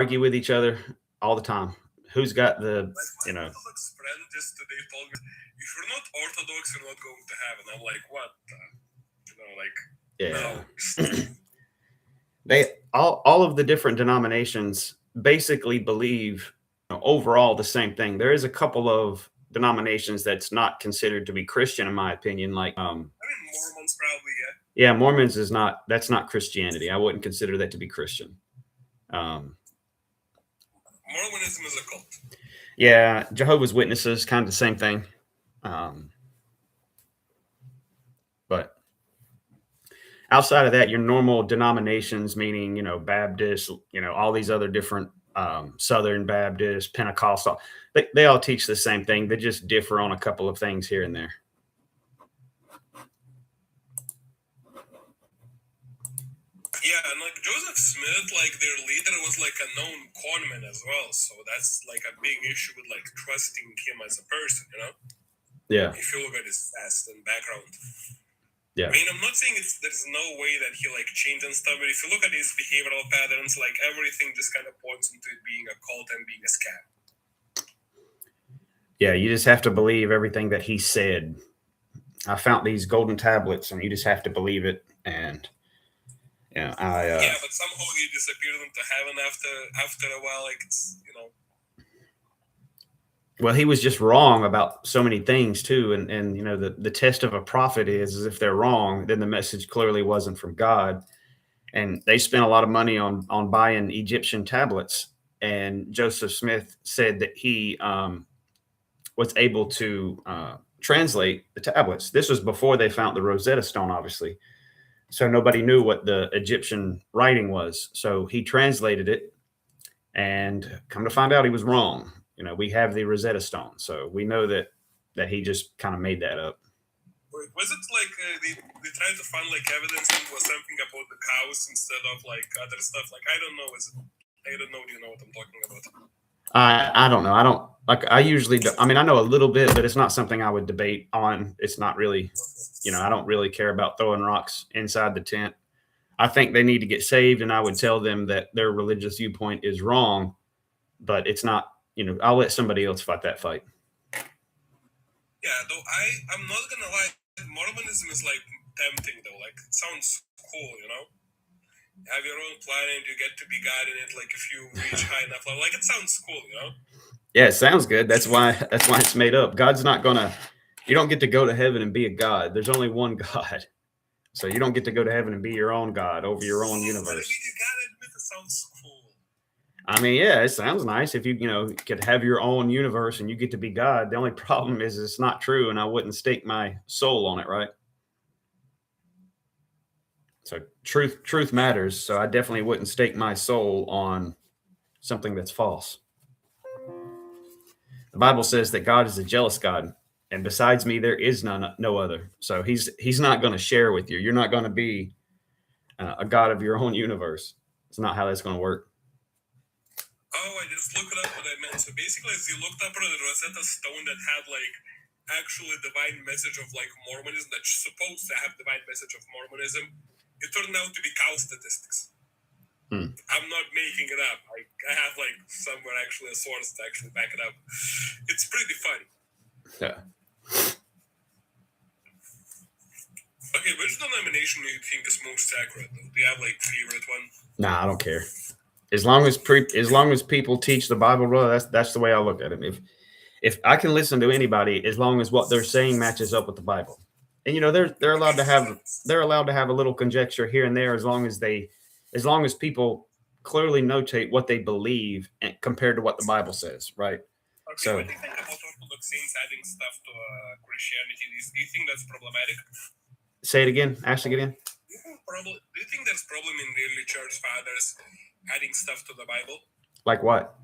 argue with each other all the time. Who's got the, Like my you know, Orthodox friend just today told me, if you're not Orthodox, you're not going to heaven. I'm like, what? Like, yeah. no. They all of the different denominations basically believe, overall the same thing. There is a couple of denominations that's not considered to be Christian, in my opinion. Like, I mean, Mormons probably, yeah. yeah, Mormons is not. That's not Christianity. I wouldn't consider that to be Christian. Um, Mormonism is a cult. yeah, Jehovah's Witnesses, kind of the same thing. Um, but outside of that, your normal denominations, meaning, Baptist, all these other different, Southern Baptist, Pentecostal, they all teach the same thing. They just differ on a couple of things here and there. Yeah, and like Joseph Smith, like their leader was like a known conman as well. So that's like a big issue with like trusting him as a person, Yeah. If you look at his past and background. Yeah. I mean, I'm not saying there's no way that he like changed and stuff, but if you look at his behavioral patterns, like everything just kind of points into it being a cult and being a scam. Yeah, you just have to believe everything that he said. I found these golden tablets, and you just have to believe it. And yeah, but somehow he disappeared into heaven after a while. Like it's Well, he was just wrong about so many things too, and the test of a prophet is if they're wrong, then the message clearly wasn't from God. And they spent a lot of money on buying Egyptian tablets. And Joseph Smith said that he was able to translate the tablets. This was before they found the Rosetta Stone, obviously. So nobody knew what the Egyptian writing was. So he translated it, and come to find out, he was wrong. We have the Rosetta Stone, so we know that he just kind of made that up. Was it like they tried to find like evidence and it was something about the cows instead of like other stuff? Like I don't know. I don't know. Do you know what I'm talking about? I don't know. I don't like. I usually do, I mean, I know a little bit, but it's not something I would debate on. It's not really, I don't really care about throwing rocks inside the tent. I think they need to get saved, and I would tell them that their religious viewpoint is wrong, but it's not. I'll let somebody else fight that fight. Yeah, though I'm not gonna lie, Mormonism is like tempting though. Like it sounds cool, You have your own planet, you get to be God in it. Like if you reach high enough level, like it sounds cool, Yeah, it sounds good. That's why it's made up. God's not gonna. You don't get to go to heaven and be a god. There's only one God, so you don't get to go to heaven and be your own god over your own universe. But I mean, you gotta admit it sounds cool. I mean, yeah, it sounds nice if you could have your own universe and you get to be God. The only problem is it's not true, and I wouldn't stake my soul on it, right? So truth matters. So I definitely wouldn't stake my soul on something that's false. The Bible says that God is a jealous God, and besides me, there is no other. So he's not going to share with you. You're not going to be a God of your own universe. It's not how that's going to work. Oh, I just looked up what I meant. So basically, as you looked up for the Rosetta Stone that had like actually divine message of like Mormonism, that's supposed to have divine message of Mormonism, it turned out to be cow statistics. I'm not making it up. I have like somewhere actually a source to actually back it up. It's pretty funny. Yeah. Okay, which denomination do you think is most sacred? Do you have like favorite one? Nah, I don't care. As long as people teach the Bible, bro, that's the way I look at it. If I can listen to anybody, as long as what they're saying matches up with the Bible, and they're allowed to have a little conjecture here and there, as long as people clearly notate what they believe compared to what the Bible says, right? Okay, so, what do you think about Orthodox saints adding stuff to Christianity? Do you think that's problematic? Say it again. Ashley, get in. Do you think there's problem in the early church fathers adding stuff to the Bible? Like what?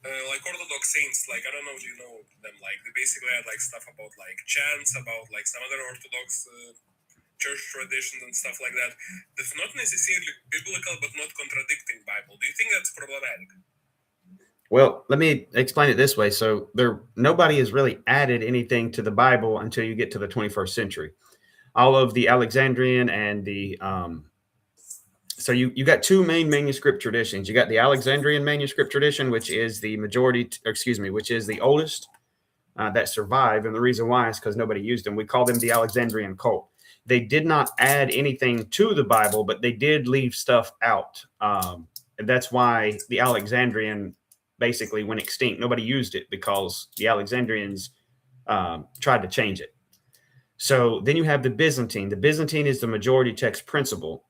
Like Orthodox saints, like I don't know, do you know them? Like they basically had like stuff about like chants, about like some other Orthodox church traditions and stuff like that. That's not necessarily biblical, but not contradicting Bible. Do you think that's problematic? Well, let me explain it this way. So nobody has really added anything to the Bible until you get to the 21st century. All of the Alexandrian and the So you got two main manuscript traditions. You got the Alexandrian manuscript tradition, which is the majority, which is the oldest that survive. And the reason why is because nobody used them. We call them the Alexandrian cult. They did not add anything to the Bible, but they did leave stuff out. And that's why the Alexandrian basically went extinct. Nobody used it because the Alexandrians tried to change it. So then you have the Byzantine. The Byzantine is the majority text principle.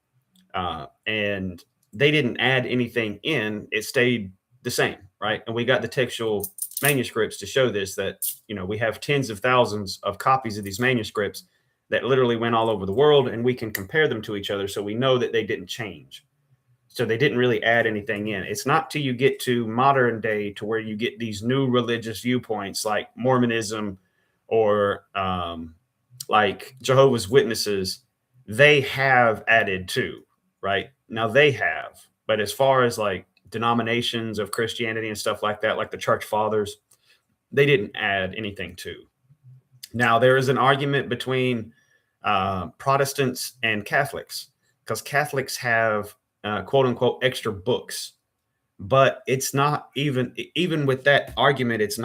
And they didn't add anything in. It stayed the same, right? And we got the textual manuscripts to show this, that, we have tens of thousands of copies of these manuscripts that literally went all over the world, and we can compare them to each other. So we know that they didn't change. So they didn't really add anything in. It's not till you get to modern day to where you get these new religious viewpoints like Mormonism or like Jehovah's Witnesses. They have added to, right? Now they have. But as far as like denominations of Christianity and stuff like that, like the church fathers, they didn't add anything to. Now there is an argument between Protestants and Catholics, because Catholics have quote unquote extra books, but it's not even with that argument, it's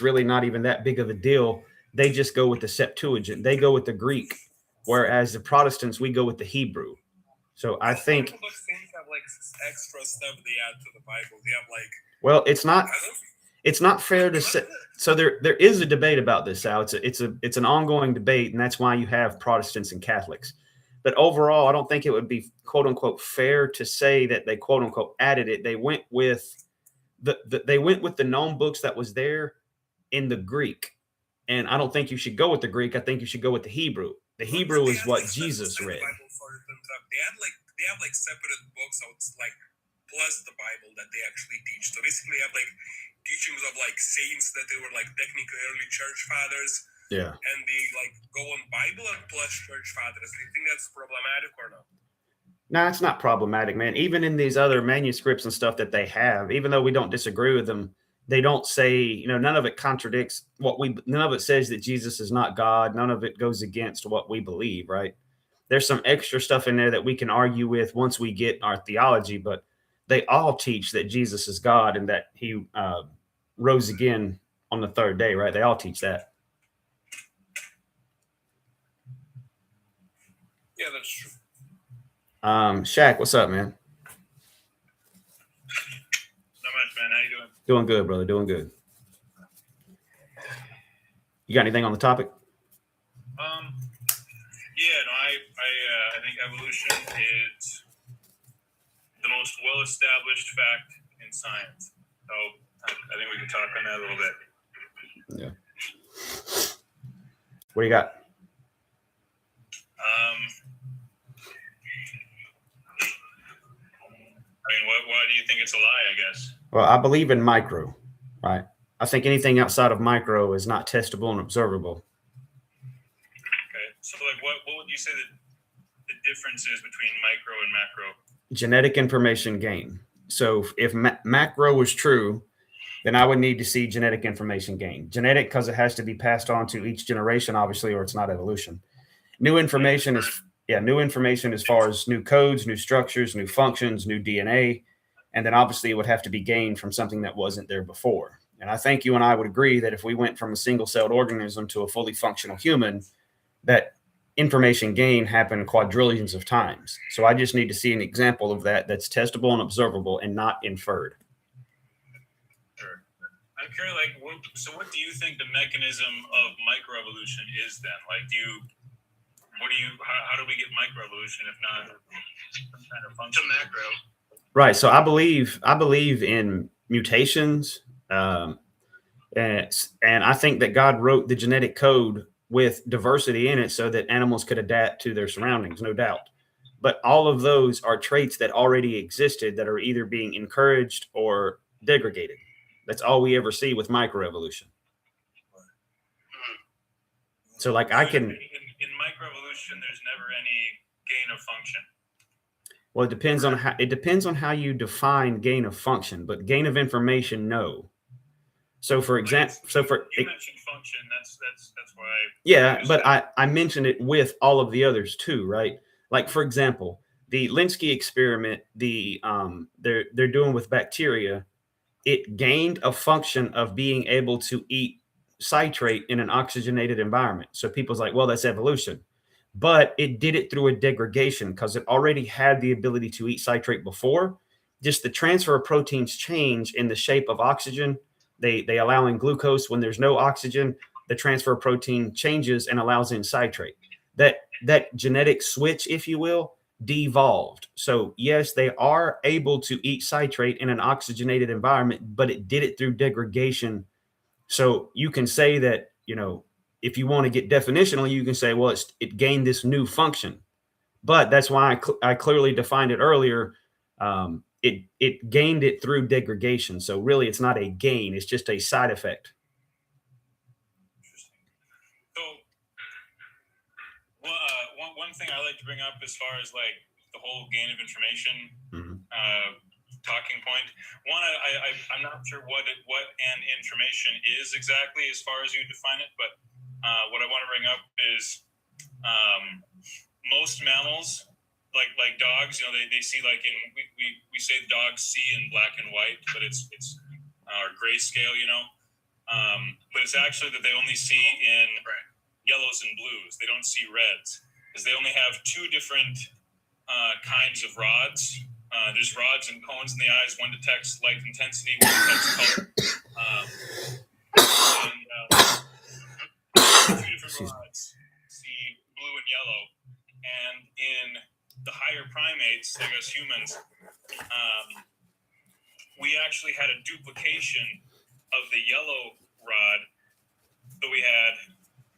really not even that big of a deal. They just go with the Septuagint. They go with the Greek, whereas the Protestants, we go with the Hebrew. So I think Orthodox things have like extra stuff they add to the Bible. They have like, well, it's not fair to say. So there is a debate about this, Sal. It's an ongoing debate, and that's why you have Protestants and Catholics. But overall, I don't think it would be quote unquote fair to say that they quote unquote added it. They went with the known books that was there in the Greek, and I don't think you should go with the Greek. I think you should go with the Hebrew. The Hebrew is what Jesus read. They have like separate books, so it's like plus the Bible that they actually teach. So basically, they have like teachings of like saints that they were like technically early church fathers. Yeah. And they like go on Bible and plus church fathers. Do you think that's problematic or not? No, it's not problematic, man. Even in these other manuscripts and stuff that they have, even though we don't disagree with them, they don't say, none of it contradicts none of it says that Jesus is not God. None of it goes against what we believe, right? There's some extra stuff in there that we can argue with once we get our theology, but they all teach that Jesus is God and that he rose again on the third day, right? They all teach that. Yeah, that's true. Shaq, what's up, man? Not much, man. How you doing? Doing good, brother. Doing good. You got anything on the topic? Yeah, no, I think evolution is the most well-established fact in science. So I think we can talk on that a little bit. Yeah. What do you got? Why do you think it's a lie, I guess? Well, I believe in micro, right? I think anything outside of micro is not testable and observable. Okay. So, like, what would you say the difference is between micro and macro? Genetic information gain. So if macro was true, then I would need to see genetic information gain. Genetic, because it has to be passed on to each generation, obviously, or it's not evolution. New information as far as new codes, new structures, new functions, new DNA. And then obviously it would have to be gained from something that wasn't there before. And I think you and I would agree that if we went from a single-celled organism to a fully functional human, that information gain happened quadrillions of times. So I just need to see an example of that that's testable and observable and not inferred. Sure. I'm curious, what do you think the mechanism of microevolution is then? How do we get microevolution if not some kind of function macro? Right. So I believe in mutations. And I think that God wrote the genetic code with diversity in it so that animals could adapt to their surroundings, no doubt. But all of those are traits that already existed that are either being encouraged or degraded. That's all we ever see with microevolution. So like I can... In microevolution, there's never any gain of function. Well, it depends on how you define gain of function, but gain of information, no. So for example, you mentioned function. That's why. But I mentioned it with all of the others too, right? Like for example, the Linsky experiment, they're doing with bacteria, it gained a function of being able to eat citrate in an oxygenated environment. So people's like, well, that's evolution. But it did it through a degradation because it already had the ability to eat citrate before. Just the transfer of proteins change in the shape of oxygen. They allow in glucose when there's no oxygen. The transfer of protein changes and allows in citrate. That genetic switch, if you will, devolved. So yes, they are able to eat citrate in an oxygenated environment, but it did it through degradation. So you can say that, if you want to get definitionally, you can say, well, it gained this new function. But that's why I clearly defined it earlier. It gained it through degradation. So really, it's not a gain; it's just a side effect. So, one thing I like to bring up as far as like the whole gain of information talking point. One, I'm not sure what an information is exactly as far as you define it, but what I want to bring up is most mammals, like dogs, they see like we say dogs see in black and white, but it's or grayscale, but it's actually that they only see in yellows and blues. They don't see reds because they only have two different kinds of rods. There's rods and cones in the eyes. One detects light intensity, one detects color. Two different rods see blue and yellow. And in the higher primates, like us humans, we actually had a duplication of the yellow rod, but we had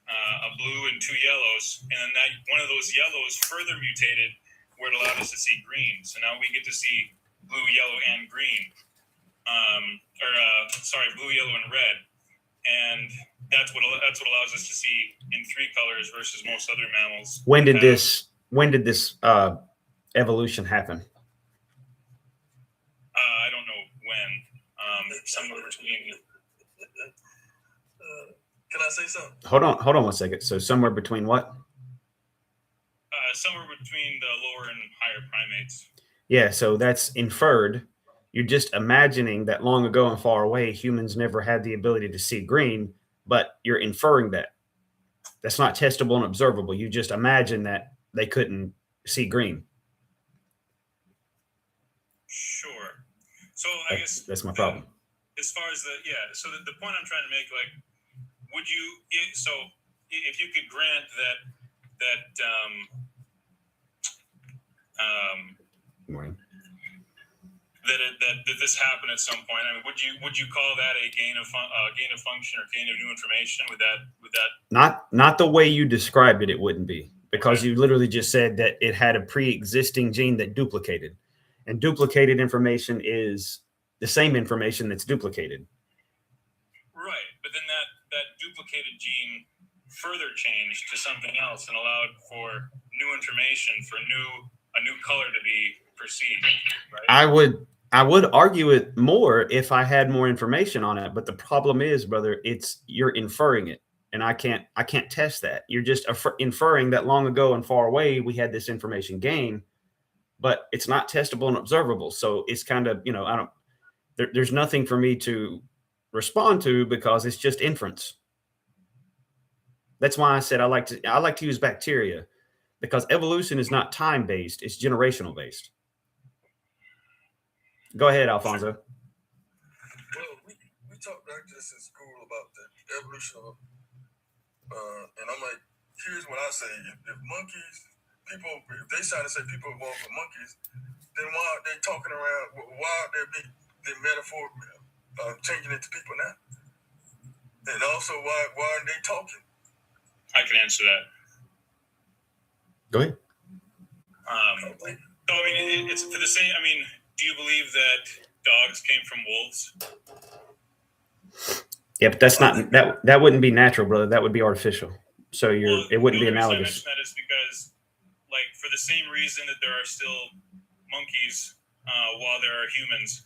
a blue and two yellows. And then that one of those yellows further mutated where it allowed us to see green. So now we get to see blue, yellow, and green. Blue, yellow, and red. And that's what allows us to see in three colors versus most other mammals. When did this evolution happen? I don't know when. Somewhere between. Can I say something? Hold on 1 second. So somewhere between what? Somewhere between the lower and higher primates. Yeah, so that's inferred. You're just imagining that long ago and far away, humans never had the ability to see green, but you're inferring that. That's not testable and observable. You just imagine that they couldn't see green. Sure. So I guess that's my problem. As far as so the point I'm trying to make, like, would you, so if you could grant that that this happened at some point, I mean, would you call that a gain of function or gain of new information? Would that not the way you described it? It wouldn't be, because you literally just said that it had a pre-existing gene that duplicated, and duplicated information is the same information that's duplicated. Right, but then that duplicated gene further changed to something else and allowed for new information, for a new color to be perceived. Right? I would argue it more if I had more information on it, but the problem is, brother, you're inferring it, and I can't test that. You're just inferring that long ago and far away we had this information gain, but it's not testable and observable. So it's kind of, there's nothing for me to respond to because it's just inference. That's why I said I like to use bacteria, because evolution is not time based; it's generational based. Go ahead, Alfonso. Well, we talked like this in school about the evolution of, and I'm like, here's what I say: if they try to say people evolved from monkeys, then why are they talking around? Why are they the metaphor changing it to people now? And also, why aren't they talking? I can answer that. Go ahead. So, I mean, it's for the same. I mean, do you believe that dogs came from wolves? Yeah, but that's not that wouldn't be natural, brother. That would be artificial. So it wouldn't be analogous. I mention that is because, like, for the same reason that there are still monkeys while there are humans,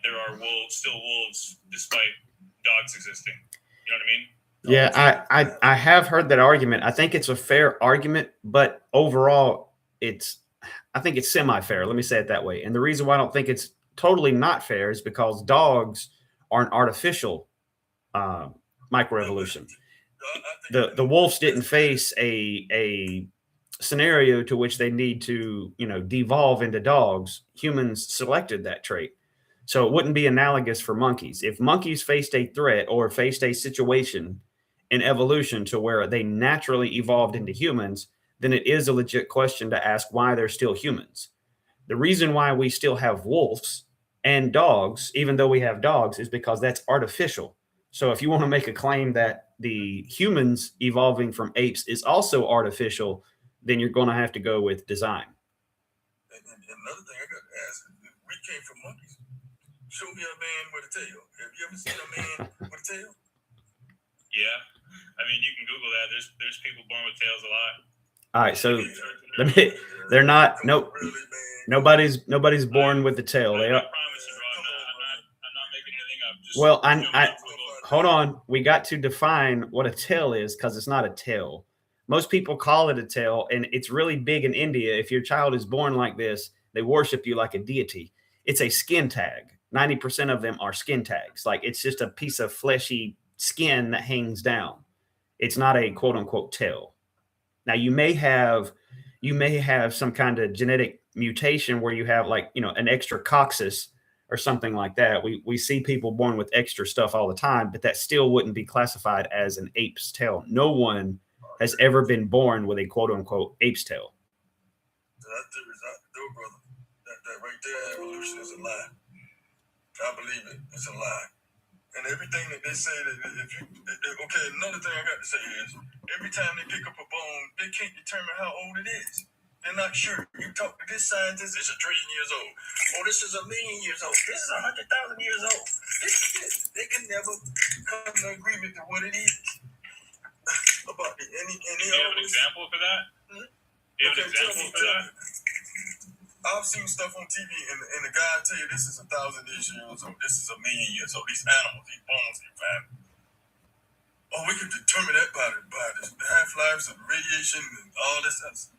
there are still wolves despite dogs existing. You know what I mean? Yeah, I have heard that argument. I think it's a fair argument, but overall, I think it's semi-fair. Let me say it that way. And the reason why I don't think it's totally not fair is because dogs are an artificial microevolution. The wolves didn't face a scenario to which they need to, devolve into dogs. Humans selected that trait. So it wouldn't be analogous for monkeys. If monkeys faced a threat or faced a situation in evolution to where they naturally evolved into humans, then it is a legit question to ask why they're still humans. The reason why we still have wolves and dogs, even though we have dogs, is because that's artificial. So if you want to make a claim that the humans evolving from apes is also artificial, then you're going to have to go with design. And another thing I got to ask, we came from monkeys. Show me a man with a tail. Have you ever seen a man with a tail? Yeah, I mean, you can Google that. There's people born with tails a lot. All right, so they're not. Nope. Really, Nobody's born with the tail. They I are. promise you, bro. I'm not making anything up. Just Well, show me Google. hold on. We got to define what a tail is because it's not a tail. Most people call it a tail, and it's really big in India. If your child is born like this, they worship you like a deity. It's a skin tag. 90% of them are skin tags. Like it's just a piece of fleshy skin that hangs down. It's not a quote unquote tail. Now you may have some kind of genetic mutation where you have an extra coccyx or something like that. We see people born with extra stuff all the time, but that still wouldn't be classified as an ape's tail. No one has ever been born with a quote unquote ape's tail. That theory is not true, brother. That right there, evolution is a lie. I believe it. It's a lie. And everything that they say that okay, another thing I got to say is every time they pick up a bone, they can't determine how old it is. They're not sure. You talk to this scientist, it's 1 trillion years old. Oh, this is 1 million years old. This is 100,000 years old. This is it. They can never come to agreement to what it is. About it. Do you have an example for that? Hmm? Do you have an example for that? I've seen stuff on TV, and the guy tell you this is 1,000 years old, this is 1 million years old. These animals, these bones, they find. Oh, we can determine that by the half-lives of radiation and all this stuff.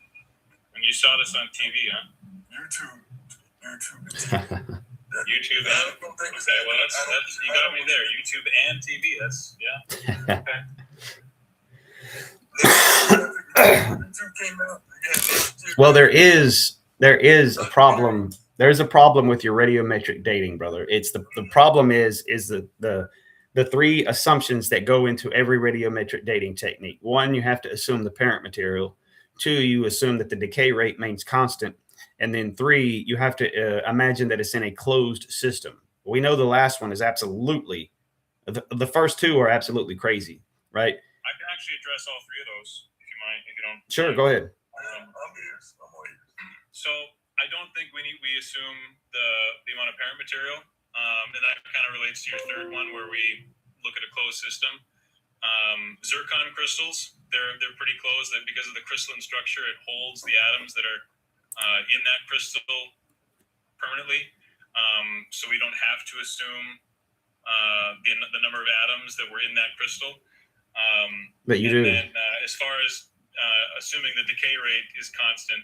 When you saw this on TV, huh? YouTube. YouTube. I don't think it's Okay, well, that's you got me there. YouTube and TV. That's YouTube came out. Well, there is a problem. There's a problem with your radiometric dating, brother. It's the problem is the 3 assumptions that go into every radiometric dating technique. 1, you have to assume the parent material. 2, you assume that the decay rate remains constant. And then 3, you have to imagine that it's in a closed system. We know the last one is absolutely, the first 2 are absolutely crazy, right? I can actually address all 3 of those if you mind. If you don't. Sure, go ahead. I'm here. So I don't think we assume the amount of parent material, and that kind of relates to your third one where we look at a closed system. Zircon crystals, they're pretty closed. That because of the crystalline structure, it holds the atoms that are in that crystal permanently. So we don't have to assume the number of atoms that were in that crystal. But you do. And as far as assuming the decay rate is constant,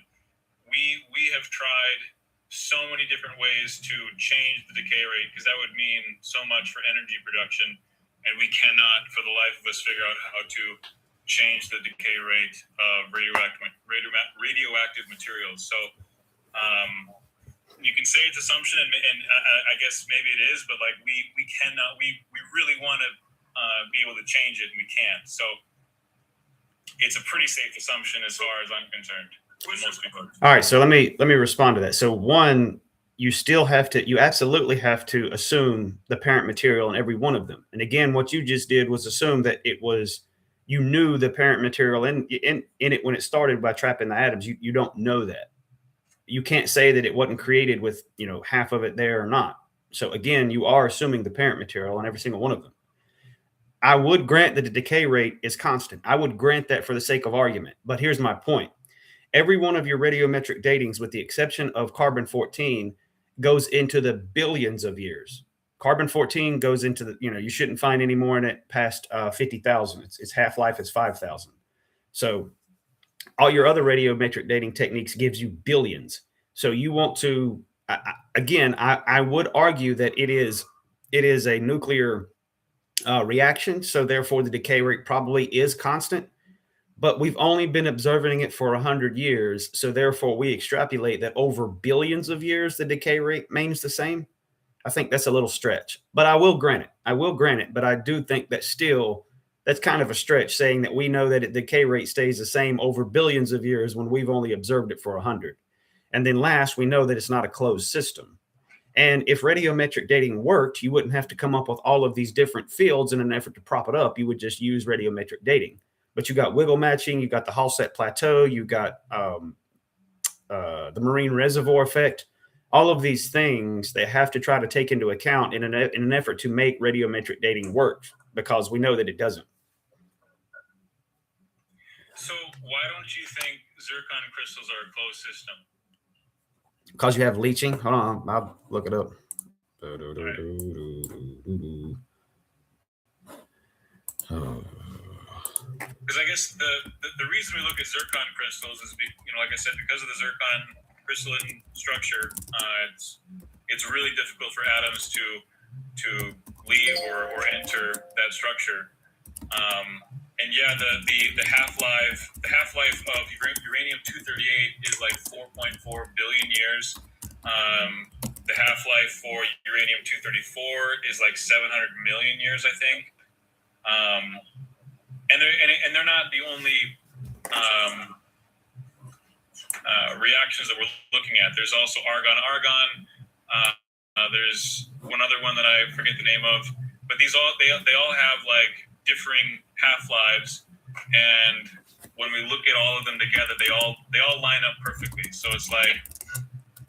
we have tried so many different ways to change the decay rate because that would mean so much for energy production, and we cannot, for the life of us, figure out how to change the decay rate of radioactive materials. So you can say it's assumption, and I guess maybe it is, but we cannot. We really want to be able to change it, and we can't. So it's a pretty safe assumption as far as I'm concerned. Most people. All right, so let me respond to that. So 1, you absolutely have to assume the parent material in every one of them. And again, what you just did was assume that you knew the parent material in it when it started by trapping the atoms. You don't know that. You can't say that it wasn't created with half of it there or not. So again, you are assuming the parent material in every single one of them. I would grant that the decay rate is constant. I would grant that for the sake of argument. But here's my point. Every one of your radiometric datings, with the exception of carbon-14, goes into the billions of years. Carbon-14 goes into the, you shouldn't find any more in it past 50,000. Its half-life is 5,000. So all your other radiometric dating techniques gives you billions. So you want to, I would argue that it is a nuclear reaction. So therefore the decay rate probably is constant, but we've only been observing it for 100 years. So therefore we extrapolate that over billions of years, the decay rate remains the same. I think that's a little stretch, but I will grant it. But I do think that still, that's kind of a stretch saying that we know that the decay rate stays the same over billions of years when we've only observed it for 100. And then last, we know that it's not a closed system. And if radiometric dating worked, you wouldn't have to come up with all of these different fields in an effort to prop it up. You would just use radiometric dating. But you got wiggle matching, you got the Hallset plateau, you got the marine reservoir effect. All of these things they have to try to take into account in an effort to make radiometric dating work, because we know that it doesn't. So why don't you think zircon crystals are a closed system? Because you have leaching. Hold on, I'll look it up. Because I guess the reason we look at zircon crystals is, like I said, because of the zircon crystalline structure, it's really difficult for atoms to leave or enter that structure. And yeah, the half-life of uranium-238 is like 4.4 billion years. The half-life for uranium-234 is like 700 million years, I think. And they're not the only reactions that we're looking at. There's also argon. There's one other one that I forget the name of, but they all have like differing half-lives, and when we look at all of them together, they all line up perfectly. So it's like,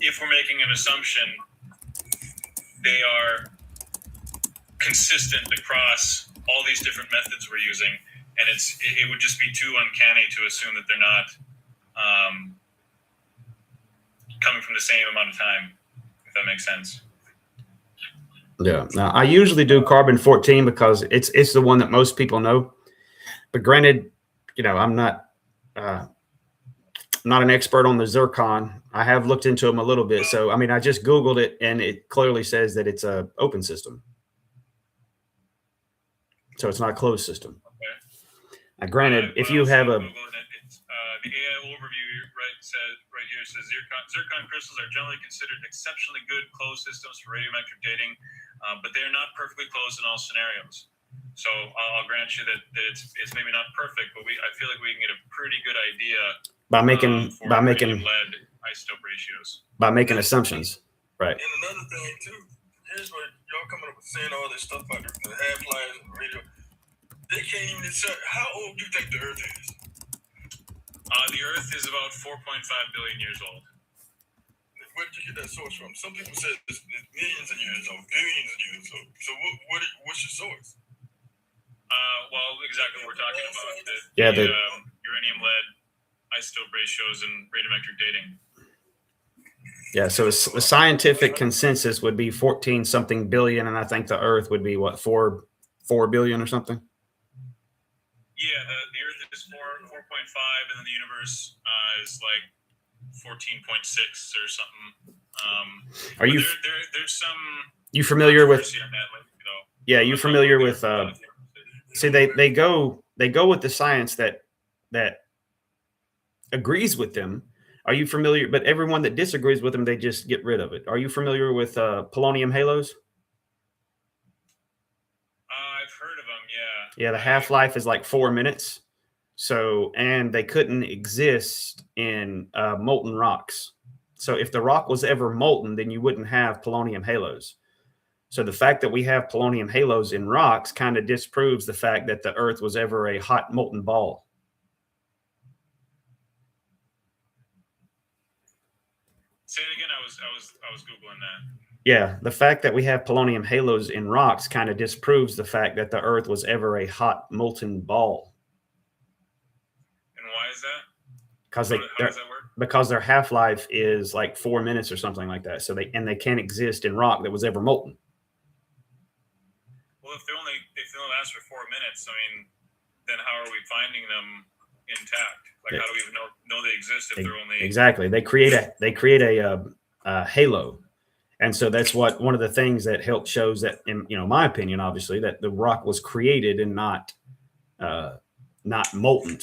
if we're making an assumption, they are consistent across all these different methods we're using, and it would just be too uncanny to assume that they're not coming from the same amount of time, if that makes sense. Yeah. Now, I usually do carbon-14 because it's the one that most people know. But granted, I'm not an expert on the zircon. I have looked into them a little bit. So, I just Googled it, and it clearly says that it's a open system. So it's not a closed system. Okay. Now, granted, if you have a... The AI overview right here says zircon crystals are generally considered exceptionally good closed systems for radiometric dating, but they are not perfectly closed in all scenarios. So I'll grant you that it's maybe not perfect, but I feel like we can get a pretty good idea by making lead isotope ratios, by making assumptions, right? And another thing too, here's what y'all coming up with saying all this stuff about the half-lives and radio. They can't even decide how old do you think the Earth is? The Earth is about 4.5 billion years old. Where did you get that source from? Some people said it's millions of years old, billions of years old. So what's your source? Well, exactly what we're talking about. The Uranium-lead isotope ratios and radiometric dating. Yeah, so the scientific consensus would be 14-something billion, and I think the Earth would be, what, 4 billion or something? Yeah, the Earth is 4.5, and then the universe is like 14.6 or something. Are you? There's some. You familiar with? On that, yeah, you familiar with? See, they go with the science that agrees with them. Are you familiar? But everyone that disagrees with them, they just get rid of it. Are you familiar with polonium halos? I've heard of them. Yeah. Yeah, the half-life is like 4 minutes. So, and they couldn't exist in molten rocks. So if the rock was ever molten, then you wouldn't have polonium halos. So the fact that we have polonium halos in rocks kind of disproves the fact that the Earth was ever a hot molten ball. Say it again. I was Googling that. Yeah, the fact that we have polonium halos in rocks kind of disproves the fact that the Earth was ever a hot molten ball. And why is that? Because how does that work? Because their half-life is like 4 minutes or something like that. So they can't exist in rock that was ever molten. Well, if they only last for 4 minutes, then how are we finding them intact? Like, how do we even know they exist if they're only exactly? They create a halo, and so that's what one of the things that helped shows that, in my opinion, obviously, that the rock was created and not molten.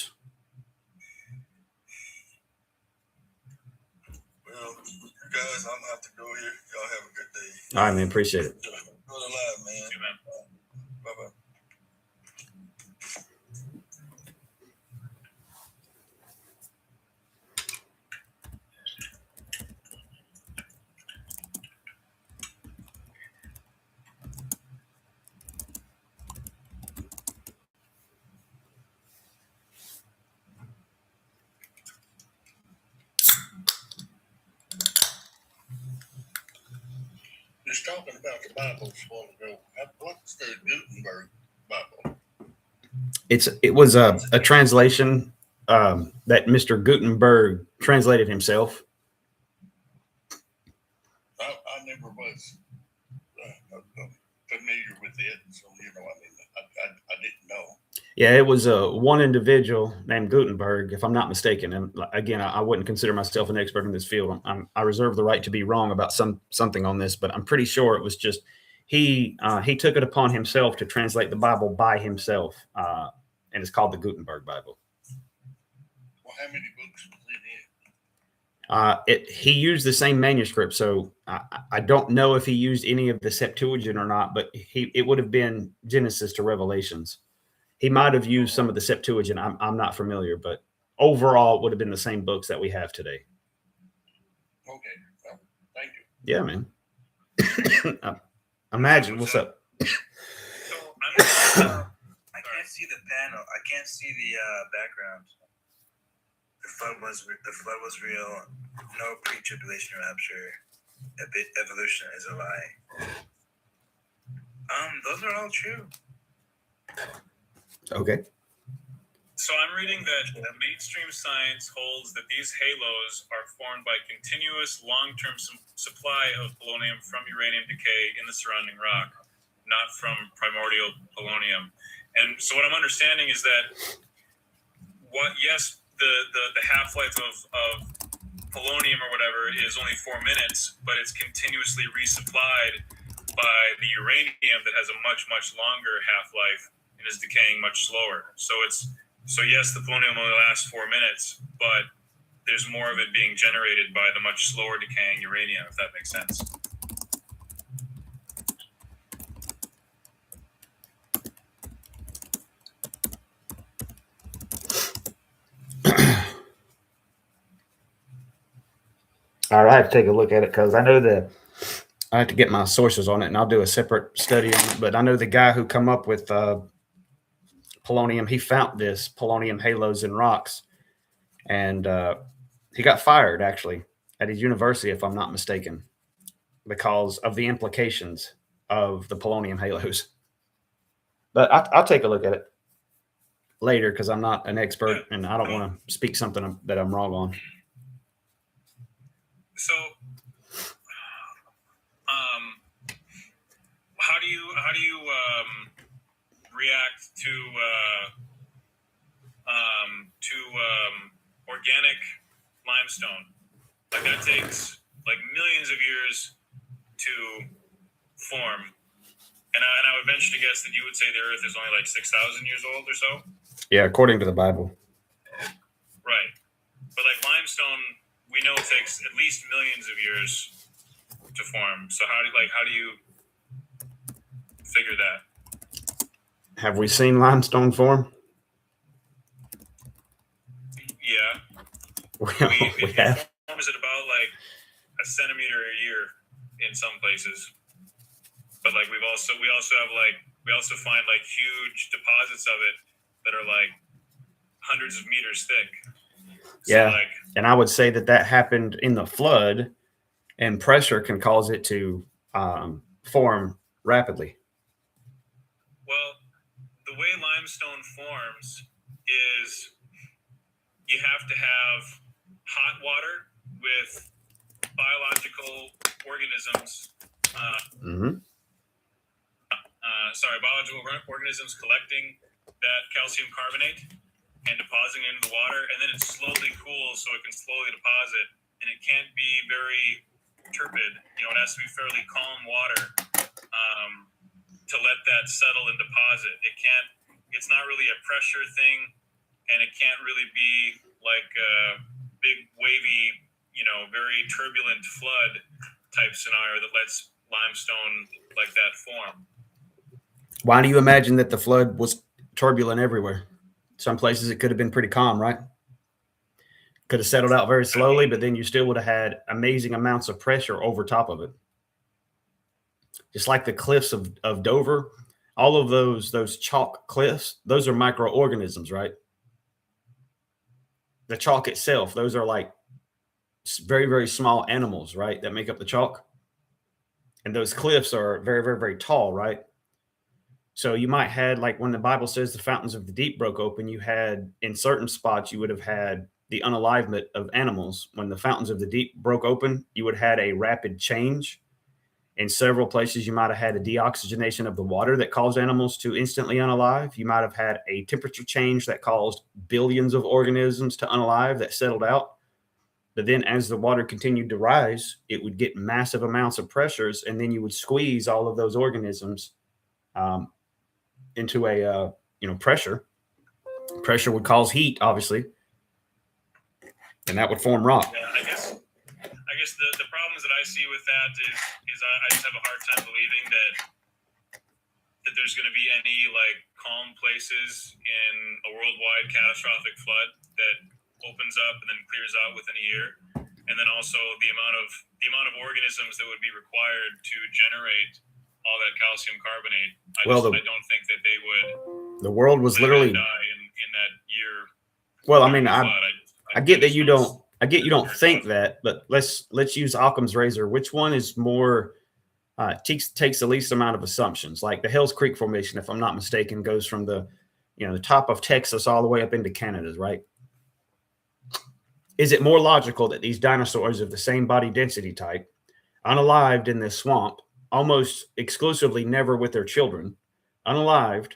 Well, you guys, I'm gonna have to go here. Y'all have a good day. All right, man. Appreciate it. Go to live, man. Yeah, man. Bye bye. Just talking about the Bible a while ago. What's the Gutenberg Bible? It was a translation that Mr. Gutenberg translated himself. I never was familiar with it, so I didn't know. Yeah, it was one individual named Gutenberg, if I'm not mistaken. And again, I wouldn't consider myself an expert in this field. I reserve the right to be wrong about something on this, but I'm pretty sure it was just he took it upon himself to translate the Bible by himself, and it's called the Gutenberg Bible. Well, how many books was in it? He used the same manuscript, so I don't know if he used any of the Septuagint or not, but it would have been Genesis to Revelations. He might have used some of the Septuagint. I'm not familiar, but overall, it would have been the same books that we have today. Okay, well, thank you. Yeah, man. Imagine. What's up? So I'm I can't see the panel. I can't see the background. The flood was real. No pre-tribulation rapture. Evolution is a lie. Those are all true. Okay. So I'm reading that mainstream science holds that these halos are formed by continuous long-term supply of polonium from uranium decay in the surrounding rock, not from primordial polonium. And so what I'm understanding is that the half-life of polonium or whatever is only 4 minutes, but it's continuously resupplied by the uranium that has a much, much longer half-life and is decaying much slower. So yes, the polonium only lasts 4 minutes, but there's more of it being generated by the much slower decaying uranium, if that makes sense. All right, I have to take a look at it because I know that I have to get my sources on it, and I'll do a separate study on it. But I know the guy who come up with polonium, he found this polonium halos in rocks, and he got fired actually at his university, if I'm not mistaken, because of the implications of the polonium halos. But I'll take a look at it later because I'm not an expert and I don't want to speak something that I'm wrong on. So, how do you react to organic limestone? Like that takes like millions of years to form, and I would venture to guess that you would say the Earth is only like 6,000 years old or so. Yeah, according to the Bible. Right, but like limestone, we know it takes at least millions of years to form. So how do you figure that? Have we seen limestone form? Yeah. We It have. forms at about like a centimeter a year in some places. But like we also find like huge deposits of it that are like hundreds of meters thick. So Yeah. And I would say that happened in the flood, and pressure can cause it to form rapidly. Well, the way limestone forms is you have to have hot water with biological organisms. Biological organisms collecting that calcium carbonate, and depositing it into the water, and then it slowly cools so it can slowly deposit, and it can't be very turbid. It has to be fairly calm water to let that settle and deposit. It's not really a pressure thing, and it can't really be like a big wavy, very turbulent flood type scenario that lets limestone like that form. Why do you imagine that the flood was turbulent everywhere? Some places it could have been pretty calm, right? Could have settled out very slowly, but then you still would have had amazing amounts of pressure over top of it. Just like the cliffs of Dover, all of those chalk cliffs, those are microorganisms, right? The chalk itself, those are like very, very small animals, right, that make up the chalk. And those cliffs are very, very, very tall, right? So you might had, like when the Bible says the fountains of the deep broke open, you had in certain spots, you would have had the unalivement of animals. When the fountains of the deep broke open, you would have had a rapid change. In several places, you might have had a deoxygenation of the water that caused animals to instantly unalive. You might have had a temperature change that caused billions of organisms to unalive that settled out. But then as the water continued to rise, it would get massive amounts of pressures, and then you would squeeze all of those organisms into a pressure. Pressure would cause heat, obviously, and that would form rock. Yeah, I guess the problems that I see with that is I just have a hard time believing that there's going to be any like calm places in a worldwide catastrophic flood that opens up and then clears out within a year, and then also the amount of organisms that would be required to generate all that calcium carbonate. I don't think that they would. The world was literally die in that year. Well, I mean, I get that you don't. I get you don't think that, but let's use Occam's razor. Which one is more takes the least amount of assumptions? Like the Hells Creek Formation, if I'm not mistaken, goes from the top of Texas all the way up into Canada, right? Is it more logical that these dinosaurs of the same body density type, unalived in this swamp, almost exclusively never with their children, unalived,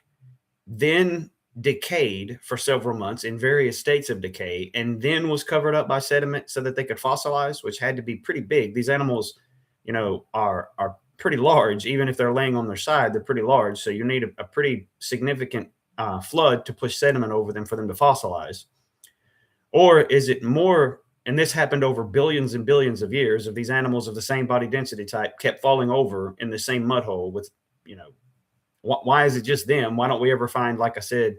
then decayed for several months in various states of decay, and then was covered up by sediment so that they could fossilize, which had to be pretty big? These animals, are pretty large. Even if they're laying on their side, they're pretty large. So you need a pretty significant flood to push sediment over them for them to fossilize. Or is it more, and this happened over billions and billions of years, of these animals of the same body density type kept falling over in the same mud hole with, why is it just them? Why don't we ever find, like I said,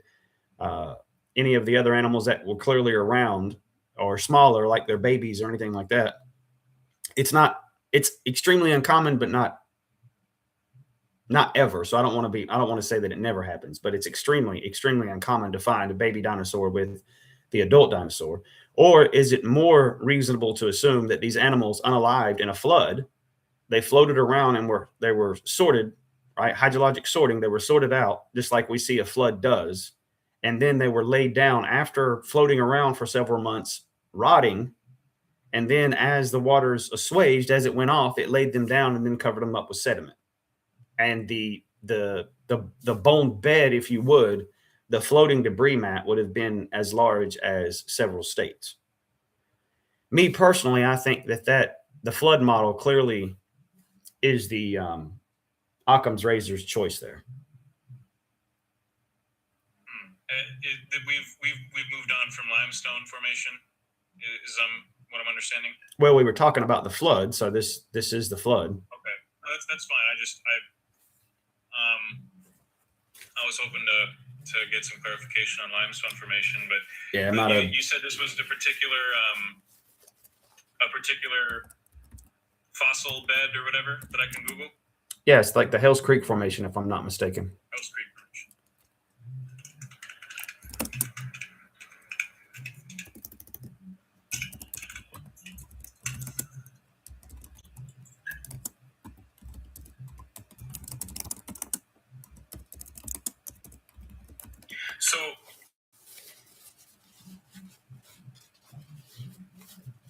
any of the other animals that were clearly around or smaller, like their babies or anything like that? It's extremely uncommon, but not ever. So I don't want to say that it never happens, but it's extremely, extremely uncommon to find a baby dinosaur with the adult dinosaur. Or is it more reasonable to assume that these animals unalived in a flood, they floated around and they were sorted, right? Hydrologic sorting, they were sorted out just like we see a flood does. And then they were laid down after floating around for several months, rotting. And then as the waters assuaged, as it went off, it laid them down and then covered them up with sediment. And the bone bed, if you would, the floating debris mat would have been as large as several states. Me personally, I think that the flood model clearly is the Occam's razor's choice there. We've moved on from limestone formation. Is what I'm understanding? Well, we were talking about the flood, so this is the flood. Okay, that's fine. I was hoping to get some clarification on limestone formation, but yeah, you said this was the particular a particular fossil bed or whatever that I can Google. Yeah, it's like the Hells Creek Formation, if I'm not mistaken. Hells Creek Formation.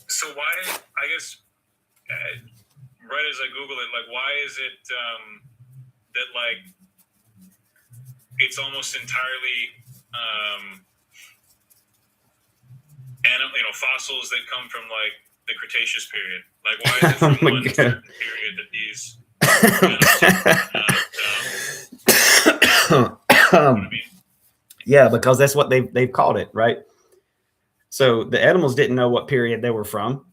So why, I guess, right as I Google it, like, why is it that, like, it's almost entirely fossils that come from like the Cretaceous period. Like, why is it from one certain period that these yeah, because that's what they've called it, right? So the animals didn't know what period they were from.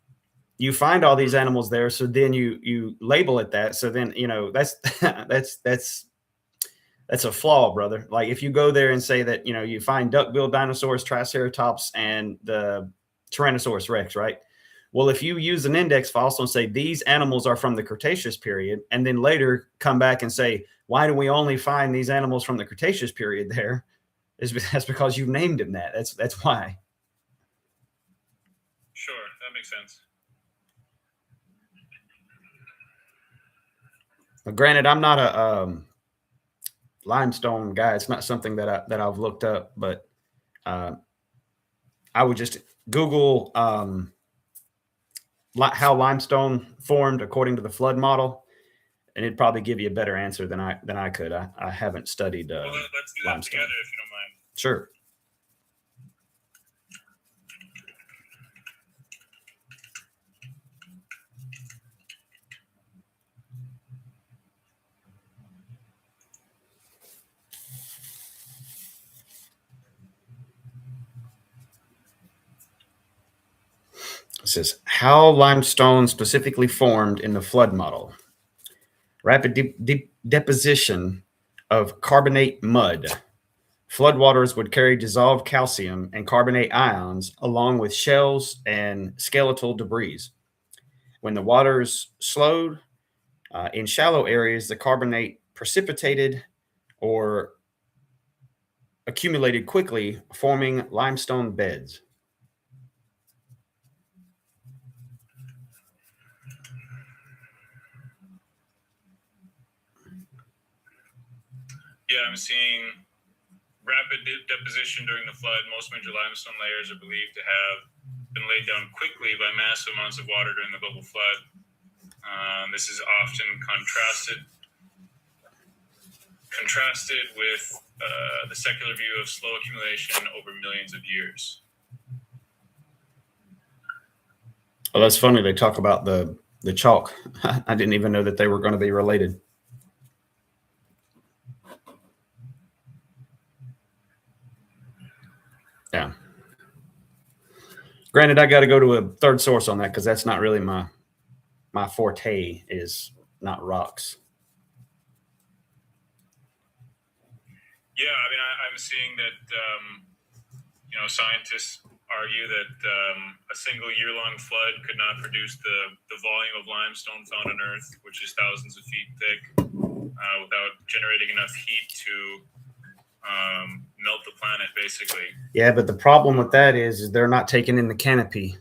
You find all these animals there, so then you label it that. So then that's that's a flaw, brother. Like if you go there and say that you find duck-billed dinosaurs, Triceratops, and the Tyrannosaurus Rex, right? Well, if you use an index fossil and say these animals are from the Cretaceous period, and then later come back and say, why do we only find these animals from the Cretaceous period there? That's because you've named them that. That's why. Sure, that makes sense. But granted, I'm not a limestone guy. It's not something that I've looked up, but I would just Google how limestone formed according to the flood model, and it'd probably give you a better answer than I could. I haven't studied well, let's do that limestone. together if you don't mind. Sure. It says how limestone specifically formed in the flood model. Rapid deposition of carbonate mud. Floodwaters would carry dissolved calcium and carbonate ions along with shells and skeletal debris. When the waters slowed in shallow areas, the carbonate precipitated or accumulated quickly, forming limestone beds. Yeah, I'm seeing rapid deposition during the flood. Most major limestone layers are believed to have been laid down quickly by massive amounts of water during the global flood. This is often contrasted with the secular view of slow accumulation over millions of years. Oh, that's funny. They talk about the chalk. I didn't even know that they were going to be related. Yeah. Granted, I got to go to a third source on that because that's not really my forte. Is not rocks. Yeah, I mean, I'm seeing that scientists argue that a single year-long flood could not produce the volume of limestone found on Earth, which is thousands of feet thick, without generating enough heat to melt the planet, basically. Yeah, but the problem with that is they're not taking in the canopy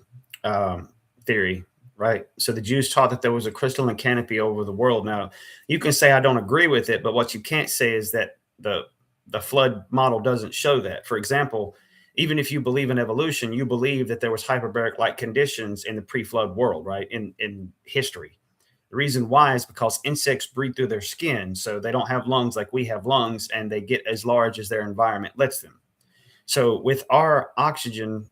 theory, right? So the Jews taught that there was a crystalline canopy over the world. Now, you can say I don't agree with it, but what you can't say is that the flood model doesn't show that. For example, even if you believe in evolution, you believe that there was hyperbaric-like conditions in the pre-flood world, right? In history. The reason why is because insects breathe through their skin, so they don't have lungs like we have lungs, and they get as large as their environment lets them. So with our oxygen,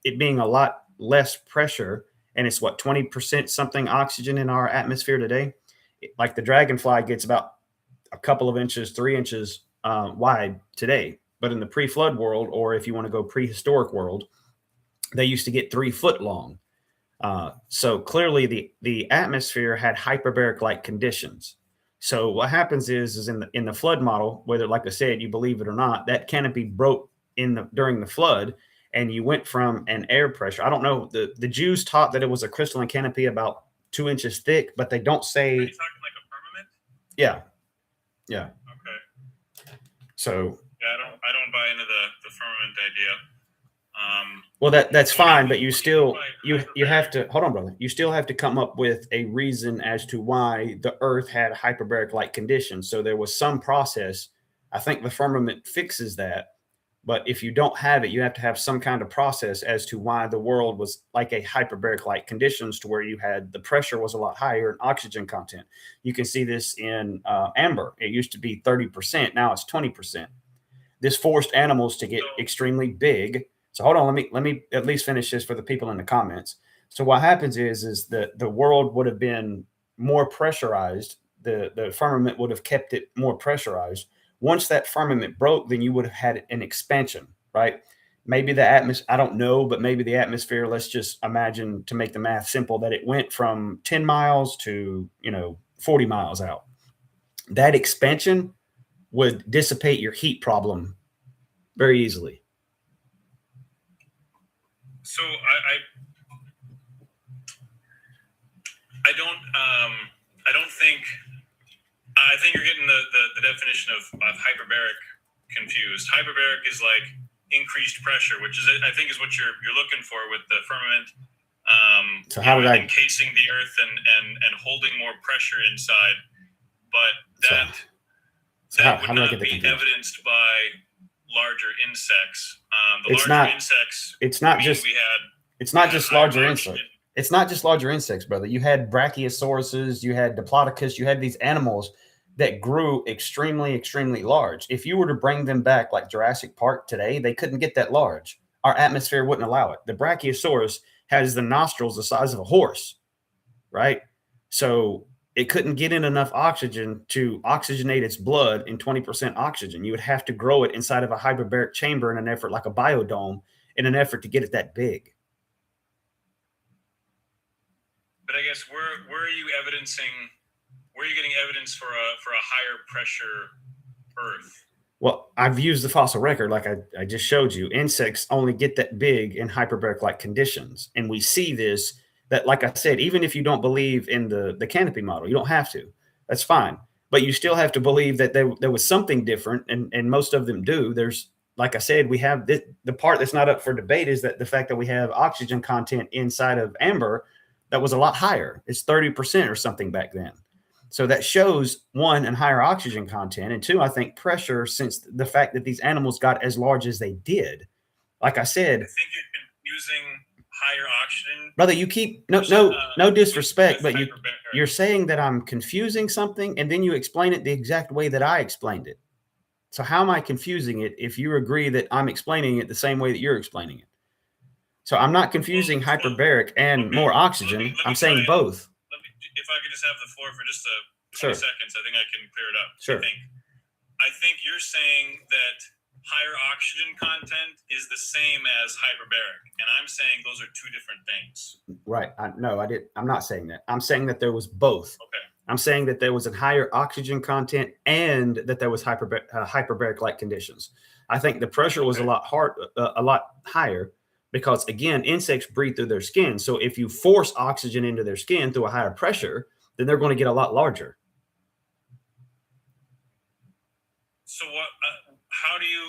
it being a lot less pressure, and it's what, 20% something oxygen in our atmosphere today, like the dragonfly gets about a couple of inches, 3 inches wide today. But in the pre-flood world, or if you want to go prehistoric world, they used to get 3 foot long. So clearly the atmosphere had hyperbaric-like conditions. So what happens is in the flood model, whether, like I said, you believe it or not, that canopy broke during the flood, and you went from an air pressure. I don't know. The Jews taught that it was a crystalline canopy about 2 inches thick, but they don't say. Are you talking like a firmament? Yeah. Yeah. Okay. So. Yeah, I don't buy into the firmament idea. Well, that's fine, but you have to hold on, brother. You still have to come up with a reason as to why the Earth had hyperbaric-like conditions. So there was some process. I think the firmament fixes that, but if you don't have it, you have to have some kind of process as to why the world was like a hyperbaric-like conditions, to where you had the pressure was a lot higher and oxygen content. You can see this in amber. It used to be 30%. Now it's 20%. This forced animals to get extremely big, So hold on, let me at least finish this for the people in the comments. So what happens is that the world would have been more pressurized. The firmament would have kept it more pressurized. Once that firmament broke, then you would have had an expansion, right? Maybe the atmosphere, I don't know, but maybe the atmosphere, let's just imagine, to make the math simple, that it went from 10 miles to, 40 miles out. That expansion would dissipate your heat problem very easily. So I don't think, I think you're getting the definition of hyperbaric confused. Hyperbaric is like increased pressure, which is, I think, is what you're looking for with the firmament. So how did I encasing the earth and holding more pressure inside? But that would not be evidenced by larger insects. It's not just larger insects. It's not just larger insects, brother. You had brachiosauruses, you had diplodocus, you had these animals that grew extremely, extremely large. If you were to bring them back like Jurassic Park today, they couldn't get that large. Our atmosphere wouldn't allow it. The brachiosaurus has the nostrils the size of a horse, right? So it couldn't get in enough oxygen to oxygenate its blood in 20% oxygen. You would have to grow it inside of a hyperbaric chamber in an effort, like a biodome, in an effort to get it that big. But I guess where are you evidencing? Where are you getting evidence for a higher pressure Earth? Well, I've used the fossil record, like I just showed you. Insects only get that big in hyperbaric-like conditions, and we see this. That, like I said, even if you don't believe in the canopy model, you don't have to. That's fine, but you still have to believe that there was something different, and most of them do. There's, like I said, we have the part that's not up for debate is that the fact that we have oxygen content inside of amber that was a lot higher. It's 30% or something back then. So that shows, one, and higher oxygen content, and two, I think pressure, since the fact that these animals got as large as they did. Like I said, I think you're confusing higher oxygen. Brother, you keep no disrespect, but you're saying that I'm confusing something, and then you explain it the exact way that I explained it. So how am I confusing it if you agree that I'm explaining it the same way that you're explaining it? So I'm not confusing hyperbaric and more oxygen. I'm saying both. If I could just have the floor for just a Sure. few seconds, I think I can clear it up. Sure. I think you're saying that higher oxygen content is the same as hyperbaric, and I'm saying those are two different things. Right. I'm not saying that. I'm saying that there was both. Okay. I'm saying that there was a higher oxygen content and that there was hyperbaric-like conditions. I think the pressure was a lot higher because, again, insects breathe through their skin. So if you force oxygen into their skin through a higher pressure, then they're going to get a lot larger. So what? How do you?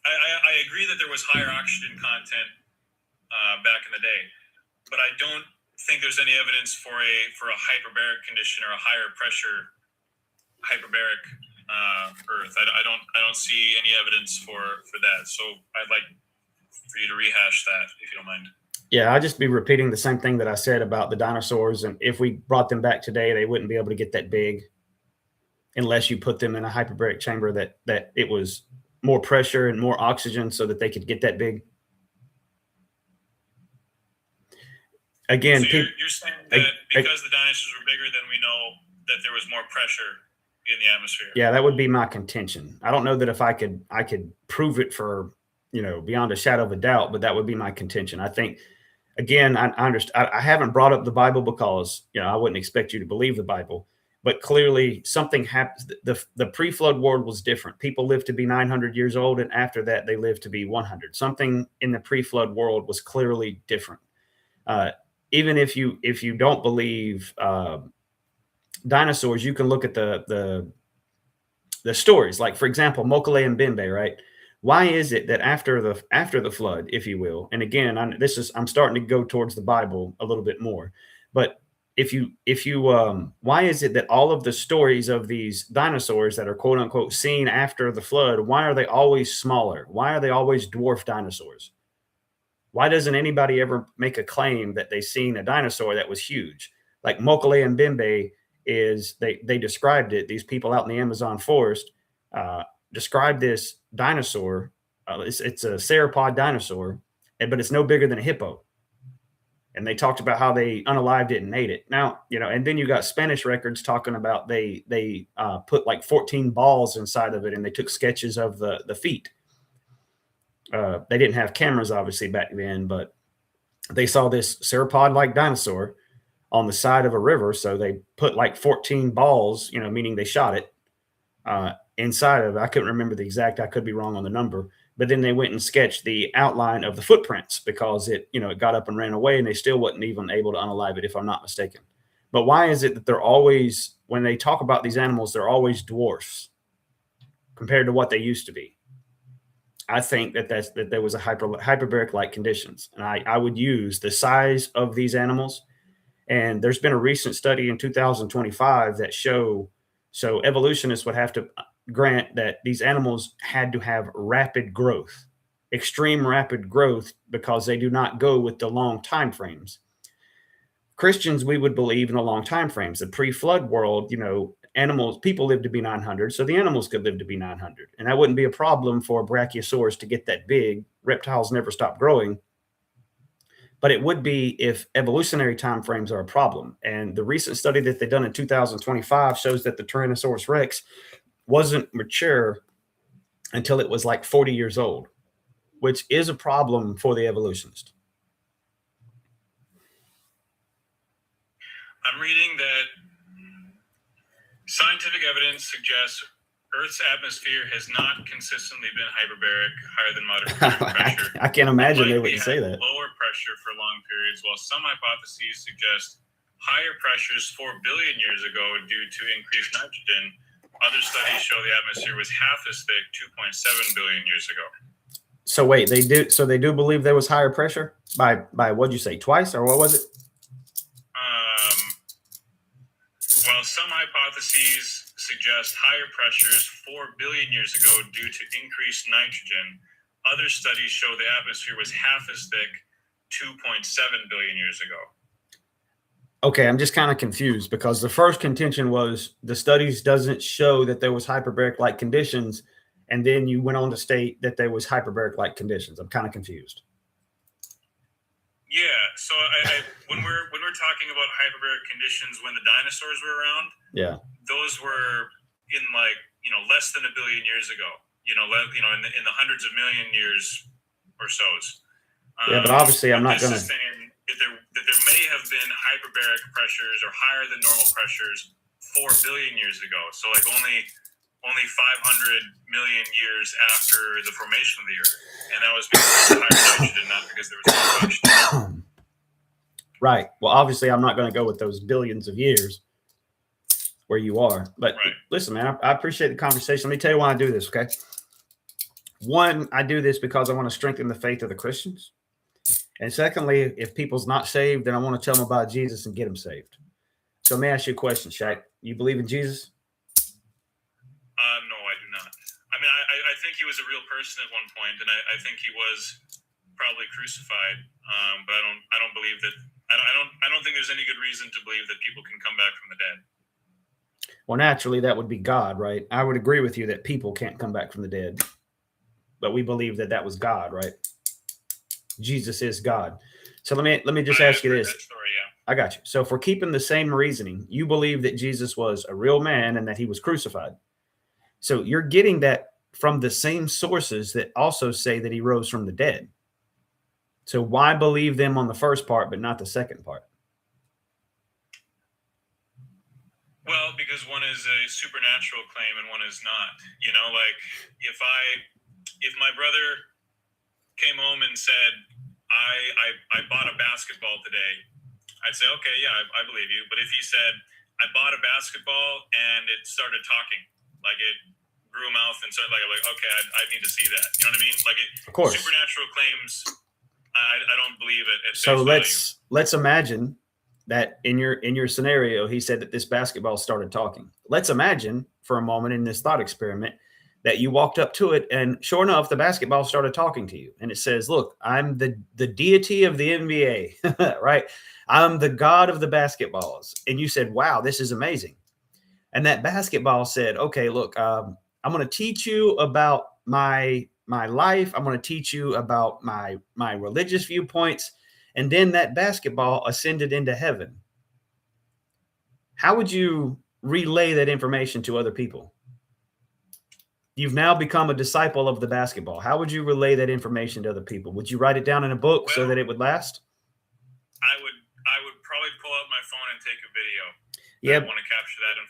I agree that there was higher oxygen content back in the day, but I don't think there's any evidence for a hyperbaric condition or a higher pressure hyperbaric Earth. I don't see any evidence for that. So I'd like for you to rehash that, if you don't mind. Yeah, I'll just be repeating the same thing that I said about the dinosaurs. And if we brought them back today, they wouldn't be able to get that big unless you put them in a hyperbaric chamber that it was more pressure and more oxygen so that they could get that big. Again, so you're saying that because the dinosaurs were bigger, then we know that there was more pressure in the atmosphere. Yeah, that would be my contention. I don't know that if I could prove it for, beyond a shadow of a doubt, but that would be my contention. I think, again, I understand. I haven't brought up the Bible because, I wouldn't expect you to believe the Bible, but clearly something happened. The pre-flood world was different. People lived to be 900 years old, and after that, they lived to be 100. Something in the pre-flood world was clearly different. Even if you don't believe dinosaurs, you can look at the stories. Like, for example, Mokele and Mbembe, right? Why is it that after the flood, if you will, and again, I'm starting to go towards the Bible a little bit more, but if you why is it that all of the stories of these dinosaurs that are quote unquote seen after the flood, why are they always smaller? Why are they always dwarf dinosaurs? Why doesn't anybody ever make a claim that they seen a dinosaur that was huge? Like Mokele and Mbembe they described it. These people out in the Amazon forest described this dinosaur. It's a sauropod dinosaur but it's no bigger than a hippo. And they talked about how they unalived it and ate it. Now, and then you got Spanish records talking about they put like 14 balls inside of it, and they took sketches of the feet. They didn't have cameras obviously back then, but they saw this sauropod-like dinosaur on the side of a river. So they put like 14 balls, meaning they shot it inside of it. I couldn't remember the exact. I could be wrong on the number. But then they went and sketched the outline of the footprints because it got up and ran away, and they still wasn't even able to unalive it, if I'm not mistaken. But why is it that they're always, when they talk about these animals, they're always dwarfs compared to what they used to be? I think that there was a hyperbaric-like conditions, and I would use the size of these animals. And there's been a recent study in 2025 that so evolutionists would have to grant that these animals had to have rapid growth, extreme rapid growth, because they do not go with the long time frames. Christians, we would believe in the long time frames. The pre-flood world, people lived to be 900, so the animals could live to be 900, and that wouldn't be a problem for a brachiosaurus to get that big. Reptiles never stop growing, but it would be if evolutionary time frames are a problem. And the recent study that they've done in 2025 shows that the Tyrannosaurus Rex wasn't mature until it was like 40 years old, which is a problem for the evolutionist. I'm reading that scientific evidence suggests Earth's atmosphere has not consistently been hyperbaric, higher than moderate pressure. I can't imagine they Likely wouldn't say had that. Lower pressure for long periods, while some hypotheses suggest higher pressures 4 billion years ago due to increased nitrogen. Other studies show the atmosphere was half as thick 2.7 billion years ago. So wait, they do believe there was higher pressure by what'd you say, twice, or what was it? While some hypotheses suggest higher pressures 4 billion years ago due to increased nitrogen, other studies show the atmosphere was half as thick 2.7 billion years ago. Okay, I'm just kind of confused because the first contention was the studies doesn't show that there was hyperbaric-like conditions, and then you went on to state that there was hyperbaric-like conditions. I'm kind of confused. Yeah, so when we're talking about hyperbaric conditions when the dinosaurs were around, yeah, those were in less than 1 billion years ago. In the hundreds of million years or so. Yeah, but obviously I'm not going to. That there may have been hyperbaric pressures or higher than normal pressures 4 billion years ago. So only 500 million years after the formation of the Earth. And that was because of higher nitrogen, not because there was combustion. Right. Well, obviously I'm not going to go with those billions of years where you are. But right. Listen, man, I appreciate the conversation. Let me tell you why I do this, okay? One, I do this because I want to strengthen the faith of the Christians. And secondly, if people's not saved, then I want to tell them about Jesus and get them saved. So let me ask you a question, Shaq. You believe in Jesus? No, I do not. I mean, I think he was a real person at one point, and I think he was probably crucified. But I don't believe that. I don't think there's any good reason to believe that people can come back from the dead. Well, naturally, that would be God, right? I would agree with you that people can't come back from the dead, but we believe that was God, right? Jesus is God. So let me just ask you this. Story, yeah. I got you. So if we're keeping the same reasoning, you believe that Jesus was a real man and that he was crucified. So you're getting that from the same sources that also say that he rose from the dead. So why believe them on the first part, but not the second part? Well, because one is a supernatural claim and one is not. If my brother came home and said, I bought a basketball today, I'd say, okay, yeah, I believe you. But if he said, I bought a basketball and it started talking, like it grew a mouth and started like okay, I need to see that. You know what I mean? Of course. Supernatural claims, I don't believe it. So let's imagine that in your scenario, he said that this basketball started talking. Let's imagine for a moment in this thought experiment that you walked up to it and sure enough, the basketball started talking to you. And it says, look, I'm the deity of the NBA, right? I'm the god of the basketballs. And you said, wow, this is amazing. And that basketball said, okay, look, I'm going to teach you about my my life. I'm going to teach you about my religious viewpoints. And then that basketball ascended into heaven. How would you relay that information to other people? You've now become a disciple of the basketball. How would you relay that information to other people? Would you write it down in a book so that it would last? I would probably pull out my phone and take a video. Yeah, I want to capture that in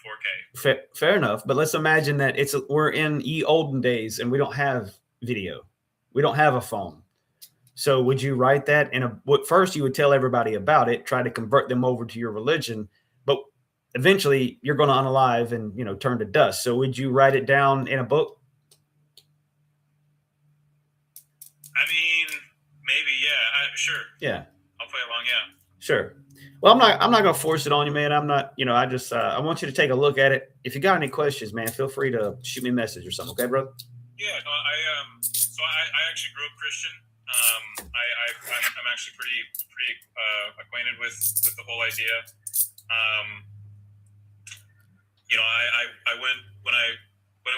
4K. fair enough. But let's imagine that we're in ye olden days and we don't have video. We don't have a phone. So would you write that first you would tell everybody about it, try to convert them over to your religion, but eventually you're going to unalive and, turn to dust. So would you write it down in a book? I mean, maybe, yeah, sure. Yeah. I'll play along, yeah. Sure. Well, I'm not going to force it on you, man. I'm not, I just, I want you to take a look at it. If you got any questions, man, feel free to shoot me a message or something. Okay, brother? Yeah, no, I actually grew up Christian. I'm actually pretty acquainted with the whole idea. I went when I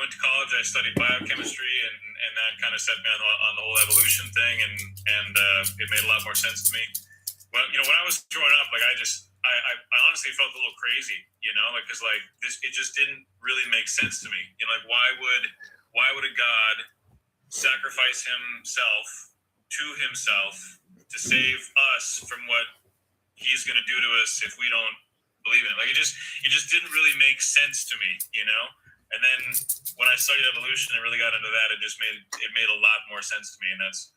went to college. I studied biochemistry, and that kind of set me on the whole evolution thing, and it made a lot more sense to me. Well, when I was growing up, like I honestly felt a little crazy, because it just didn't really make sense to me. Why would a God sacrifice himself to save us from what he's going to do to us if we don't believe in it? Like it just didn't really make sense to me, And then when I studied evolution and really got into that, it made a lot more sense to me, and that's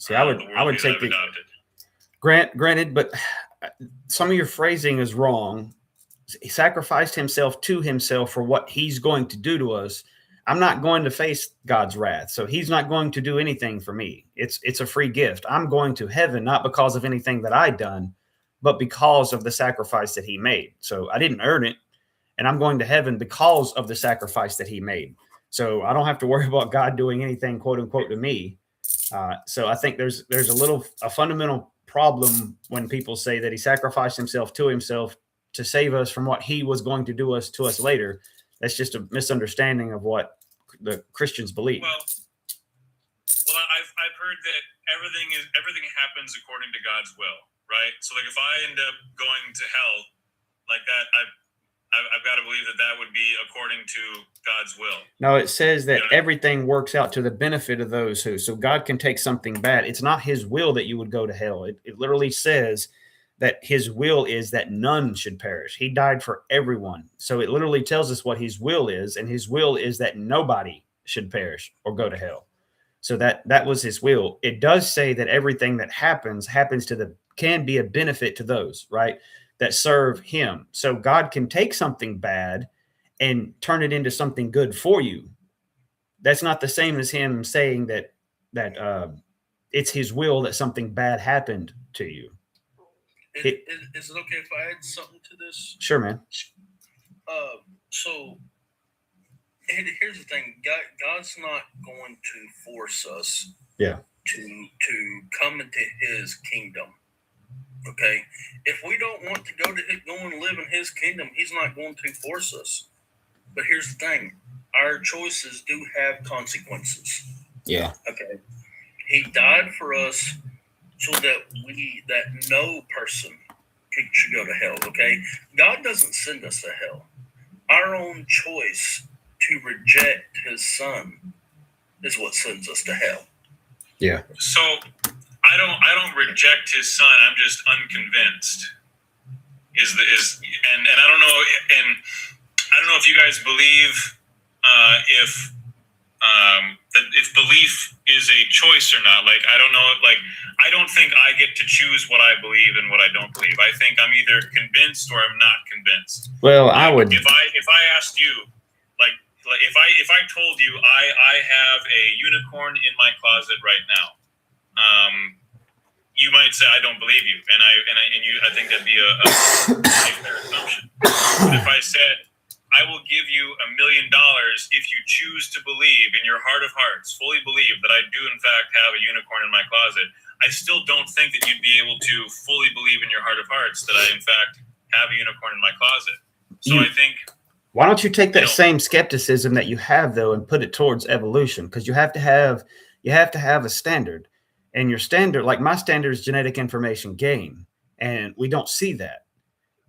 I would take the adopted. Granted, but some of your phrasing is wrong. He sacrificed himself to himself for what he's going to do to us. I'm not going to face God's wrath, so he's not going to do anything for me. It's a free gift. I'm going to heaven, not because of anything that I've done, but because of the sacrifice that he made. So I didn't earn it, and I'm going to heaven because of the sacrifice that he made. So I don't have to worry about God doing anything, quote unquote, to me. So I think there's a fundamental problem when people say that he sacrificed himself to save us from what he was going to do to us later. That's just a misunderstanding of what the Christians believe. Well, I've heard that everything happens according to God's will, right? So like if I end up going to hell like that, I've got to believe that would be according to God's will. No, it says that everything works out to the benefit of those who. So God can take something bad. It's not his will that you would go to hell. It literally says that his will is that none should perish. He died for everyone. So it literally tells us what his will is, and his will is that nobody should perish or go to hell. So that was his will. It does say that everything that happens can be a benefit to those, right, that serve him. So God can take something bad and turn it into something good for you. That's not the same as him saying that it's his will that something bad happened to you. Is it okay if I add something to this? Sure, man. So here's the thing: God's not going to force us, to come into His kingdom. Okay, if we don't want to go and live in His kingdom, He's not going to force us. But here's the thing: our choices do have consequences. Yeah. Okay. He died for us so that no person should go to hell. Okay. God doesn't send us to hell. Our own choice to reject His Son is what sends us to hell. Yeah. So I don't reject His Son. I'm just unconvinced. And I don't know if you guys believe if belief is a choice or not. Like, I don't know. Like, I don't think I get to choose what I believe and what I don't believe. I think I'm either convinced or I'm not convinced. Well, I would. If I asked you, like if I told you I have a unicorn in my closet right now, you might say I don't believe you, and I think that'd be a fair assumption. But if I said I will give you $1 million if you choose to believe in your heart of hearts, fully believe that I do in fact have a unicorn in my closet, I still don't think that you'd be able to fully believe in your heart of hearts that I in fact have a unicorn in my closet. So I think. Why don't you take that same skepticism that you have though and put it towards evolution? Because you have to You have to have a standard, and your standard, like my standard, is genetic information gain, and we don't see that.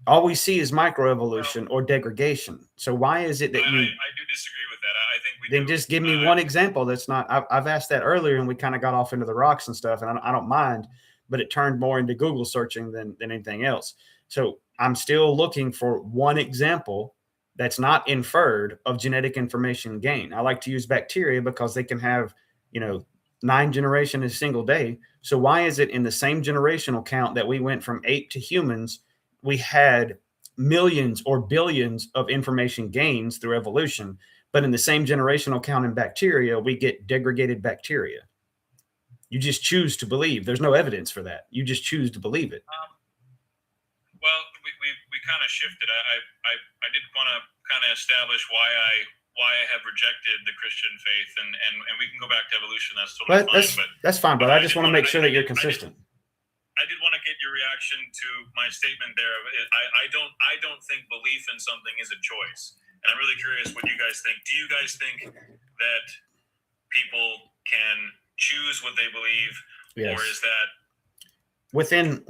All we see is microevolution or degradation. So why is it that I do disagree with that. I think we then do. just give me one example that's not. I've asked that earlier, and we kind of got off into the rocks and stuff, and I don't mind, but it turned more into Google searching than anything else. So I'm still looking for one example that's not inferred of genetic information gain. I like to use bacteria because they can have, 9 generations in a single day. So why is it in the same generational count that we went from ape to humans, we had millions or billions of information gains through evolution, but in the same generational count in bacteria, we get degraded bacteria? You just choose to believe. There's no evidence for that. You just choose to believe it. Well, we kind of shifted. I did want to kind of establish why I have rejected the Christian faith, and we can go back to evolution. That's totally fine. That's fine, brother. I just want to make sure that you're consistent. I did want to get your reaction to my statement there. I don't think belief in something is a choice, and I'm really curious what you guys think. Do you guys think that people can choose what they believe, Yes. or is that within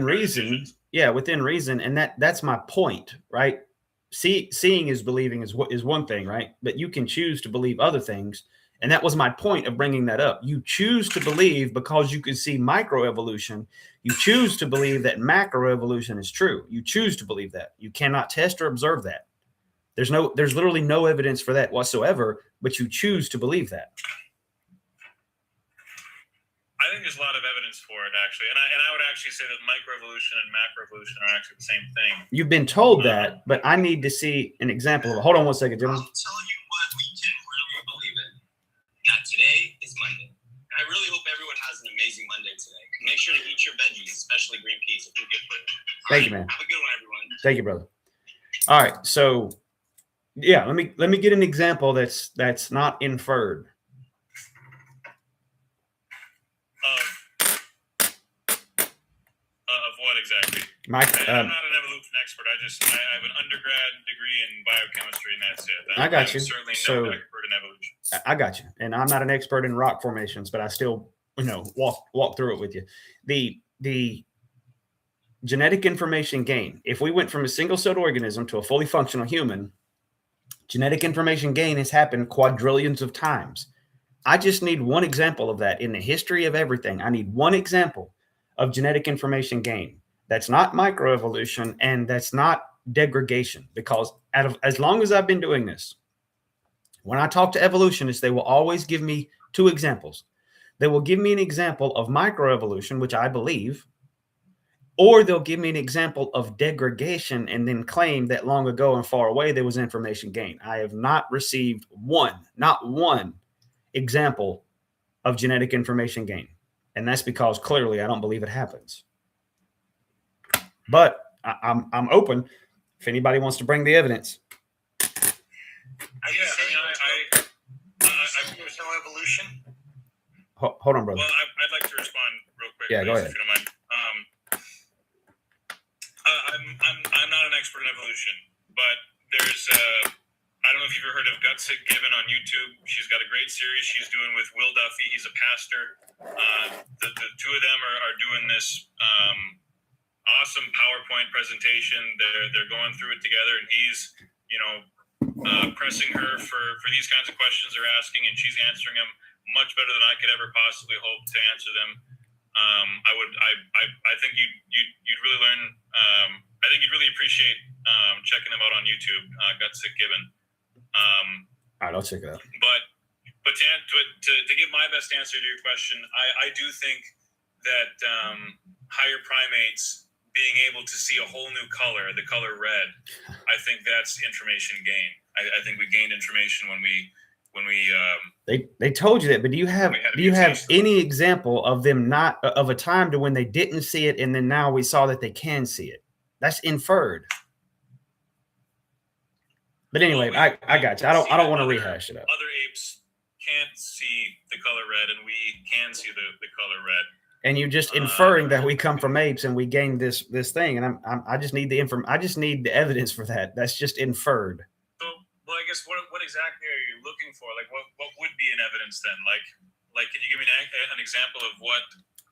reason? Yeah, within reason, and that's my point, right? Seeing is believing is one thing, right? But you can choose to believe other things, and that was my point of bringing that up. You choose to believe because you can see microevolution. You choose to believe that macroevolution is true. You choose to believe that. You cannot test or observe that. There's literally no evidence for that whatsoever, but you choose to believe that. I think there's a lot of evidence for it, actually, and I would actually say that microevolution and macroevolution are actually the same thing. You've been told that, but I need to see an example of it. Hold on one second, gentlemen. I'll tell you what we can really believe in. That today is Monday. And I really hope everyone has an amazing Monday today. Make sure to eat your veggies, especially green peas. If you're good for it. Thank you, man. Have a good one, everyone. Thank you, brother. All right, so yeah, let me get an example that's not inferred. Of what exactly? I'm not an evolution expert. I have an undergrad degree in biochemistry, and that's it. I got you. I'm certainly So- no expert in evolution. I got you, and I'm not an expert in rock formations, but I still walk through it with you. The genetic information gain. If we went from a single-celled organism to a fully functional human, genetic information gain has happened quadrillions of times. I just need one example of that in the history of everything. I need one example of genetic information gain. That's not microevolution and that's not degradation, because as long as I've been doing this, when I talk to evolutionists, they will always give me two examples. They will give me an example of microevolution, which I believe, or they'll give me an example of degradation and then claim that long ago and far away there was information gain. I have not received not one example of genetic information gain. And that's because clearly I don't believe it happens. But I'm open if anybody wants to bring the evidence. There's no evolution. Hold on, brother. Well, I'd like to respond real quick. Yeah, please, go ahead. If you don't mind. I'm not an expert in evolution, but there's I don't know if you've ever heard of Gutsick Given on YouTube. She's got a great series she's doing with Will Duffy. He's a pastor. The two of them are doing this awesome PowerPoint presentation. They're going through it together, and he's pressing her for these kinds of questions they're asking, and she's answering them much better than I could ever possibly hope to answer them. I think you'd really learn. I think you'd really appreciate checking them out on YouTube. Gutsick Given. All right, I'll check it out. But to give my best answer to your question, I do think that higher primates being able to see a whole new color, the color red, I think that's information gain. I think we gained information when we they told you that, but do you have any example of them not of a time to when they didn't see it and then now we saw that they can see it? That's inferred. But anyway, I got you. I don't want to rehash it up. Other apes can't see the color red, and we can see the color red. And you're just inferring that we come from apes and we gained this thing, and I just need the evidence for that. That's just inferred. So Well, I guess what exactly are you looking for? Like, what would be an evidence then? Like, can you give me an example of what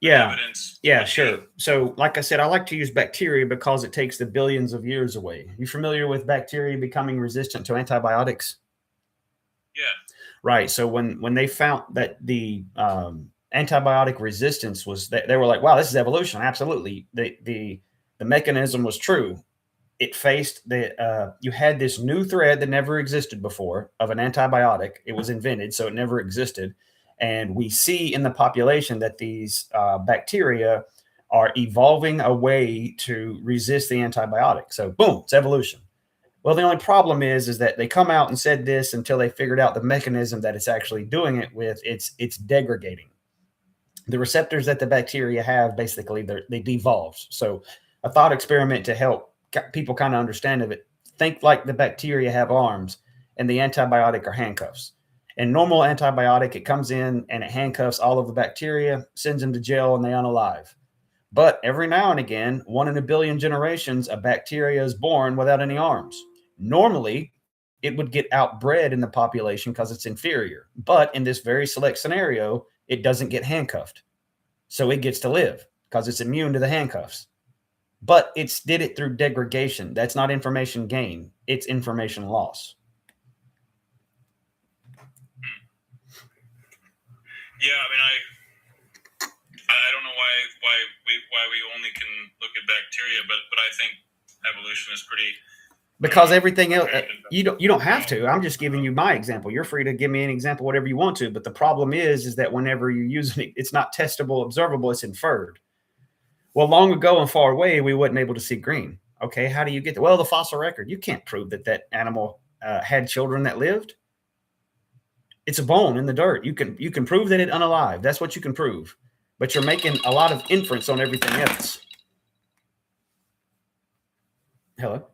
evidence? Yeah, sure. So, like I said, I like to use bacteria because it takes the billions of years away. You familiar with bacteria becoming resistant to antibiotics? Yeah. Right. So when they found that the antibiotic resistance was, they were like, wow, this is evolution. Absolutely. The mechanism was true. It faced you had this new thread that never existed before of an antibiotic. It was invented, so it never existed. And we see in the population that these bacteria are evolving a way to resist the antibiotic. So boom, it's evolution. Well, the only problem is that they come out and said this until they figured out the mechanism that it's actually doing it with. It's degrading. The receptors that the bacteria have, basically, they devolved. So a thought experiment to help people kind of understand of it. Think like the bacteria have arms and the antibiotic are handcuffs. And normal antibiotic, it comes in and it handcuffs all of the bacteria, sends them to jail, and they unalive. But every now and again, 1 in a billion generations, a bacteria is born without any arms. Normally, it would get outbred in the population because it's inferior. But in this very select scenario, it doesn't get handcuffed. So it gets to live because it's immune to the handcuffs. But it's did it through degradation. That's not information gain. It's information loss. Yeah, I mean, I don't know why we only can look at bacteria, but I think evolution is pretty. Because everything else, you don't have to. I'm just giving you my example. You're free to give me an example, whatever you want to. But the problem is that whenever you're using it, it's not testable, observable. It's inferred. Well, long ago and far away, we wasn't able to see green. Okay, how do you get that? Well, the fossil record. You can't prove that animal had children that lived. It's a bone in the dirt. You can prove that it unalive. That's what you can prove. But you're making a lot of inference on everything else. Hello.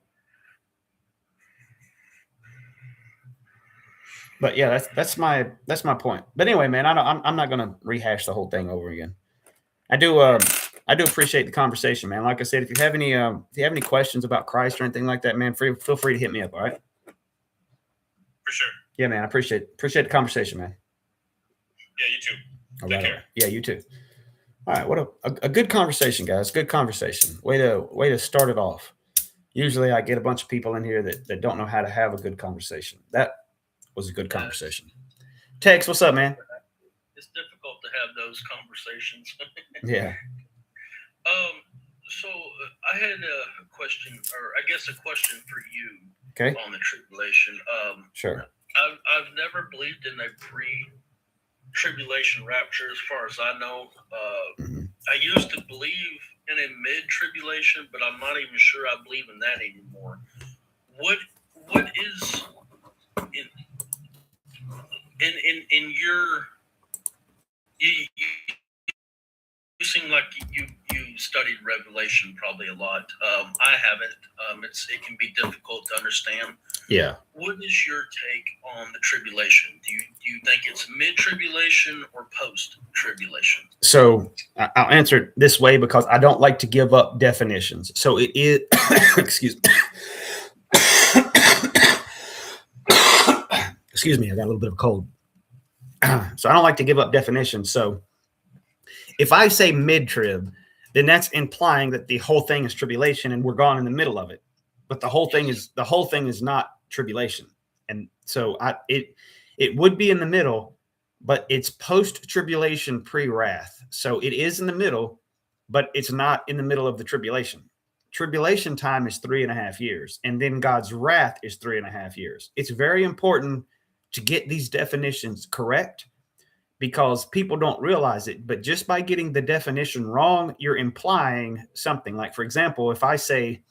But yeah, that's my point. But anyway, man, I'm not gonna rehash the whole thing over again. I do appreciate the conversation, man. Like I said, if you have any questions about Christ or anything like that, man, feel free to hit me up. All right. For sure. Yeah, man. I appreciate the conversation, man. Yeah, you too. All Take right. care. Yeah, you too. All right. What a good conversation, guys. Good conversation. Way to start it off. Usually I get a bunch of people in here that don't know how to have a good conversation. That was a good conversation. Tex, what's up, man? It's difficult to have those conversations. Yeah. So I had a question, or I guess a question for you. Okay. On the tribulation. Sure. I've never believed in a pre-tribulation rapture, as far as I know. I used to believe in a mid-tribulation, but I'm not even sure I believe in that anymore. What is in your you seem like you studied Revelation probably a lot. I haven't. It can be difficult to understand. Yeah. What is your take on the tribulation? Do you think it's mid-tribulation or post-tribulation? So I'll answer it this way because I don't like to give up definitions. So it is. Excuse me. Excuse me. I got a little bit of a cold. So I don't like to give up definitions. So if I say mid-trib, then that's implying that the whole thing is tribulation and we're gone in the middle of it. But the whole thing is not tribulation. And so it would be in the middle, but it's post-tribulation, pre-wrath. So it is in the middle, but it's not in the middle of the tribulation. Tribulation time is 3.5 years, and then God's wrath is 3.5 years. It's very important to get these definitions correct because people don't realize it. But just by getting the definition wrong, you're implying something. Like, for example, if I say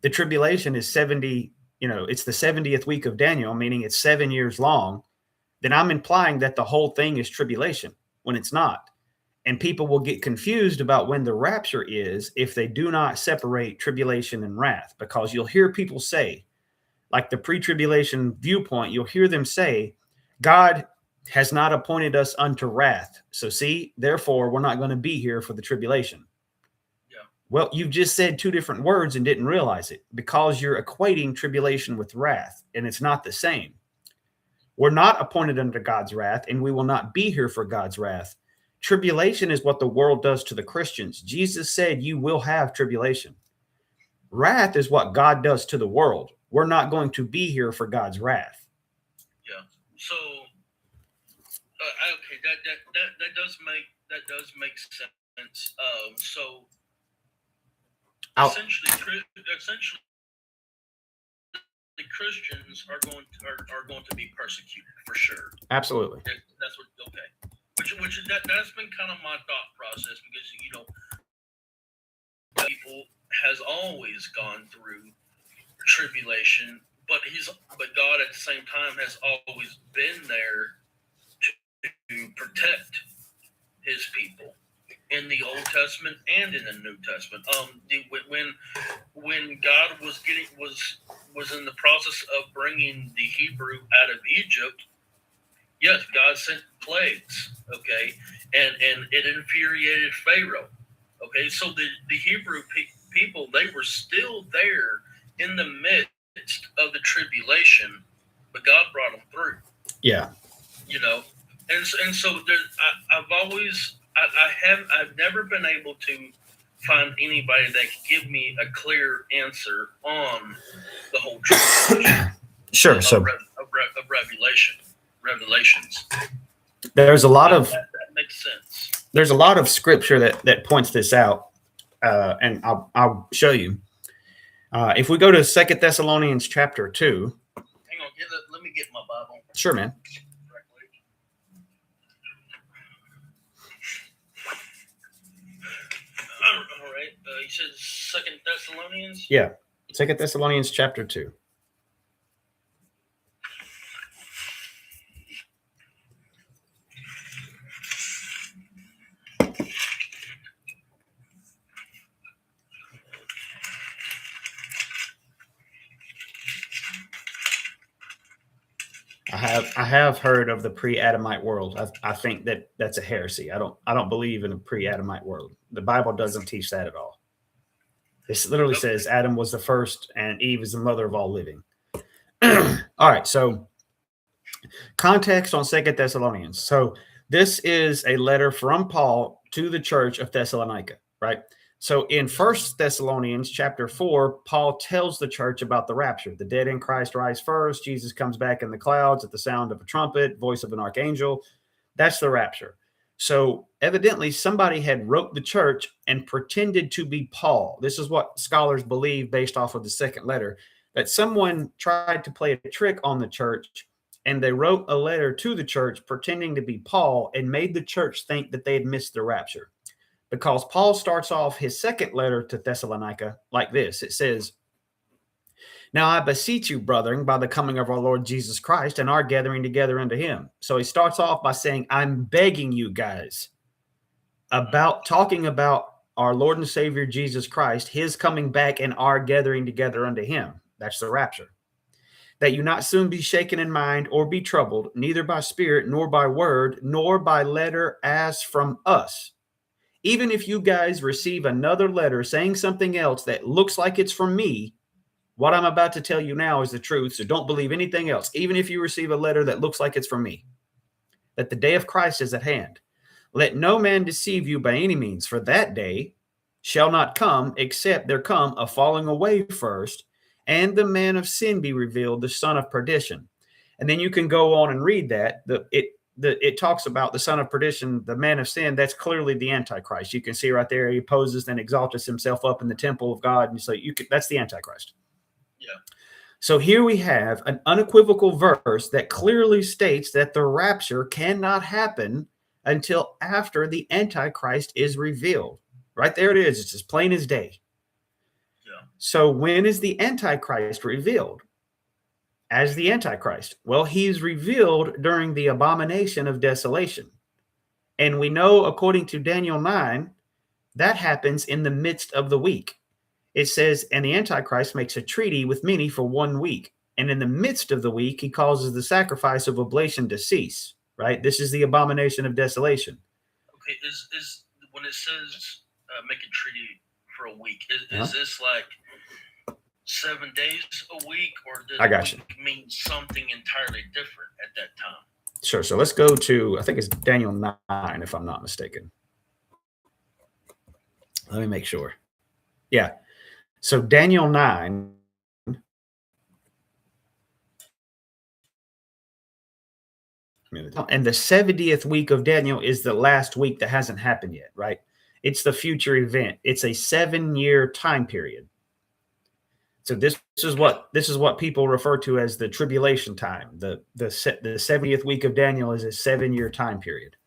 the tribulation is 70, it's the 70th week of Daniel, meaning it's 7 years long, then I'm implying that the whole thing is tribulation when it's not. And people will get confused about when the rapture is if they do not separate tribulation and wrath, because you'll hear people say, like the pre-tribulation viewpoint, you'll hear them say, God has not appointed us unto wrath. So see, therefore, we're not going to be here for the tribulation. Yeah. Well, you've just said two different words and didn't realize it because you're equating tribulation with wrath, and it's not the same. We're not appointed under God's wrath, and we will not be here for God's wrath. Tribulation is what the world does to the Christians. Jesus said you will have tribulation. Wrath is what God does to the world. We're not going to be here for God's wrath. Yeah. So, okay, that does make sense. So essentially, the Christians are going to be persecuted for sure. Absolutely. That's what. Okay. That's been kind of my thought process because people has always gone through tribulation, but God at the same time has always been there to protect His people in the Old Testament and in the New Testament. When God was in the process of bringing the Hebrew out of Egypt, yes, God sent plagues, okay, and it infuriated Pharaoh, okay. So the Hebrew people, they were still there in the midst of the tribulation, but God brought them through. Yeah, and so I've never been able to find anybody that could give me a clear answer on the whole tribulation. Sure. Of Revelations. There's a lot of that makes sense. There's a lot of scripture that points this out, and I'll show you. If we go to 2 Thessalonians chapter 2. Hang on, let me get my Bible. Sure, man. All right. You said 2 Thessalonians? Yeah. 2 Thessalonians chapter 2. I have heard of the pre-Adamite world. I think that's a heresy. I don't believe in a pre-Adamite world. The Bible doesn't teach that at all. This literally says Adam was the first and Eve is the mother of all living. All right, so context on 2 Thessalonians. So this is a letter from Paul to the church of Thessalonica, right? So in 1 Thessalonians chapter 4, Paul tells the church about the rapture. The dead in Christ rise first. Jesus comes back in the clouds at the sound of a trumpet, voice of an archangel. That's the rapture. So evidently somebody had wrote the church and pretended to be Paul. This is what scholars believe based off of the second letter, that someone tried to play a trick on the church and they wrote a letter to the church pretending to be Paul and made the church think that they had missed the rapture. Because Paul starts off his second letter to Thessalonica like this. It says, "Now I beseech you, brethren, by the coming of our Lord Jesus Christ and our gathering together unto him." So he starts off by saying, I'm begging you guys about talking about our Lord and Savior Jesus Christ, his coming back and our gathering together unto him. That's the rapture. "That you not soon be shaken in mind or be troubled, neither by spirit, nor by word, nor by letter as from us. Even if you guys receive another letter saying something else that looks like it's from me, what I'm about to tell you now is the truth. So don't believe anything else. Even if you receive a letter that looks like it's from me, that the day of Christ is at hand. Let no man deceive you by any means, for that day shall not come except there come a falling away first, and the man of sin be revealed, the son of perdition." And then you can go on and read that. It talks about the son of perdition, the man of sin. That's clearly the Antichrist. You can see right there, he poses and exalts himself up in the temple of God. And so that's the Antichrist. Yeah. So here we have an unequivocal verse that clearly states that the rapture cannot happen until after the Antichrist is revealed. Right there it is. It's as plain as day. Yeah. So when is the Antichrist revealed? As the Antichrist? Well, he's revealed during the abomination of desolation. And we know, according to Daniel 9, that happens in the midst of the week. It says, and the Antichrist makes a treaty with many for 1 week. And in the midst of the week, he causes the sacrifice of oblation to cease, right? This is the abomination of desolation. Okay, is when it says make a treaty for a week? Is this like 7 days a week, or does I got you. mean something entirely different at that time? Sure. So let's go to, I think it's Daniel 9, if I'm not mistaken. Let me make sure. Yeah. So Daniel 9. And the 70th week of Daniel is the last week that hasn't happened yet, right? It's the future event. It's a 7-year time period. So this is what people refer to as the tribulation time. The 70th week of Daniel is a 7-year time period.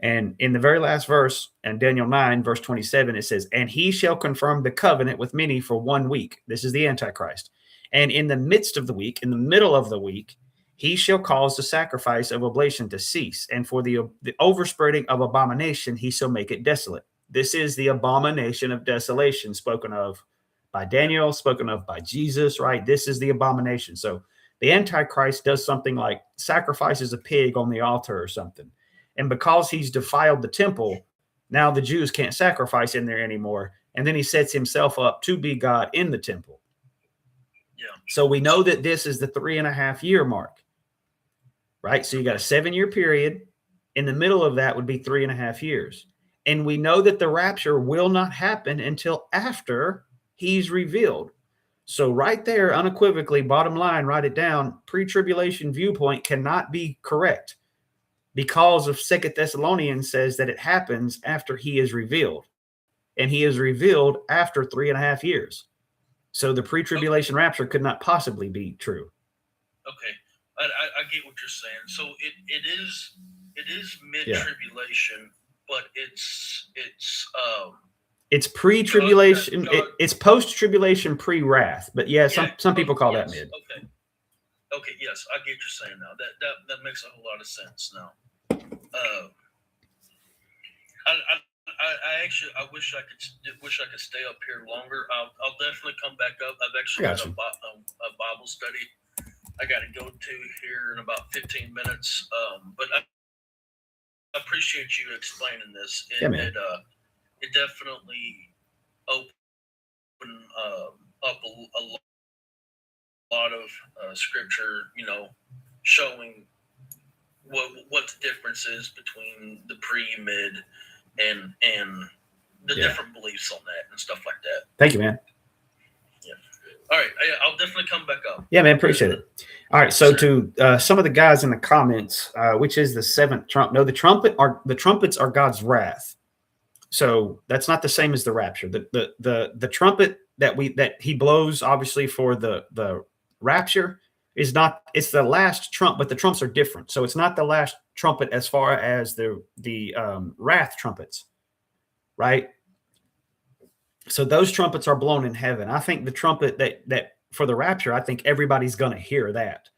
And in the very last verse, in Daniel 9, verse 27, it says, "And he shall confirm the covenant with many for 1 week." This is the Antichrist. "And in the midst of the week, in the middle of the week, he shall cause the sacrifice of oblation to cease. And for the overspreading of abomination, he shall make it desolate." This is the abomination of desolation spoken of by Daniel, spoken of by Jesus, right? This is the abomination. So the Antichrist does something like sacrifices a pig on the altar or something. And because he's defiled the temple, now the Jews can't sacrifice in there anymore. And then he sets himself up to be God in the temple. Yeah. So we know that this is the 3.5-year mark, right? So you got a 7-year period. In the middle of that would be 3.5 years. And we know that the rapture will not happen until after he's revealed. So right there, unequivocally, bottom line, write it down, pre-tribulation viewpoint cannot be correct because of 2 Thessalonians says that it happens after he is revealed. And he is revealed after 3.5 years. So the pre-tribulation rapture could not possibly be true. Okay. I get what you're saying. So it is mid-tribulation, but it's pre-tribulation. It's post-tribulation, pre-wrath. But yeah, some people call that mid. Okay. Yes, I get what you're saying now. That makes a whole lot of sense now. I wish I could stay up here longer. I'll definitely come back up. I've actually got a Bible study I got to go to here in about 15 minutes. But I appreciate you explaining this. It definitely opened up a lot of scripture, showing what the difference is between the pre-mid and the different beliefs on that and stuff like that. Thank you, man. Yeah. All right. I'll definitely come back up. Yeah, man. Appreciate it. All right. So to some of the guys in the comments, which is the 7th trump? No, the trumpets are God's wrath. So that's not the same as the rapture. The trumpet that he blows, obviously, for the rapture is not. It's the last trump, but the trumps are different. So it's not the last trumpet as far as the wrath trumpets, right? So those trumpets are blown in heaven. I think the trumpet that for the rapture, I think everybody's going to hear that.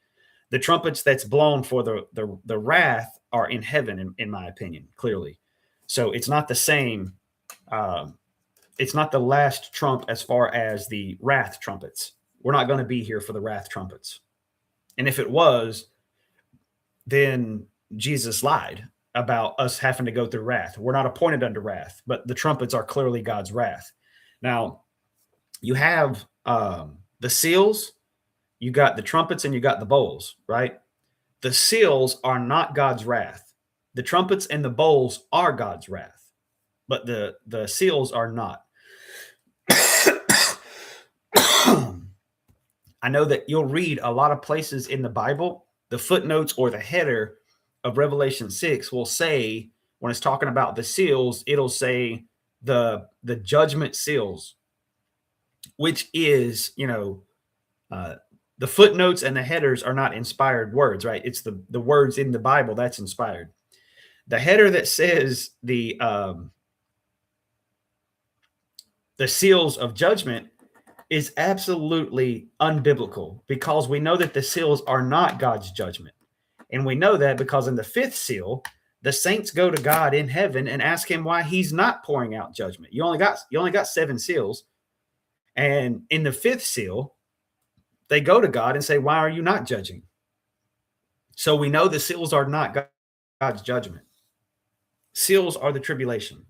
The trumpets that's blown for the wrath are in heaven, in my opinion, clearly. So it's not the same. It's not the last trump as far as the wrath trumpets. We're not going to be here for the wrath trumpets. And if it was, then Jesus lied about us having to go through wrath. We're not appointed unto wrath, but the trumpets are clearly God's wrath. Now, you have the seals, you got the trumpets, and you got the bowls, right? The seals are not God's wrath. The trumpets and the bowls are God's wrath, but the seals are not. I know that you'll read a lot of places in the Bible, the footnotes or the header of Revelation 6 will say, when it's talking about the seals, it'll say the judgment seals, which is, the footnotes and the headers are not inspired words, right? It's the words in the Bible that's inspired. The header that says the seals of judgment is absolutely unbiblical, because we know that the seals are not God's judgment. And we know that because in the 5th seal, the saints go to God in heaven and ask him why he's not pouring out judgment. You only got 7 seals. And in the 5th seal, they go to God and say, why are you not judging? So we know the seals are not God's judgment. Seals are the tribulation.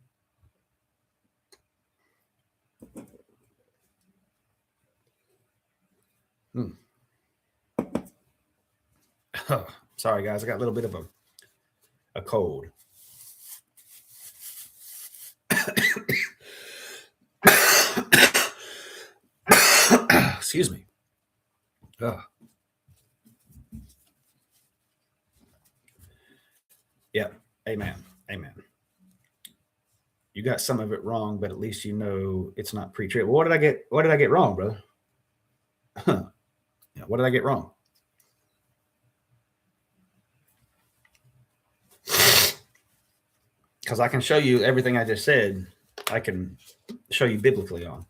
Sorry, guys. I got a little bit of a cold. Excuse me. Yeah. Amen. Amen. You got some of it wrong, but at least you know it's not pre-trib. What did I get? What did I get wrong, brother? Yeah, what did I get wrong? Because I can show you everything I just said. I can show you biblically on.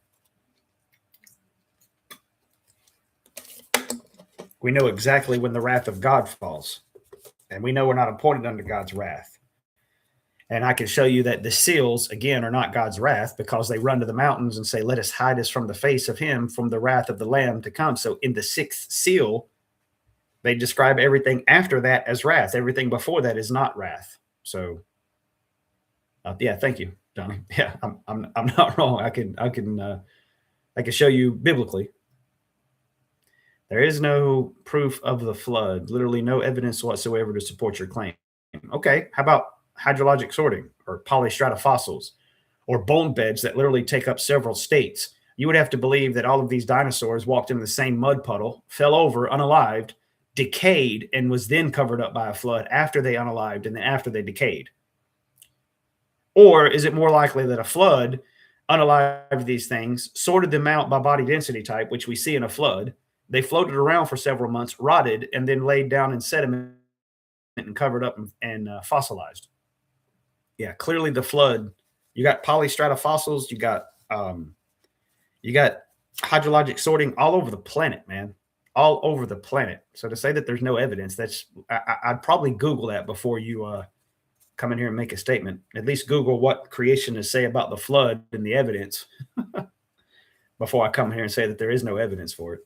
We know exactly when the wrath of God falls. And we know we're not appointed under God's wrath. And I can show you that the seals, again, are not God's wrath because they run to the mountains and say, let us hide us from the face of him, from the wrath of the Lamb to come. So in the 6th seal, they describe everything after that as wrath. Everything before that is not wrath. So, yeah, thank you, Johnny. Yeah, I'm not wrong. I can show you biblically. There is no proof of the flood, literally no evidence whatsoever to support your claim. Okay, how about hydrologic sorting or polystratofossils or bone beds that literally take up several states? You would have to believe that all of these dinosaurs walked in the same mud puddle, fell over unalived, decayed, and was then covered up by a flood after they unalived and then after they decayed. Or is it more likely that a flood unalived these things, sorted them out by body density type, which we see in a flood? They floated around for several months, rotted, and then laid down in sediment and covered up and fossilized. Yeah, clearly the flood. You got polystratofossils. You got hydrologic sorting all over the planet, man, all over the planet. So to say that there's no evidence, I'd probably Google that before you come in here and make a statement. At least Google what creationists say about the flood and the evidence before I come here and say that there is no evidence for it.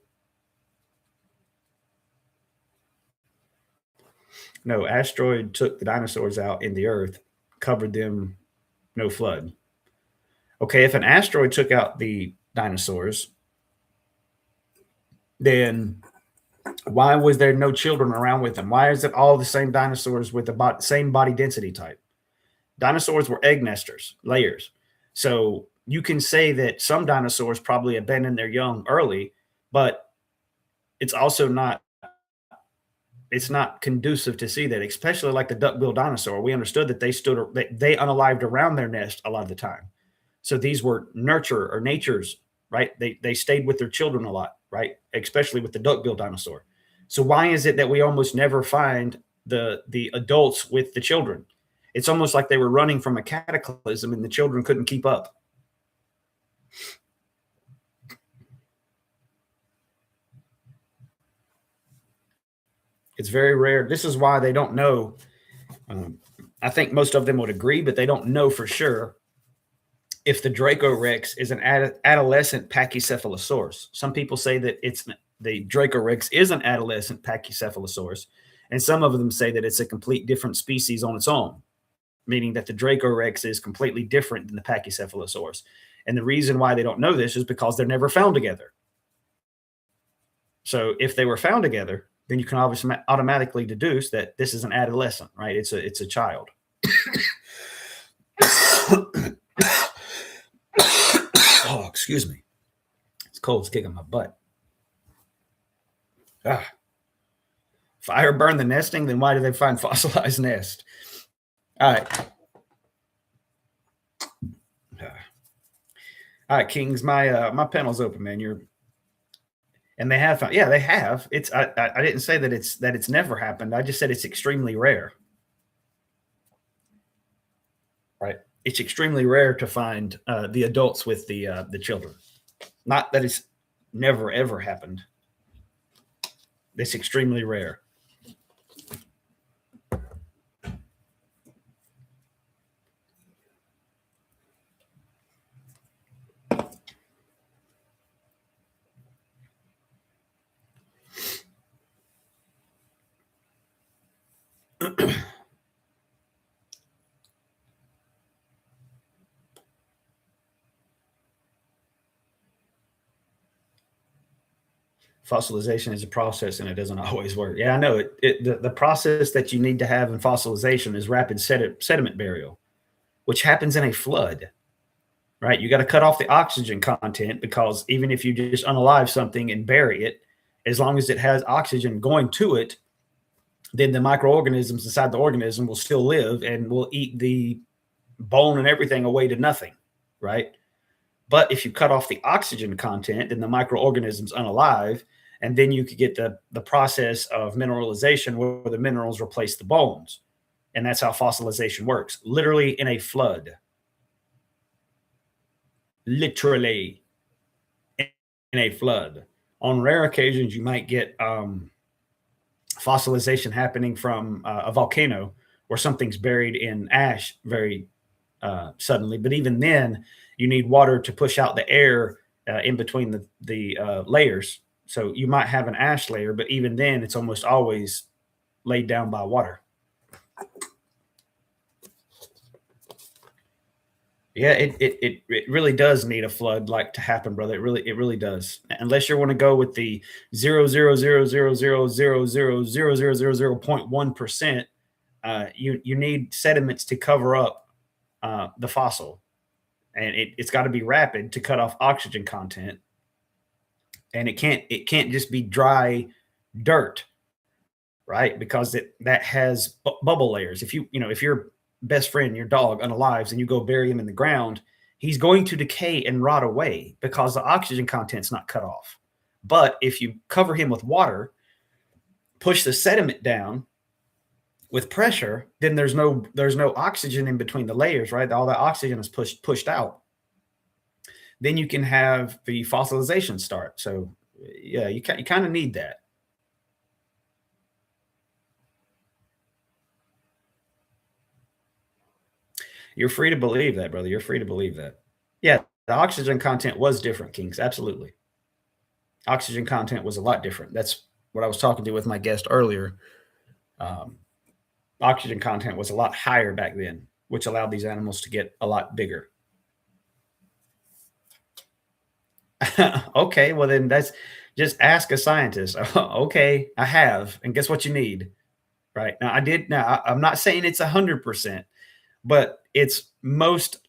No, asteroid took the dinosaurs out in the earth, covered them, no flood. Okay, if an asteroid took out the dinosaurs, then why was there no children around with them? Why is it all the same dinosaurs with the same body density type? Dinosaurs were egg nesters, layers. So you can say that some dinosaurs probably abandoned their young early, but it's also not conducive to see that, especially like the duck-billed dinosaur. We understood that they unalived around their nest a lot of the time. So these were natures, right? They stayed with their children a lot, right? Especially with the duck-billed dinosaur. So why is it that we almost never find the adults with the children? It's almost like they were running from a cataclysm and the children couldn't keep up. It's very rare. This is why they don't know. I think most of them would agree, but they don't know for sure if the Dracorex is an adolescent Pachycephalosaurus. Some people say that the Dracorex is an adolescent Pachycephalosaurus, and some of them say that it's a complete different species on its own, meaning that the Dracorex is completely different than the Pachycephalosaurus. And the reason why they don't know this is because they're never found together. So if they were found together, then you can obviously automatically deduce that this is an adolescent, right? It's a child. Oh, excuse me. It's cold. It's kicking my butt. Fire burned the nesting, then why did they find fossilized nest? All right. All right, Kings. My panel's open, man. And they have found, yeah, they have. I didn't say that it's never happened. I just said it's extremely rare. Right? It's extremely rare to find the adults with the children. Not that it's never ever happened. It's extremely rare. Fossilization is a process and it doesn't always work. Yeah, I know it. The process that you need to have in fossilization is rapid sediment burial, which happens in a flood, right? You got to cut off the oxygen content, because even if you just unalive something and bury it, as long as it has oxygen going to it, then the microorganisms inside the organism will still live and will eat the bone and everything away to nothing, right? But if you cut off the oxygen content, then the microorganisms unalive, and then you could get the process of mineralization where the minerals replace the bones. And that's how fossilization works, literally in a flood. Literally in a flood. On rare occasions, you might get fossilization happening from a volcano where something's buried in ash very suddenly. But even then, you need water to push out the air in between the layers. So you might have an ash layer, but even then, it's almost always laid down by water. Yeah, it really does need a flood like to happen, brother. It really does. Unless you want to go with the 0.1%, you need sediments to cover up the fossil, and it's got to be rapid to cut off oxygen content, and it can't just be dry dirt, right? Because that has bubble layers. If if your best friend, your dog, unalives, and you go bury him in the ground, he's going to decay and rot away because the oxygen content's not cut off. But if you cover him with water, push the sediment down with pressure, then there's no oxygen in between the layers, right? All that oxygen is pushed out. Then you can have the fossilization start. So yeah, you kind of need that. You're free to believe that, brother. You're free to believe that. Yeah, the oxygen content was different, Kings. Absolutely. Oxygen content was a lot different. That's what I was talking to with my guest earlier. Oxygen content was a lot higher back then, which allowed these animals to get a lot bigger. Okay, well then that's just ask a scientist. Okay, I have, and guess what you need, right? Now I'm not saying it's 100%, but it's most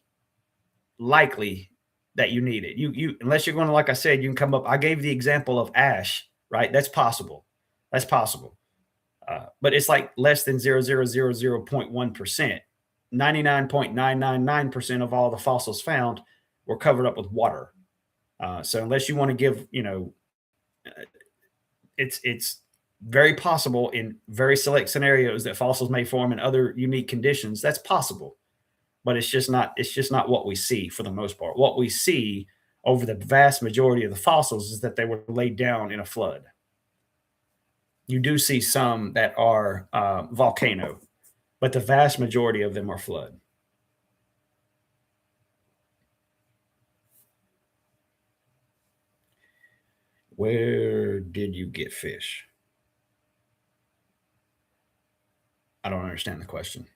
likely that you need it. You unless you're going to, like I said, you can come up. I gave the example of ash, right? That's possible. That's possible. But it's like less than 0.1%. 99.999% of all the fossils found were covered up with water. So unless you want to give, it's very possible in very select scenarios that fossils may form in other unique conditions. That's possible, but it's just not what we see for the most part. What we see over the vast majority of the fossils is that they were laid down in a flood. You do see some that are volcano, but the vast majority of them are flood. Where did you get fish? I don't understand the question.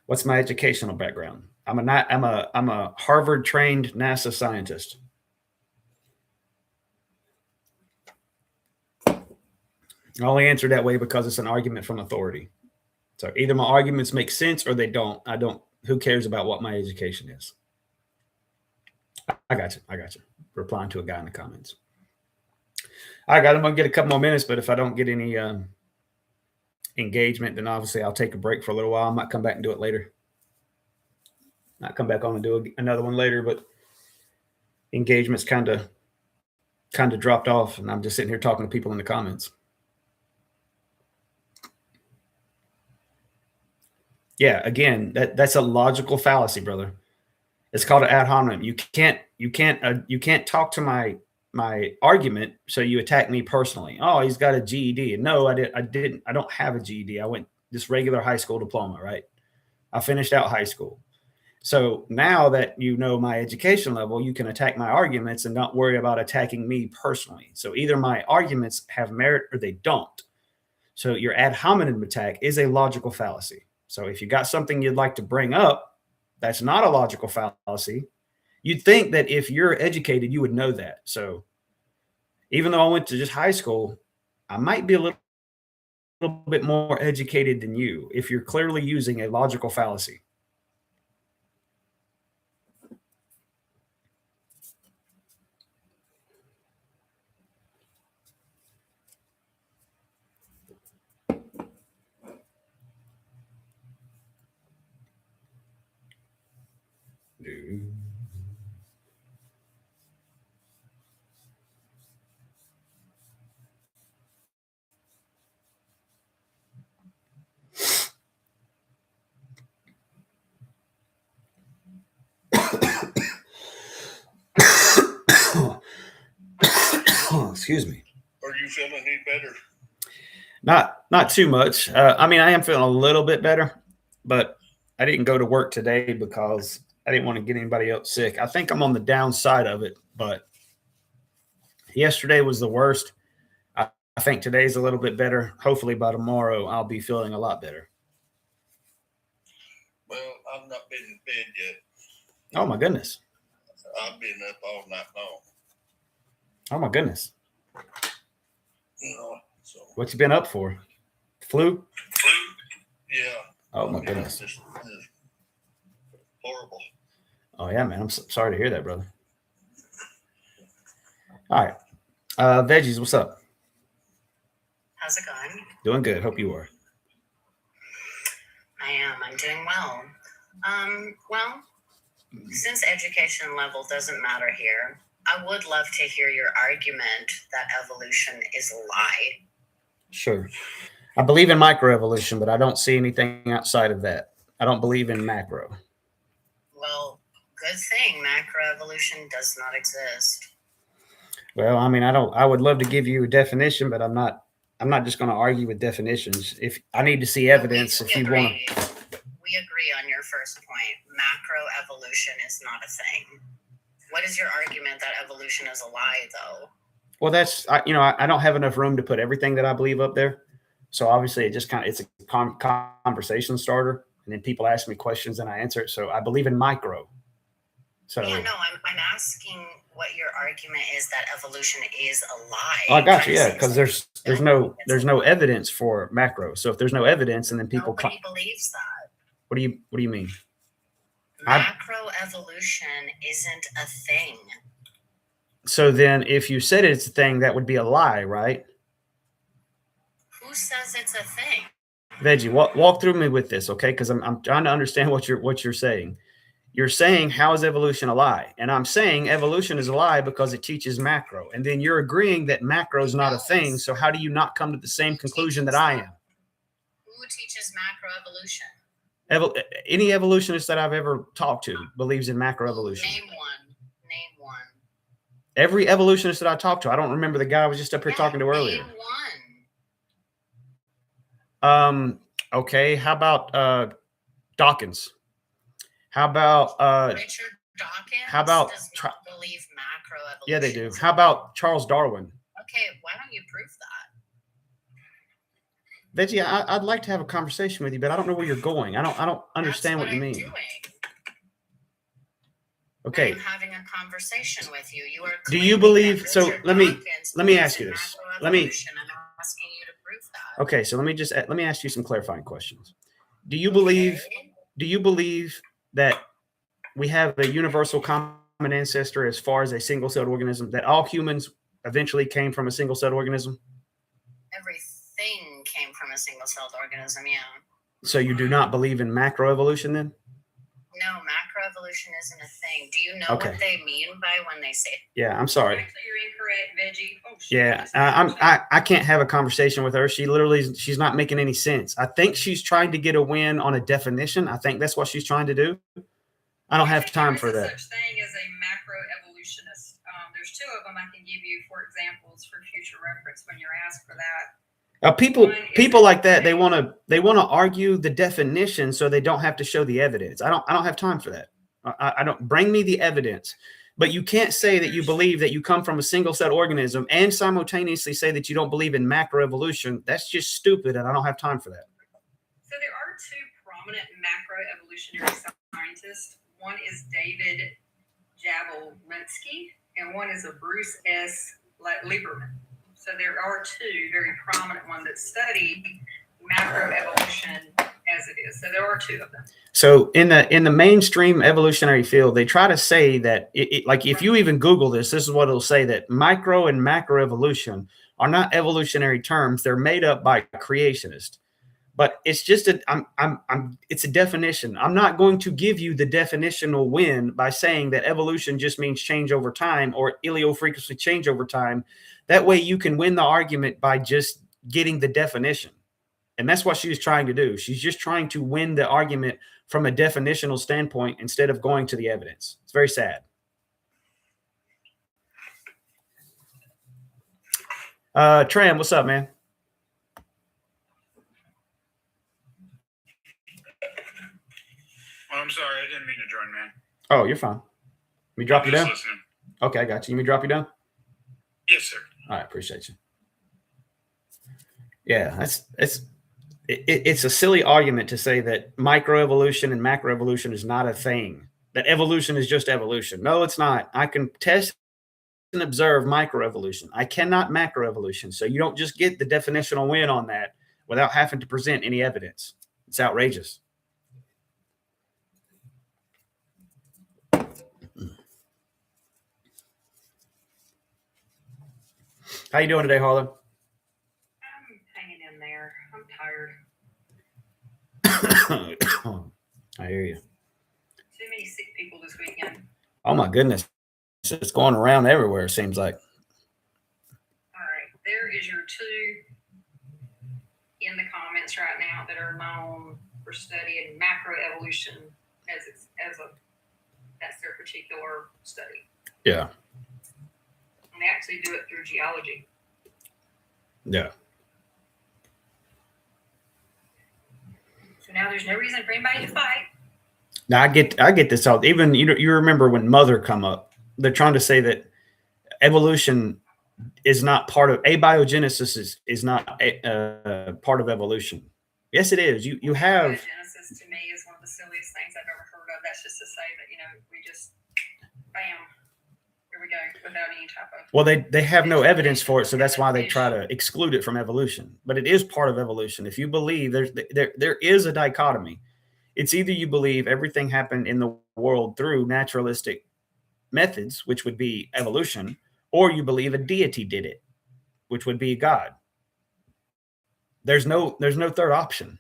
What's my educational background? I'm a Harvard trained NASA scientist. I only answer that way because it's an argument from authority. So either my arguments make sense or they don't. Who cares about what my education is? I got you. Replying to a guy in the comments. I'm going to get a couple more minutes, but if I don't get any engagement, then obviously I'll take a break for a little while. I might come back and do it later. Not come back on and do another one later, but engagement's kind of dropped off, and I'm just sitting here talking to people in the comments. Yeah, again, that's a logical fallacy, brother. It's called an ad hominem. You can't talk to my argument, so you attack me personally. Oh, he's got a GED. And no, I don't have a GED. I went just regular high school diploma, right? I finished out high school. So now that you know my education level, you can attack my arguments and not worry about attacking me personally. So either my arguments have merit or they don't. So your ad hominem attack is a logical fallacy. So if you got something you'd like to bring up, that's not a logical fallacy. You'd think that if you're educated, you would know that. So even though I went to just high school, I might be a little bit more educated than you if you're clearly using a logical fallacy. Excuse me. Are you feeling any better? Not too much. I mean, I am feeling a little bit better, but I didn't go to work today because I didn't want to get anybody else sick. I think I'm on the downside of it, but yesterday was the worst. I think today's a little bit better. Hopefully by tomorrow, I'll be feeling a lot better. Well, I've not been in bed yet. Oh my goodness. I've been up all night long. Oh my goodness. You know, so What you been up for? Flu? yeah. Oh my goodness. Just horrible. Oh yeah, man. I'm sorry to hear that, brother. All right. Veggies, what's up? How's it going? Doing good. Hope you are. I am. I'm doing well. Well, since education level doesn't matter here, I would love to hear your argument that evolution is a lie. Sure. I believe in microevolution, but I don't see anything outside of that. I don't believe in macro. Well, good thing macroevolution does not exist. Well, I mean, I would love to give you a definition, but I'm not just going to argue with definitions. If I need to see evidence, if you want to. We agree on your first point. Macroevolution is not a thing. What is your argument that evolution is a lie, though? Well, that's, I don't have enough room to put everything that I believe up there. So obviously it's a conversation starter. And then people ask me questions and I answer it. So I believe in micro. So yeah, no, I'm asking what your argument is that evolution is a lie. Oh, I got you. Yeah, because there's no evidence for macro. So if there's no evidence, and then people nobody believes that. What do you mean? Macroevolution isn't a thing. So then, if you said it's a thing, that would be a lie, right? Who says it's a thing? Veggie, walk through me with this, okay? Because I'm trying to understand what you're saying. You're saying, how is evolution a lie? And I'm saying evolution is a lie because it teaches macro. And then you're agreeing that macro is not a thing. So how do you not come to the same conclusion that I am? Who teaches macroevolution? Any evolutionist that I've ever talked to believes in macroevolution. Name one. Every evolutionist that I talked to, I don't remember the guy I was just up here talking to earlier. Name one. Okay. How about Dawkins? How about Richard Dawkins? How about does not believe macroevolution? Yeah, they do. How about Charles Darwin? Okay, why don't you prove that? Veggie, I'd like to have a conversation with you, but I don't know where you're going. I don't understand what you mean. Doing. Okay. I'm having a conversation with you. You are. Do you believe? So let me ask you this. I'm asking you to prove that. Okay, so let me ask you some clarifying questions. Do you believe that we have a universal common ancestor as far as a single-celled organism? That all humans eventually came from a single-celled organism? Everything came from a single-celled organism. Yeah. So you do not believe in macroevolution then? No, macroevolution isn't a thing. Do you know what they mean by when they say? Yeah, I'm sorry. Actually, you're incorrect, Veggie. Oh, yeah, I can't have a conversation with her. She's not making any sense. I think she's trying to get a win on a definition. I think that's what she's trying to do. I don't have time for that. Such thing as a macroevolutionist. There's two of them I can give you for examples for future reference when you're asked for that. People like that, they want to argue the definition so they don't have to show the evidence. I don't have time for that. I don't bring me the evidence. But you can't say that you believe that you come from a single-celled organism and simultaneously say that you don't believe in macroevolution. That's just stupid, and I don't have time for that. So there are two prominent macroevolutionary scientists. One is David Jablonski, and one is a Bruce S. like Lieberman. So there are two very prominent ones that study macroevolution as it is. So there are two of them. So in the mainstream evolutionary field, they try to say that like if you even Google this is what it'll say, that micro and macroevolution are not evolutionary terms. They're made up by creationists. But it's just it's a definition. I'm not going to give you the definitional win by saying that evolution just means change over time or iliofrequency change over time. That way you can win the argument by just getting the definition. And that's what she's trying to do. She's just trying to win the argument from a definitional standpoint instead of going to the evidence. It's very sad. Tram, what's up, man? Oh, I'm sorry. I didn't mean to join, man. Oh, you're fine. Let me drop you down. Listening. Okay, I got you. Let me drop you down. Yes, sir. All right, appreciate you. Yeah, it's a silly argument to say that microevolution and macroevolution is not a thing. That evolution is just evolution. No, it's not. I can test and observe microevolution. I cannot macroevolution. So you don't just get the definitional win on that without having to present any evidence. It's outrageous. How you doing today, Harlan? I'm hanging in there. I'm tired. I hear you. Too many sick people this weekend. Oh my goodness. It's just going around everywhere, it seems like. All right. There is your two in the comments right now that are known for studying macroevolution that's their particular study. Yeah. And they actually do it through geology. Yeah. So now there's no reason for anybody to fight. Now I get this all. Even you remember when Mother come up, they're trying to say that evolution is not part of abiogenesis is not a part of evolution. Yes, it is. You have Abiogenesis to me is one of the silliest things I've ever heard of. That's just to say that we just bam. Here we go, without any type of. Well, they have no evidence for it, so that's why they try to exclude it from evolution. But it is part of evolution. If you believe there is a dichotomy, it's either you believe everything happened in the world through naturalistic methods, which would be evolution, or you believe a deity did it, which would be God. There's no third option.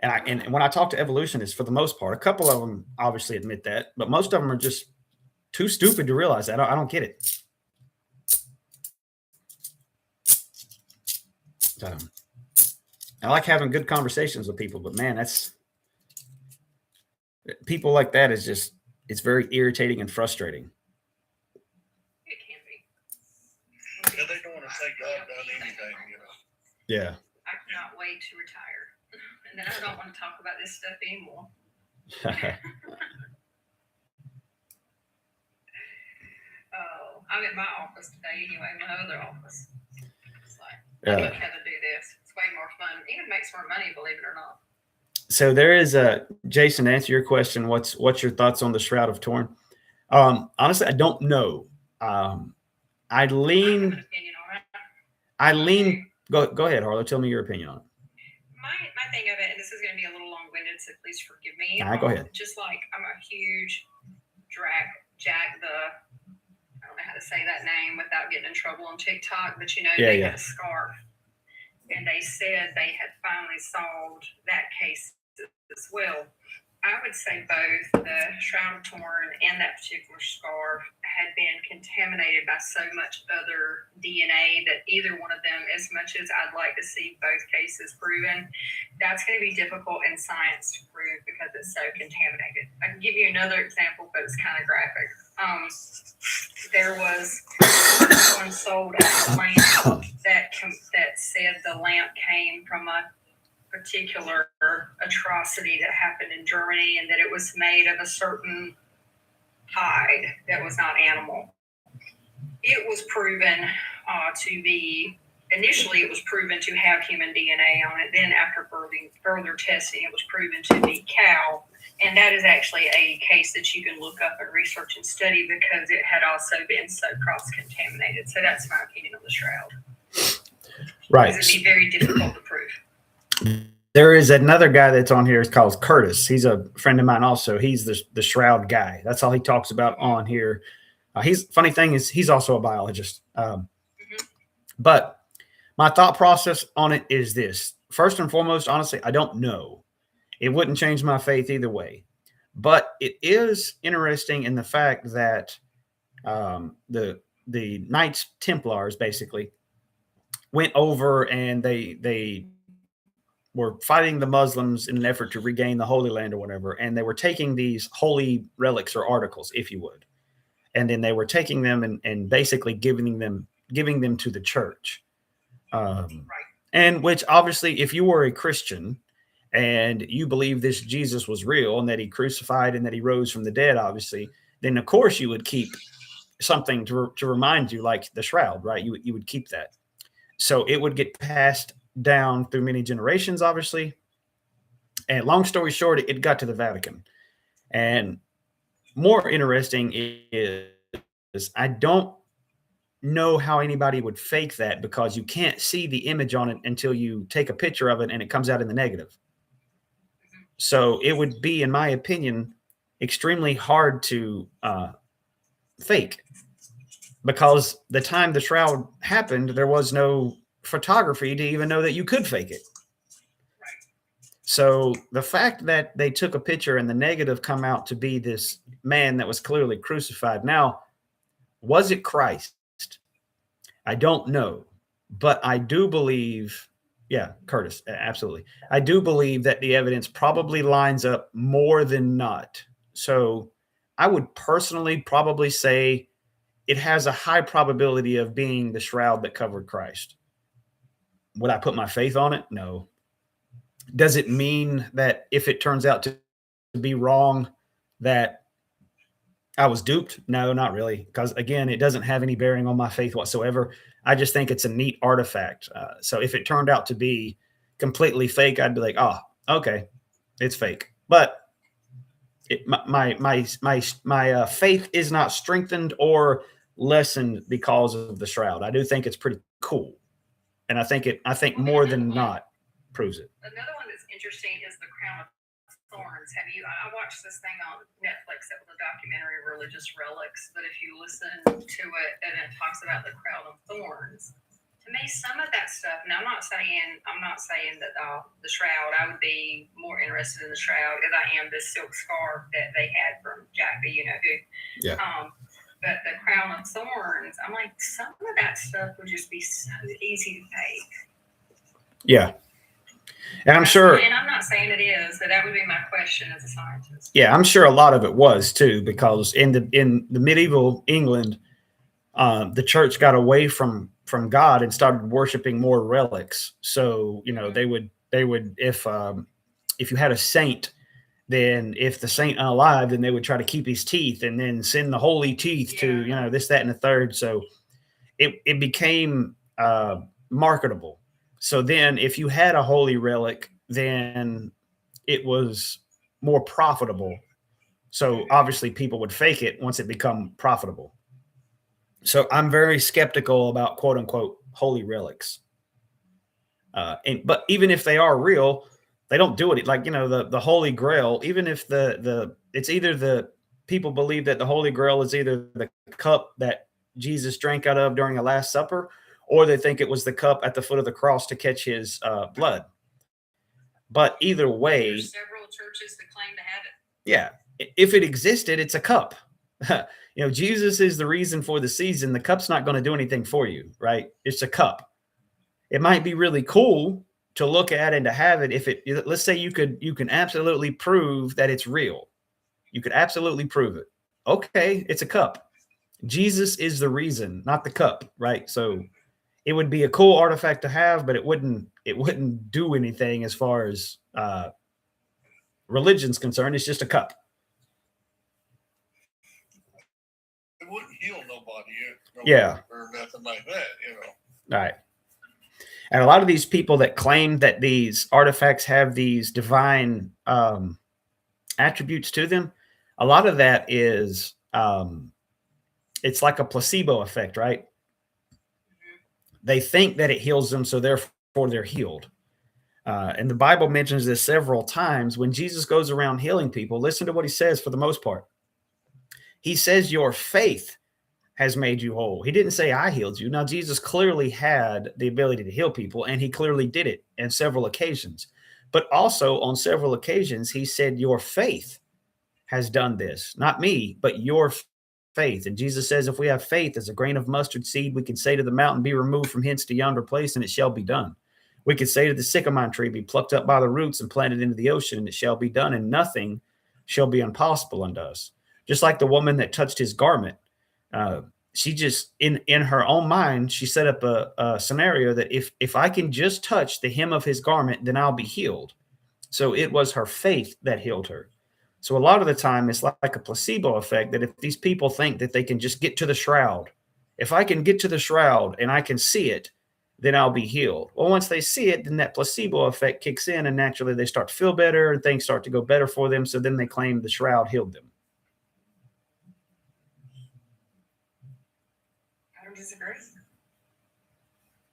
And when I talk to evolutionists, for the most part, a couple of them obviously admit that, but most of them are just too stupid to realize that. I don't get it. I like having good conversations with people, but man, that's people like that is just, it's very irritating and frustrating. It can be. Yeah, they don't want to take God down anything, Yeah. I cannot wait to retire. And then I don't want to talk about this stuff anymore. Oh, I'm at my office today anyway, my other office. It's like, I don't have to do this. It's way more fun. It even makes more money, believe it or not. So there is Jason, to answer your question, what's your thoughts on the Shroud of Turin? Honestly, I don't know. I lean. Go ahead, Harlow. Tell me your opinion on it. My thing of it, and this is going to be a little long-winded, so please forgive me. All right, go ahead. Just like I'm a huge Jack the, I don't know how to say that name without getting in trouble on TikTok, but they had a scarf, and they said they had finally solved that case as well. I would say both the Shroud of Turin and that particular scarf had been contaminated by so much other DNA that either one of them, as much as I'd like to see both cases proven, that's going to be difficult in science to prove because it's so contaminated. I can give you another example, but it's kind of graphic. There was one sold a lamp that said the lamp came from a particular atrocity that happened in Germany and that it was made of a certain hide that was not animal. It was proven initially it was proven to have human DNA on it. Then after further testing, it was proven to be cow. And that is actually a case that you can look up and research and study because it had also been so cross-contaminated. So that's my opinion on the shroud. Right. It'd be very difficult to prove. There is another guy that's on here. It's called Curtis. He's a friend of mine also. He's the shroud guy. That's all he talks about on here. Funny thing is he's also a biologist. But my thought process on it is this. First and foremost, honestly, I don't know. It wouldn't change my faith either way. But it is interesting in the fact that the Knights Templars basically went over and they were fighting the Muslims in an effort to regain the Holy Land or whatever. And they were taking these holy relics or articles, if you would. And then they were taking them and basically giving them to the church. And which obviously, if you were a Christian and you believe this Jesus was real and that he crucified and that he rose from the dead, obviously, then of course you would keep something to remind you, like the shroud, right? You would keep that. So it would get passed down through many generations, obviously. And long story short, it got to the Vatican. And more interesting is I don't know how anybody would fake that because you can't see the image on it until you take a picture of it and it comes out in the negative. So it would be, in my opinion, extremely hard to fake, because the time the shroud happened, there was no photography to even know that you could fake it. So the fact that they took a picture and the negative come out to be this man that was clearly crucified. Now, was it Christ? I don't know, but I do believe, yeah, Curtis, absolutely. I do believe that the evidence probably lines up more than not. So I would personally probably say it has a high probability of being the shroud that covered Christ. Would I put my faith on it? No. Does it mean that if it turns out to be wrong, that I was duped? No, not really. Because again, it doesn't have any bearing on my faith whatsoever. I just think it's a neat artifact. So if it turned out to be completely fake, I'd be like, oh, okay, it's fake. But my faith is not strengthened or lessened because of the shroud. I do think it's pretty cool, and I think more than not proves it. Another one that's interesting is the Crown of Thorns. I watched this thing on Netflix that was a documentary, Religious Relics, but if you listen to it and it talks about the Crown of Thorns, to me, some of that stuff, and I'm not saying that the shroud, I would be more interested in the shroud as I am the silk scarf that they had from Jack B. You know who. Yeah. But the Crown of Thorns, I'm like, some of that stuff would just be so easy to fake. Yeah. And I'm sure, and I'm not saying it is, but that would be my question as a scientist. Yeah, I'm sure a lot of it was too, because in the medieval England, the church got away from God and started worshiping more relics. So they would if you had a saint, then if the saint unalive, then they would try to keep his teeth and then send the holy teeth to this, that, and the third. So it became marketable. So then if you had a holy relic, then it was more profitable. So obviously people would fake it once it become profitable. So I'm very skeptical about quote unquote holy relics. But even if they are real, they don't do it like, the Holy Grail, even if it's either the people believe that the Holy Grail is either the cup that Jesus drank out of during the Last Supper, or they think it was the cup at the foot of the cross to catch his blood. But either way, there's several churches that claim to have it. Yeah. If it existed, it's a cup. Jesus is the reason for the season. The cup's not going to do anything for you, right? It's a cup. It might be really cool to look at and to have it. Let's say you can absolutely prove that it's real. You could absolutely prove it. Okay. It's a cup. Jesus is the reason, not the cup, right? So it would be a cool artifact to have, but it wouldn't do anything as far as religion's concerned. It's just a cup. It wouldn't heal nobody. Yeah. Or nothing like that, All right. And a lot of these people that claim that these artifacts have these divine attributes to them, a lot of that is it's like a placebo effect, right? They think that it heals them, so therefore they're healed. And the Bible mentions this several times. When Jesus goes around healing people, listen to what he says for the most part. He says, your faith has made you whole. He didn't say, I healed you. Now, Jesus clearly had the ability to heal people, and he clearly did it on several occasions. But also on several occasions, he said, your faith has done this. Not me, but your faith. And Jesus says, if we have faith as a grain of mustard seed, we can say to the mountain, be removed from hence to yonder place, and it shall be done. We could say to the sycamore tree, be plucked up by the roots and planted into the ocean, and it shall be done, and nothing shall be impossible unto us. Just like the woman that touched his garment. She just, in her own mind, she set up a scenario that if I can just touch the hem of his garment, then I'll be healed. So it was her faith that healed her. So a lot of the time, it's like a placebo effect, that if these people think that they can just get to the shroud, if I can get to the shroud and I can see it, then I'll be healed. Well, once they see it, then that placebo effect kicks in, and naturally they start to feel better and things start to go better for them. So then they claim the shroud healed them. I don't disagree.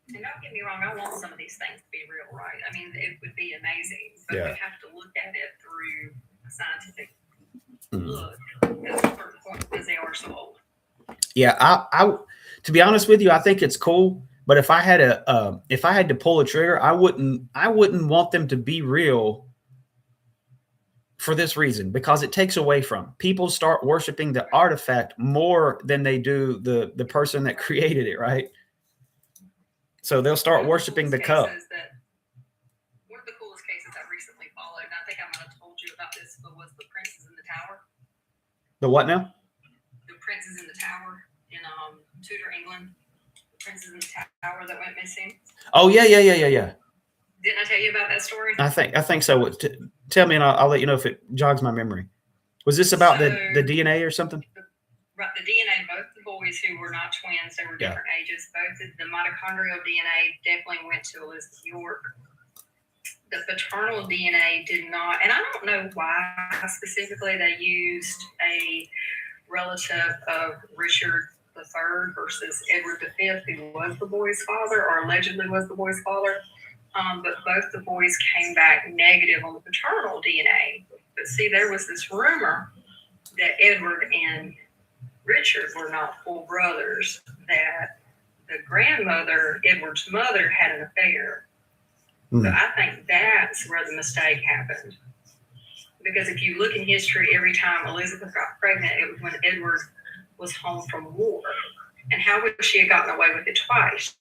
And don't get me wrong, I want some of these things to be real, right? I mean, it would be amazing, but we have to look at it through a scientific look, because they are so old. Yeah, I to be honest with you, I think it's cool. But if I had to pull a trigger, I wouldn't want them to be real for this reason, because it takes away from people start worshiping the artifact more than they do the person that created it, right? So they'll start worshiping the cup. One of the coolest cases I recently followed, and I think I might have told you about this, but was the Princes in the Tower. The what now? The Princes in the Tower in Tudor England. Princes in the Tower that went missing. Oh yeah. Didn't I tell you about that story? I think so. Tell me, and I'll let you know if it jogs my memory. Was this about the DNA or something? Right, the DNA. Both the boys who were not twins, they were different ages. Both the mitochondrial DNA definitely went to Elizabeth York. The paternal DNA did not, and I don't know why specifically they used a relative of Richard III versus Edward V, who was the boy's father, or allegedly was the boy's father. But both the boys came back negative on the paternal DNA. But see, there was this rumor that Edward and Richard were not full brothers, that the grandmother, Edward's mother, had an affair. So I think that's where the mistake happened. Because if you look in history, every time Elizabeth got pregnant, it was when Edward was home from war. And how would she have gotten away with it twice?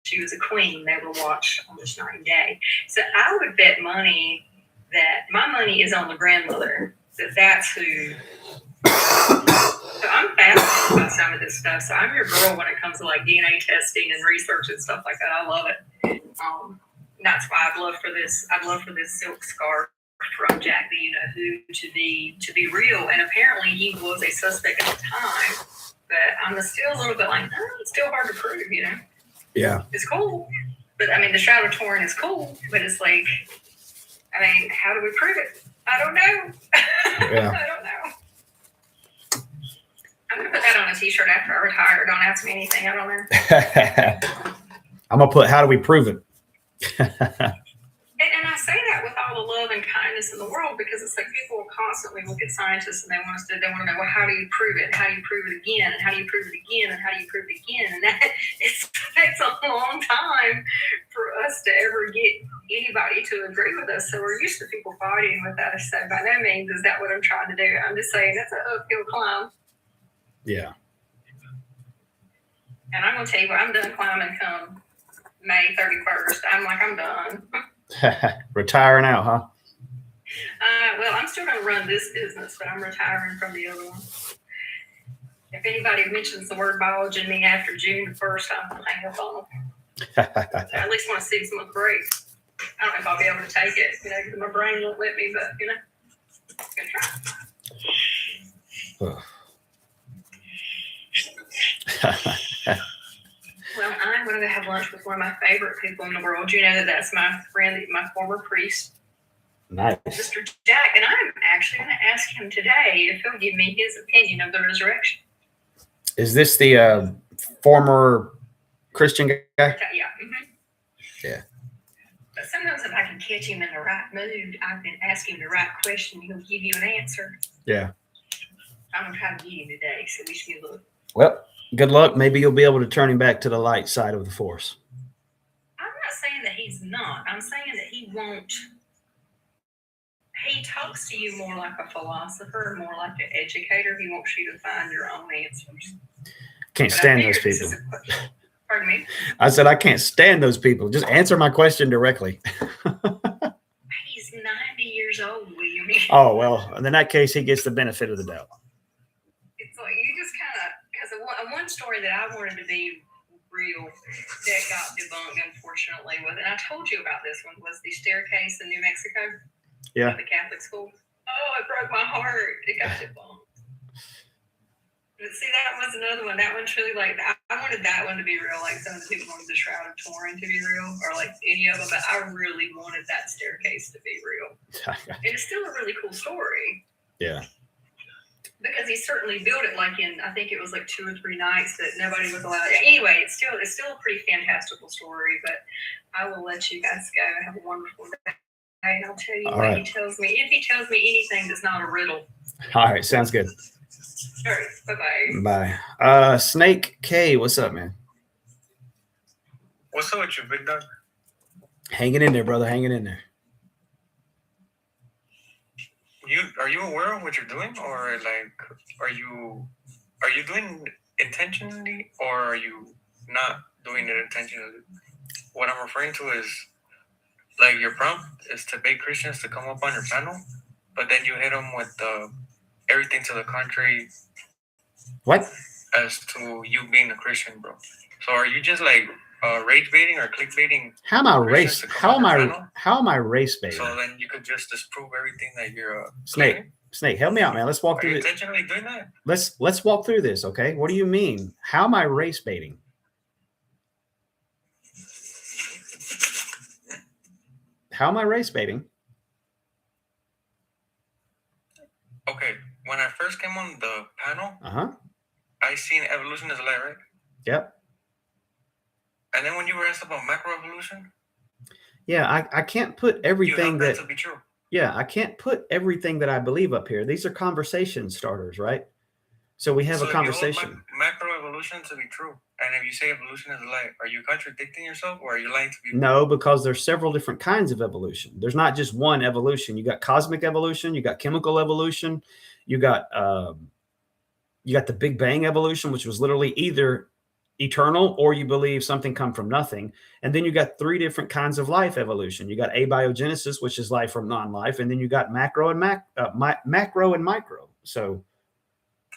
She was a queen. They were watched on this night and day. So I would bet money that my money is on the grandmother, that's who. So I'm fascinated by some of this stuff. So I'm your girl when it comes to like DNA testing and research and stuff like that. I love it. That's why I'd love for this silk scarf from Jack the You-Know-Who to be real. And apparently he was a suspect at the time. But I'm still a little bit like, it's still hard to prove, you know? Yeah. It's cool. But I mean, the Shroud of Turin is cool. But it's like, I mean, how do we prove it? I don't know. Yeah. I don't know. I'm going to put that on a t-shirt after I retire. Don't ask me anything. I don't know. I'm going to put, how do we prove it? And I say that with all the love and kindness in the world, because it's like people will constantly look at scientists and they want to know, well, how do you prove it? And how do you prove it again? And how do you prove it again? And how do you prove it again? And that it takes a long time for us to ever get anybody to agree with us. So we're used to people fighting with us. So by no means is that what I'm trying to do. I'm just saying that's an uphill climb. Yeah. And I'm going to tell you what, I'm done climbing come May 31st. I'm done. Retiring out, huh? Well, I'm still going to run this business, but I'm retiring from the other one. If anybody mentions the word biology to me after June the 1st, I'm going to hang up on them. So I at least want to see some break. I don't know if I'll be able to take it, because my brain won't let me, but, I'm going to try. Well, I'm going to have lunch with one of my favorite people in the world. You know that's my friend, my former priest. Nice. Mr. Jack, and I'm actually going to ask him today if he'll give me his opinion of the resurrection. Is this the former Christian guy? Yeah. Yeah. But sometimes if I can catch him in the right mood, I can ask him the right question. He'll give you an answer. Yeah. I'm going to try to get him today, so wish me luck. Well, good luck. Maybe you'll be able to turn him back to the light side of the force. I'm not saying that he's not. I'm saying that he won't. He talks to you more like a philosopher, more like an educator. He wants you to find your own answers. Can't stand those people. Pardon me? I said I can't stand those people. Just answer my question directly. He's 90 years old, William. Oh, well, in that case, he gets the benefit of the doubt. It's like you just kind of, because one story that I wanted to be real that got debunked, unfortunately, and I told you about this one, was the staircase in New Mexico. Yeah. At the Catholic school. Oh, it broke my heart. It got debunked. But see, that was another one. That one's really like, I wanted that one to be real. Like some of the people wanted the Shroud of Turin to be real, or like any of them, but I really wanted that staircase to be real. And it's still a really cool story. Yeah. Because he certainly built it like in, I think it was like 2 or 3 nights that nobody was allowed. Anyway, it's still a pretty fantastical story, but I will let you guys go. Have a wonderful day. And I'll tell you All what right. he tells me. If he tells me anything that's not a riddle. All right. Sounds good. All right. Bye-bye. Bye. Snake K, what's up, man? What's up with you, big dog? Hanging in there, brother. Hanging in there. Are you aware of what you're doing, or like are you doing intentionally, or are you not doing it intentionally? What I'm referring to is like your prompt is to beg Christians to come up on your panel, but then you hit them with everything to the contrary. What? As to you being a Christian, bro. So are you just like rage baiting or clickbaiting? How am I Christians race? to come How on am your I? panel? How am I race baiting? So then you could just disprove everything that you're Snake, claiming? Snake, help me out, man. Let's walk Are through you this. intentionally doing that? Let's walk through this, okay? What do you mean? How am I race baiting? How am I race baiting? Okay, when I first came on the panel, I seen evolution as a lie, right? Yep. And then when you were asked about macroevolution, Yeah, I can't put everything you that held to be true. Yeah, I can't put everything that I believe up here. These are conversation starters, right? So we have So a if you hold conversation. macroevolution to be true, and if you say evolution is a lie, are you contradicting yourself, or are you lying to people? No, because there's several different kinds of evolution. There's not just one evolution. You got cosmic evolution, you got chemical evolution, you got the Big Bang evolution, which was literally either eternal or you believe something come from nothing. And then you got 3 different kinds of life evolution. You got abiogenesis, which is life from non-life, and then you got macro and macro and micro. So,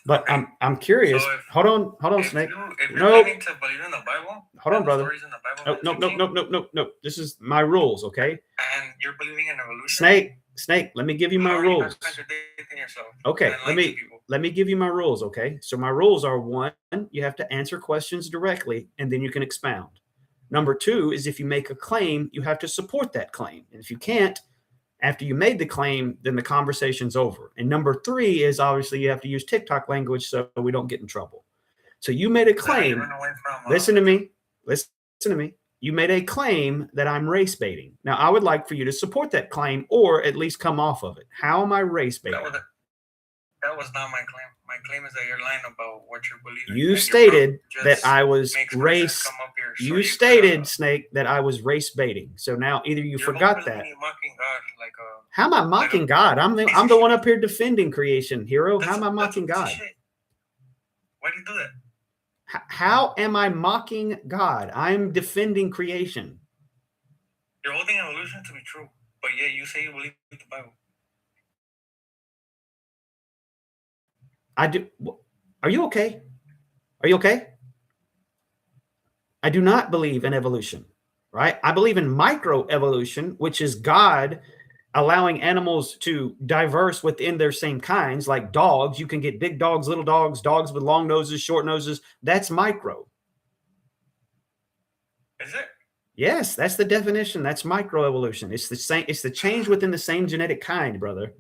but I'm curious. So Hold on, Snake. If you're Nope. planning to believe in the Bible, Hold on, and the brother. stories in the Bible No. This is my rules, okay? and you're believing in evolution, Snake, let me give you my how are you not rules. contradicting yourself? Okay, and lying to people? let me give you my rules, okay? So my rules are: 1, you have to answer questions directly, and then you can expound. Number 2 is if you make a claim, you have to support that claim. And if you can't, after you made the claim, then the conversation's over. And number 3 is obviously you have to use TikTok language so we don't get in trouble. So you made a claim. Run away from, Listen to me. Listen to me. You made a claim that I'm race baiting. Now, I would like for you to support that claim or at least come off of it. How am I race baiting? That was not my claim. My claim is that you're lying about what you're believing. You and your stated proof that just I was makes race. Christians come up here so You can, stated, Snake, that I was race baiting. So now either you you're forgot that. openly mocking God like a. How am I mocking God? I'm the one up here defending creation, hero. How am I mocking God? Why do you do that? How am I mocking God? I'm defending creation. You're holding evolution to be true, but yet you say you believe the Bible. I do. Are you okay? Are you okay? I do not believe in evolution, right? I believe in microevolution, which is God allowing animals to diverse within their same kinds, like dogs. You can get big dogs, little dogs, dogs with long noses, short noses. That's micro. Is it? Yes, that's the definition. That's microevolution. It's the same. It's the change within the same genetic kind, brother.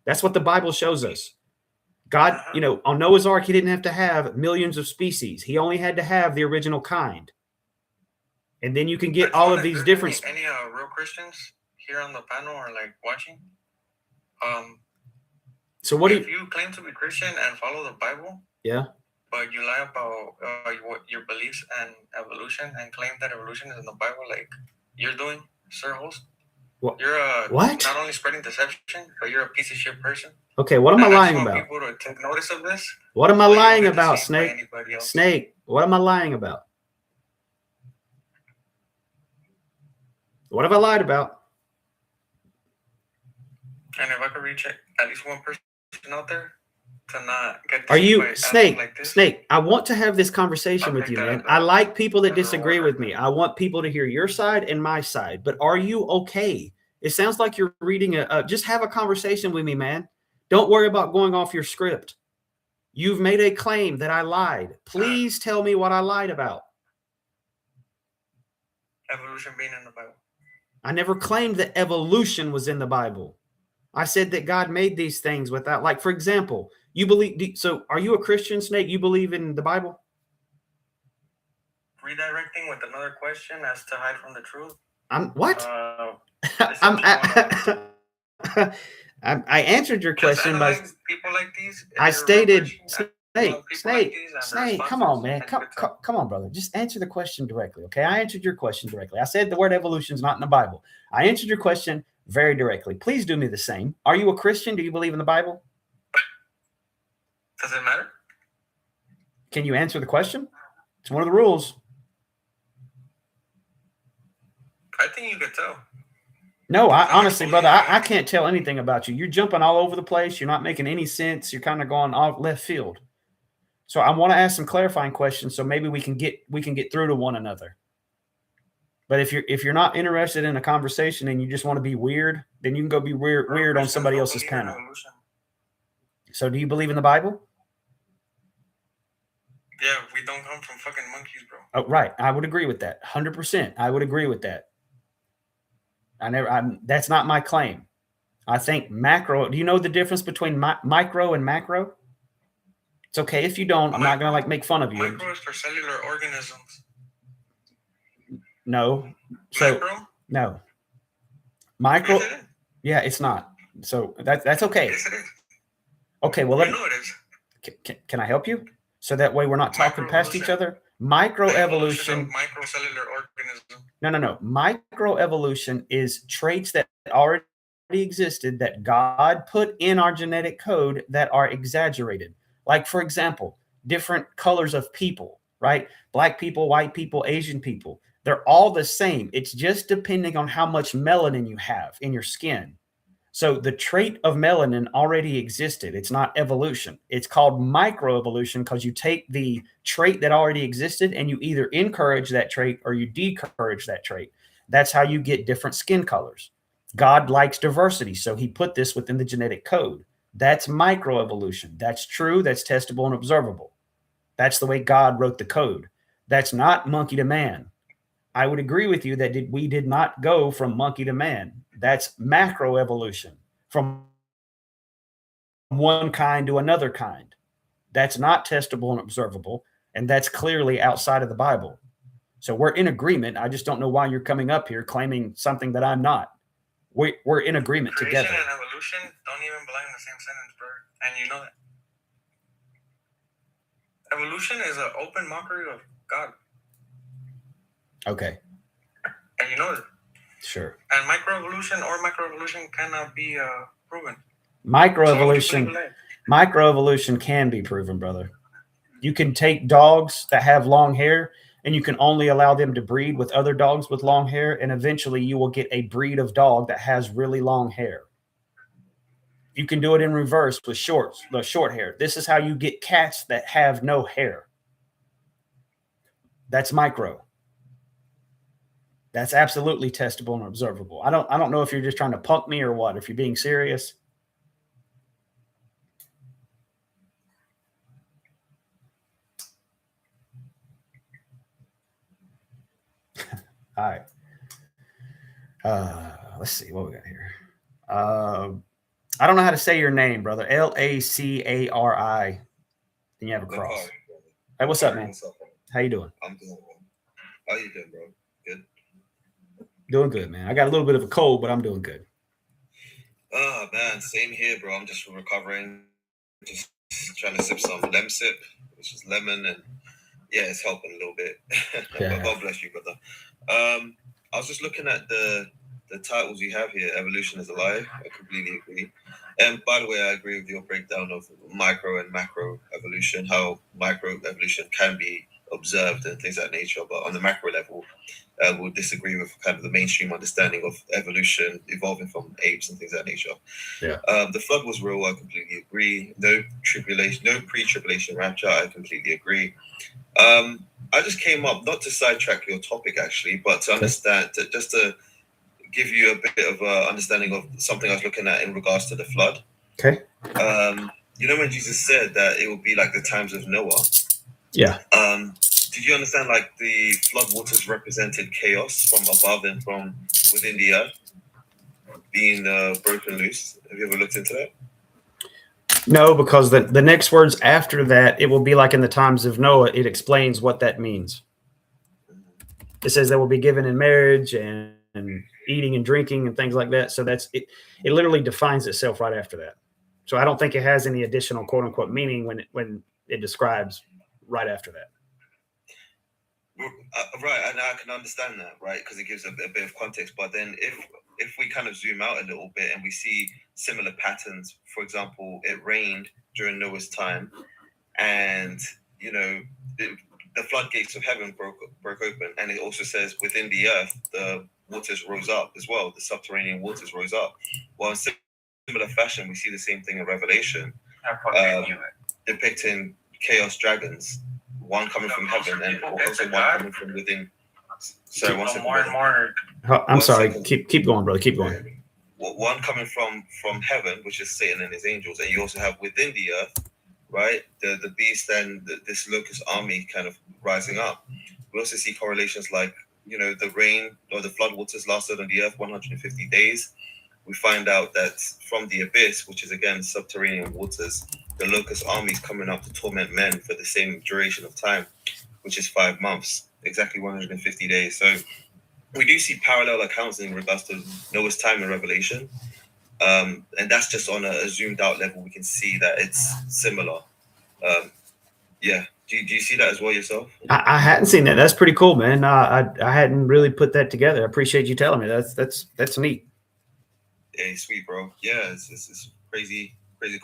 That's what the Bible shows us. God, you know, on Noah's Ark, he didn't have to have millions of species. He only had to have the original kind. And then you can get all of these different. Any real Christians here on the panel or like watching? So what if you claim to be Christian and follow the Bible? Yeah. But you lie about your beliefs and evolution and claim that evolution is in the Bible, like you're doing, Sir Host. What? You're what? Not only spreading deception, but you're a piece of shit person. Okay, what am I lying about? People to take notice of this. What am I lying about, Snake? Snake, what am I lying about? What have I lied about? And if I could reach at least one person out there to not get. Are you Snake? Like Snake, I want to have this conversation with you, man. I like people that disagree with me. I want people to hear your side and my side. But are you okay? It sounds like you're reading just have a conversation with me, man. Don't worry about going off your script. You've made a claim that I lied. Please tell me what I lied about. Evolution being in the Bible. I never claimed that evolution was in the Bible. I said that God made these things without, like, for example, you believe. So are you a Christian, Snake? You believe in the Bible? Redirecting with another question as to hide from the truth. I'm what? I answered your question by people like these. I stated, Snake, come on, man. Come on, brother. Just answer the question directly, okay? I answered your question directly. I said the word evolution is not in the Bible. I answered your question very directly. Please do me the same. Are you a Christian? Do you believe in the Bible? Does it matter? Can you answer the question? It's one of the rules. I think you could tell. No, honestly, brother, I can't tell anything about you. You're jumping all over the place. You're not making any sense. You're kind of going off left field. So I want to ask some clarifying questions so maybe we can get through to one another. But if you're not interested in a conversation and you just want to be weird, then you can go be weird on somebody else's panel. So do you believe in the Bible? Yeah, we don't come from fucking monkeys, bro. Oh, right. I would agree with that. 100%. I would agree with that. That's not my claim. I think macro. Do you know the difference between micro and macro? It's okay if you don't. I'm not gonna make fun of you. Micro is for cellular organisms. No. So macro? No. Micro. Yes, it is. Yeah, it's not. So that's okay. Yes, it is. Okay. Well, I know it is. Can I help you? So that way we're not talking past each other. Microevolution. Microcellular organism. No. Microevolution is traits that already existed that God put in our genetic code that are exaggerated. Like, for example, different colors of people, right? Black people, white people, Asian people. They're all the same. It's just depending on how much melanin you have in your skin. So the trait of melanin already existed. It's not evolution. It's called microevolution because you take the trait that already existed and you either encourage that trait or you discourage that trait. That's how you get different skin colors. God likes diversity, so he put this within the genetic code. That's microevolution. That's true. That's testable and observable. That's the way God wrote the code. That's not monkey to man. I would agree with you that we did not go from monkey to man. That's macroevolution, from one kind to another kind. That's not testable and observable, and that's clearly outside of the Bible. So we're in agreement. I just don't know why you're coming up here claiming something that I'm not. We're in agreement Creation together. and evolution don't even belong in the same sentence, bro. And you know that. Evolution is an open mockery of God. Okay. And you know that. Sure. And microevolution or macroevolution cannot be proven. Microevolution can be proven, brother. You can take dogs that have long hair and you can only allow them to breed with other dogs with long hair, and eventually you will get a breed of dog that has really long hair. You can do it in reverse with short hair. This is how you get cats that have no hair. That's micro. That's absolutely testable and observable. I don't know if you're just trying to punk me or what, if you're being serious. All right. Let's see what we got here. I don't know how to say your name, brother. Lacari. Then you have a cross. Hey, what's up, man? How you doing? I'm doing well. How you doing, bro? Good. Doing good, man. I got a little bit of a cold, but I'm doing good. Oh man, same here, bro. I'm just recovering. Just trying to sip some Lemsip, which is lemon, and yeah, it's helping a little bit. But God bless you, brother. I was just looking at the titles you have here. Evolution is alive. I completely agree. And by the way, I agree with your breakdown of micro and macro evolution, how micro evolution can be observed and things of that nature. But on the macro level, we'll disagree with kind of the mainstream understanding of evolution evolving from apes and things of that nature. Yeah. The flood was real. I completely agree. No tribulation, no pre-tribulation rapture. I completely agree. I just came up not to sidetrack your topic actually, but to understand, just to give you a bit of a understanding of something I was looking at in regards to the flood. Okay. You know when Jesus said that it would be like the times of Noah. Yeah. Did you understand like the flood waters represented chaos from above and from within the earth being broken loose? Have you ever looked into that? No, because the next words after that, it will be like in the times of Noah. It explains what that means. It says they will be given in marriage and eating and drinking and things like that. So that's it. It literally defines itself right after that. So I don't think it has any additional quote unquote meaning when it describes right after that. Right, and I can understand that, right, because it gives a bit of context. But then if we kind of zoom out a little bit and we see similar patterns, for example, it rained during Noah's time, and you know the floodgates of heaven broke open, and it also says within the earth the waters rose up as well. The subterranean waters rose up. Well, in similar fashion, we see the same thing in Revelation, depicting chaos dragons. One coming from heaven and also one coming from within. Sorry, one second. More and more. I'm sorry. Keep going, brother. Keep going. One coming from heaven, which is Satan and his angels, and you also have within the earth, right, the beast and this locust army kind of rising up. We also see correlations like the rain or the flood waters lasted on the earth 150 days. We find out that from the abyss, which is again subterranean waters, the locust army is coming up to torment men for the same duration of time, which is 5 months, exactly 150 days. So we do see parallel accounts in regards to Noah's time in Revelation. And that's just on a zoomed out level. We can see that it's similar. Yeah. Do you see that as well yourself? I hadn't seen that. That's pretty cool, man. I hadn't really put that together. I appreciate you telling me. That's neat. Yeah, sweet, bro. Yeah, it's crazy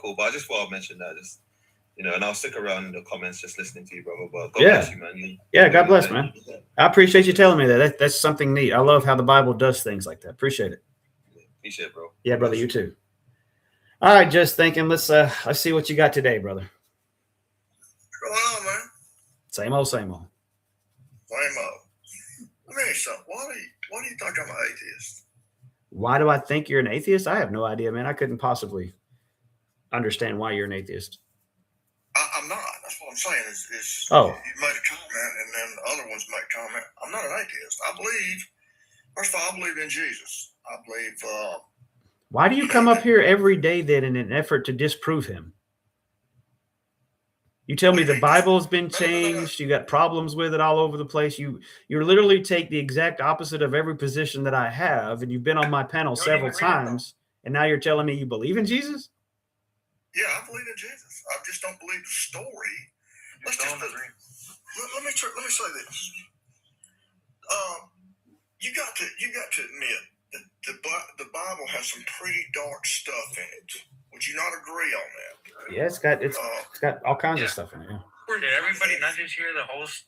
cool. But I just thought I'd mention that. Just and I'll stick around in the comments just listening to you, brother. But God bless you, man. God bless, man. I appreciate you telling me that. That's something neat. I love how the Bible does things like that. Appreciate it. Appreciate it, bro. Yeah, brother, you too. All right, just thinking. Let's see what you got today, brother. What's going on, man? Same old, same old. Same old. Let me ask you something. Why do you think I'm an atheist? Why do I think you're an atheist? I have no idea, man. I couldn't possibly understand why you're an atheist. I'm not. That's what I'm saying. Is you made a comment, and then the other ones make a comment. I'm not an atheist. I believe. First of all, I believe in Jesus. I believe. Why do you come up here every day then in an effort to disprove him? You tell me the Bible's been changed. You got problems with it all over the place. You literally take the exact opposite of every position that I have, and you've been on my panel several times, and now you're telling me you believe in Jesus? Yeah, I believe in Jesus. I just don't believe the story. Let me say this. You got to admit that the Bible has some pretty dark stuff in it. Would you not agree on that? Yeah, it's got all kinds of stuff in it. Yeah. Did everybody not just hear the host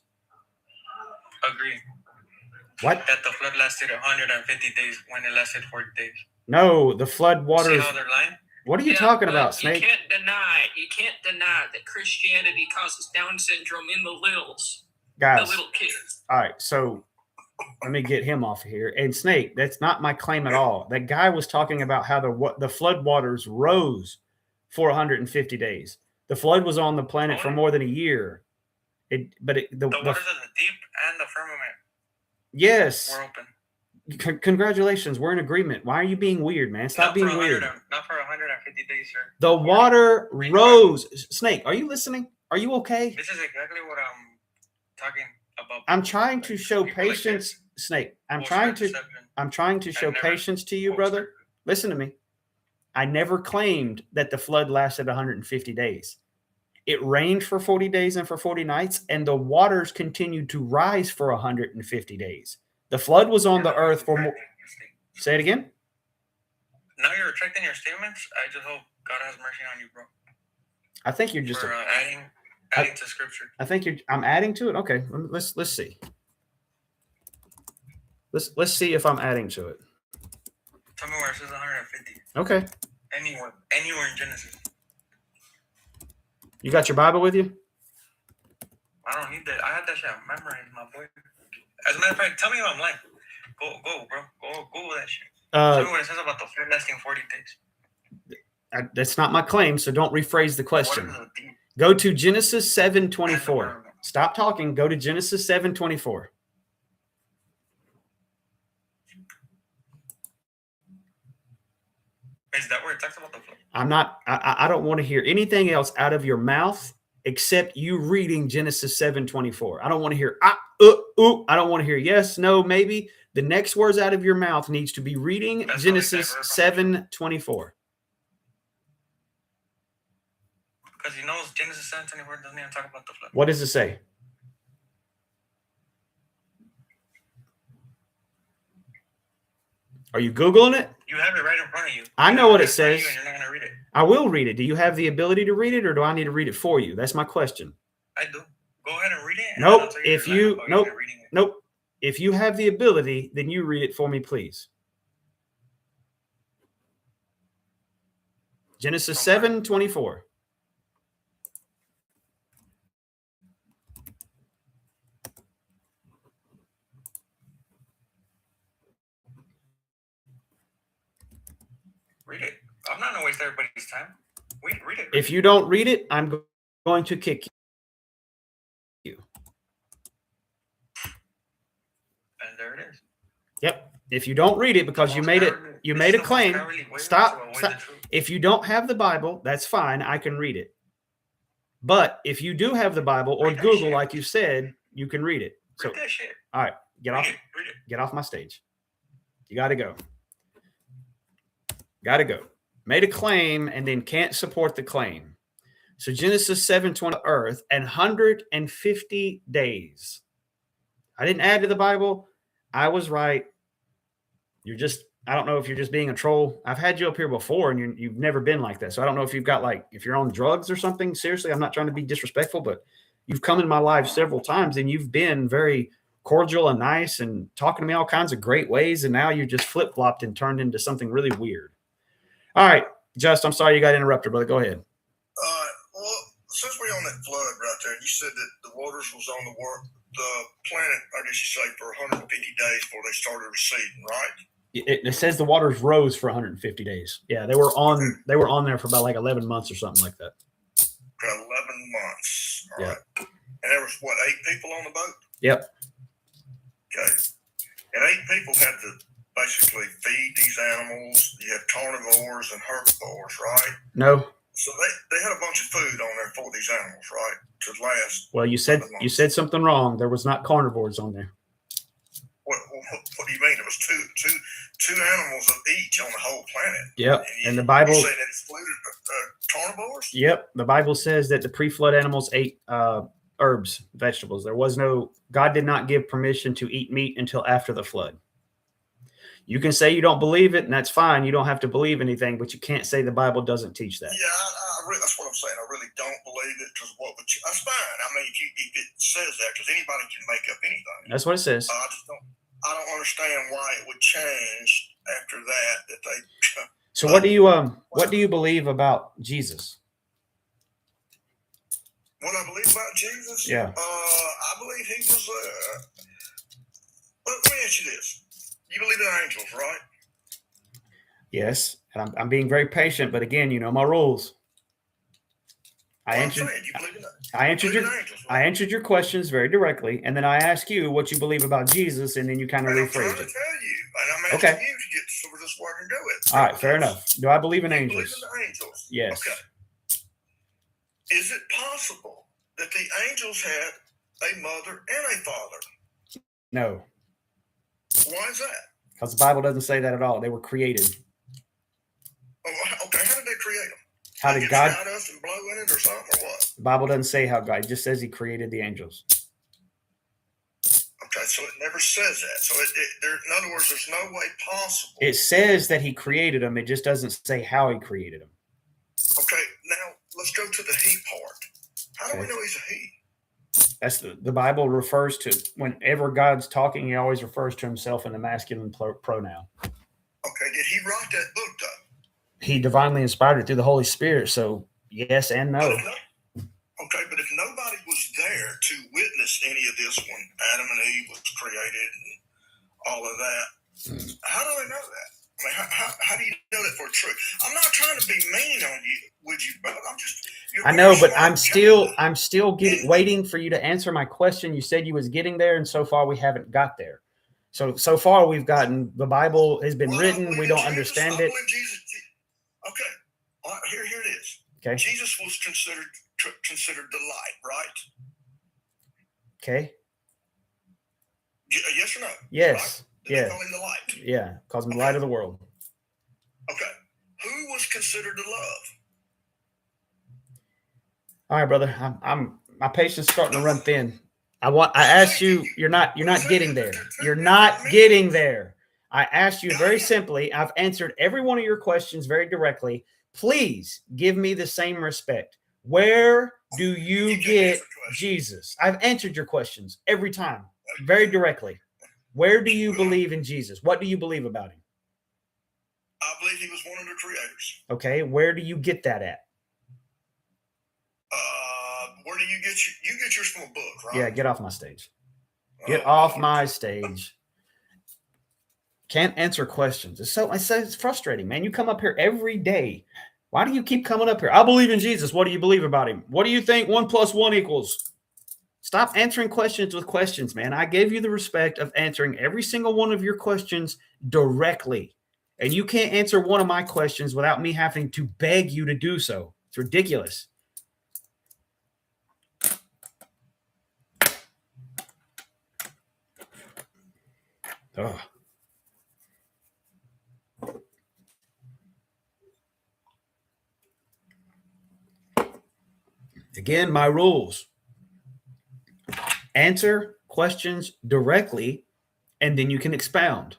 agree? What? That the flood lasted 150 days when it lasted 40 days. No, the flood waters. See how they're lying? What are you talking about, Snake? You can't deny that Christianity causes Down syndrome in the littles. Guys. The little kids. All right, so let me get him off of here. And Snake, that's not my claim at all. That guy was talking about how the flood waters rose for 150 days. The flood was on the planet for more than a year. The waters of the deep and the firmament. Yes. Were open. Congratulations, we're in agreement. Why are you being weird, man? Stop being weird. Not for 150 days, sir. The water rose. Snake, are you listening? Are you okay? This is exactly what I'm talking about. I'm trying to show patience, Snake. I'm trying to show patience to you, brother. Listen to me. I never claimed that the flood lasted 150 days. It rained for 40 days and for 40 nights, and the waters continued to rise for 150 days. The flood was on the earth for more. Say it again. Now you're retracting your statements. I just hope God has mercy on you, bro. I think you're just adding to scripture. I think I'm adding to it. Okay, let's see. Let's see if I'm adding to it. Tell me where it says 150. Okay. Anywhere in Genesis. You got your Bible with you? I don't need that. I had that shit memorized, my boy. As a matter of fact, tell me if I'm lying. Go, bro. Go with that shit. Tell me what it says about the flood lasting 40 days. That's not my claim, so don't rephrase the question. Go to Genesis 7:24. Stop talking. Go to Genesis 7:24. Is that where it talks about the flood? I don't want to hear anything else out of your mouth except you reading Genesis 7:24. I don't want to hear I don't want to hear yes, no, maybe. The next words out of your mouth needs to be reading Genesis 7:24. Because he knows Genesis 7:24 doesn't even talk about the flood. What does it say? Are you Googling it? You have it right in front of you. I know what it says. And you're not going to read it. I will read it. Do you have the ability to read it, or do I need to read it for you? That's my question. I do. Go ahead and read it. Nope. Nope. If you have the ability, then you read it for me, please. Genesis 7:24. Read it. I'm not going to waste everybody's time. Read it. If you don't read it, I'm going to kick you. And there it is. Yep. If you don't read it because you made a claim. Stop. If you don't have the Bible, that's fine. I can read it. But if you do have the Bible or Google, like you said, you can read it. So, read that shit. All right, get off my stage. You got to go. Got to go. Made a claim and then can't support the claim. So Genesis 7:20, earth and 150 days. I didn't add to the Bible. I was right. I don't know if you're just being a troll. I've had you up here before and you've never been like that. So I don't know if you've got if you're on drugs or something. Seriously, I'm not trying to be disrespectful, but you've come in my life several times and you've been very cordial and nice and talking to me all kinds of great ways. And now you just flip-flopped and turned into something really weird. All right, Just, I'm sorry you got interrupted, brother. Go ahead. Well, since we're on that flood right there, you said that the waters was on the planet, I guess you say, for 150 days before they started receding, right? It says the waters rose for 150 days. Yeah, they were on there for about 11 months or something like that. For 11 months. All right. And there was 8 people on the boat? Yep. Okay. And 8 people had to basically feed these animals. You had carnivores and herbivores, right? No. So they had a bunch of food on there for these animals, right? To last. Well, you said something wrong. There was not carnivores on there. What do you mean? There was two animals of each on the whole planet. Yep. And the Bible said it excluded carnivores? Yep. The Bible says that the pre-flood animals ate herbs, vegetables. God did not give permission to eat meat until after the flood. You can say you don't believe it, and that's fine. You don't have to believe anything, but you can't say the Bible doesn't teach that. Yeah, that's what I'm saying. I really don't believe it because that's fine. I mean, if it says that, because anybody can make up anything. That's what it says. I don't understand why it would change after that they. So what do you believe about Jesus? What I believe about Jesus? Yeah. I believe he was. Let me ask you this. You believe in angels, right? Yes. And I'm being very patient, but again, you know my rules. I answered. You believe in that? I answered your. Angels, I answered your questions very directly, and then I asked you what you believe about Jesus, and then you kind of I'm trying rephrased to it. tell you, and I'm asking Okay. you to get so this where I can do it. All right, fair enough. Do I believe in You believe angels? in the angels? Yes. Okay. Is it possible that the angels had a mother and a father? No, Why is that? because the Bible doesn't say that at all. They were created. Oh, okay, how did they create them? How They did get God? stardust and blow in it or something, or what? The Bible doesn't say how God. It just says He created the angels. Okay, so it never says that. So in other words, there's no way possible. It says that He created them. It just doesn't say how He created them. Okay, now let's go to the he part. How do we Okay. know he's a he? That's the Bible refers to whenever God's talking. He always refers to Himself in the masculine pronoun. Okay, did he write that book though? He divinely inspired it through the Holy Spirit. So yes and no. Okay, but if nobody was there to witness any of this when Adam and Eve was created and all of that, how do they know that? I mean, how do you know that for true? I'm not trying to be mean on you, would you, brother? I'm just. I know, but I'm still waiting for you to answer my question. You said you was getting there, and so far we haven't got there. So far we've gotten the Bible has been written. We don't understand it. Okay, all right, here it is. Okay. Jesus was considered the light, right? Okay. Yes or no? Yes. Right? Yeah. They call him the light. Yeah. Calls him the light of the world. Okay. Who was considered the love? All right, brother. I'm my patience starting to run thin. I asked you. You're not getting there. You're not getting there. I asked you very simply. I've answered every one of your questions very directly. Please give me the same respect. Where do you get Jesus? I've answered your questions every time, very directly. Where do you believe in Jesus? What do you believe about him? I believe he was one of the creators. Okay, where do you get that at? Where do you get yours from a book, right? Yeah, get off my stage. Get off my stage. Can't answer questions. It's frustrating, man. You come up here every day. Why do you keep coming up here? I believe in Jesus. What do you believe about him? What do you think 1 + 1 equals? Stop answering questions with questions, man. I gave you the respect of answering every single one of your questions directly. And you can't answer one of my questions without me having to beg you to do so. It's ridiculous. Ugh. Again, my rules. Answer questions directly, and then you can expound.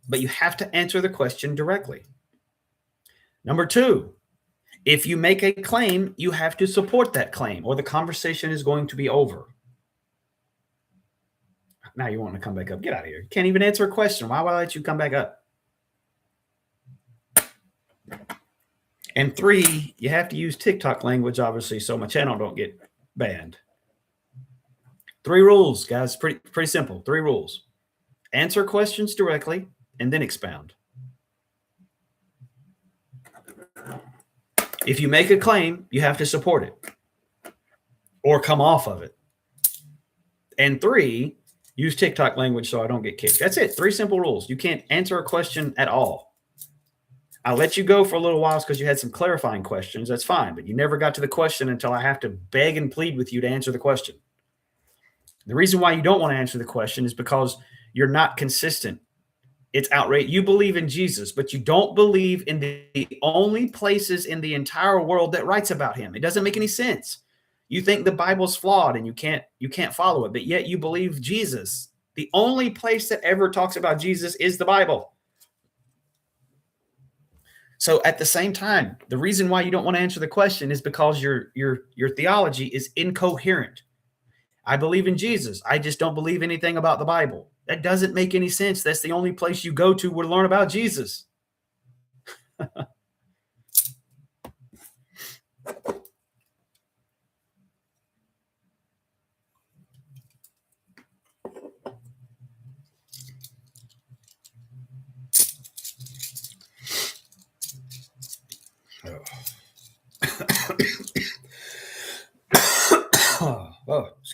But you have to answer the question directly. Number 2, if you make a claim, you have to support that claim, or the conversation is going to be over. Now you want to come back up. Get out of here. You can't even answer a question. Why would I let you come back up? And 3, you have to use TikTok language, obviously, so my channel don't get banned. 3 rules, guys. Pretty simple. 3 rules. Answer questions directly and then expound. If you make a claim, you have to support it or come off of it. And 3, use TikTok language so I don't get kicked. That's it. 3 simple rules. You can't answer a question at all. I'll let you go for a little while because you had some clarifying questions. That's fine. But you never got to the question until I have to beg and plead with you to answer the question. The reason why you don't want to answer the question is because you're not consistent. It's outrageous. You believe in Jesus, but you don't believe in the only places in the entire world that writes about him. It doesn't make any sense. You think the Bible's flawed and you can't follow it, but yet you believe Jesus. The only place that ever talks about Jesus is the Bible. So at the same time, the reason why you don't want to answer the question is because your theology is incoherent. I believe in Jesus. I just don't believe anything about the Bible. That doesn't make any sense. That's the only place you go to learn about Jesus.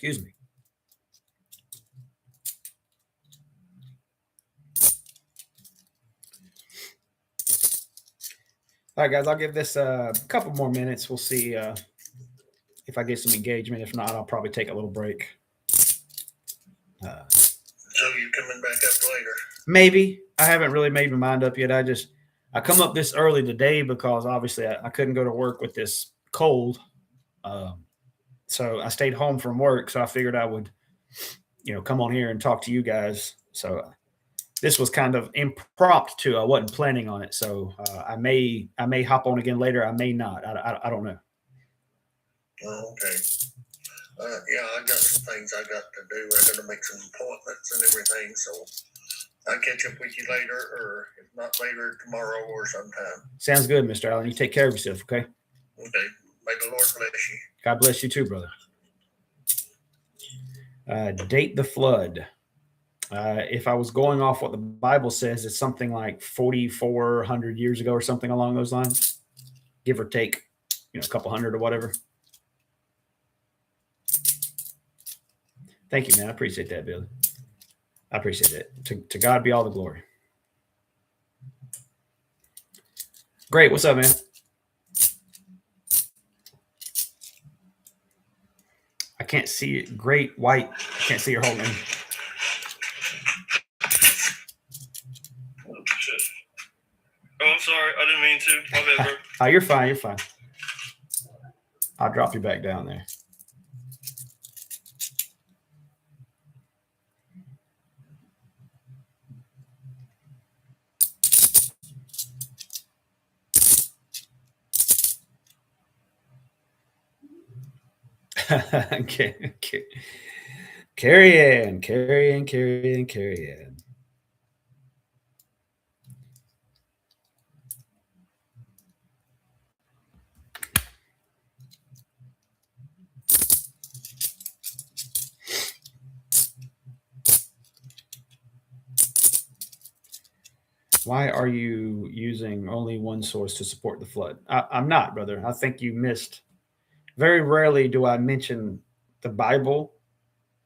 Excuse me. All right, guys, I'll give this a couple more minutes. We'll see if I get some engagement. If not, I'll probably take a little break. So you're coming back up later? Maybe. I haven't really made my mind up yet. I come up this early today because obviously I couldn't go to work with this cold. So I stayed home from work. So I figured I would, come on here and talk to you guys. So this was kind of impromptu. I wasn't planning on it. So I may hop on again later. I may not. I don't know. Oh, okay. Yeah, I got some things I got to do. I got to make some appointments and everything. So I'll catch up with you later, or if not later, tomorrow or sometime. Sounds good, Mr. Allen. You take care of yourself, okay? Okay. May the Lord bless you. God bless you too, brother. Date the flood. If I was going off what the Bible says, it's something like 4,400 years ago or something along those lines, give or take, a couple hundred or whatever. Thank you, man. I appreciate that, Billy. I appreciate it. To God be all the glory. Great. What's up, man? I can't see it. Great white. I can't see your whole name. Oh, shit. Oh, I'm sorry. I didn't mean to. My bad, bro. Oh, you're fine. You're fine. I'll drop you back down there. Okay. Carry in. Why are you using only one source to support the flood? I'm not, brother. I think you missed. Very rarely do I mention the Bible.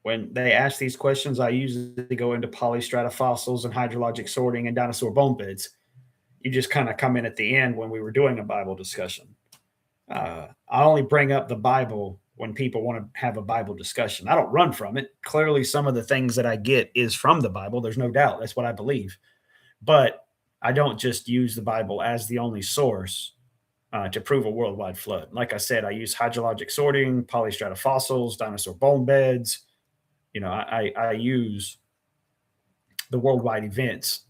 When they ask these questions, I usually go into polystrata fossils and hydrologic sorting and dinosaur bone beds. You just kind of come in at the end when we were doing a Bible discussion. I only bring up the Bible when people want to have a Bible discussion. I don't run from it. Clearly, some of the things that I get is from the Bible. There's no doubt. That's what I believe. But I don't just use the Bible as the only source to prove a worldwide flood. Like I said, I use hydrologic sorting, polystrata fossils, dinosaur bone beds. I use the worldwide events.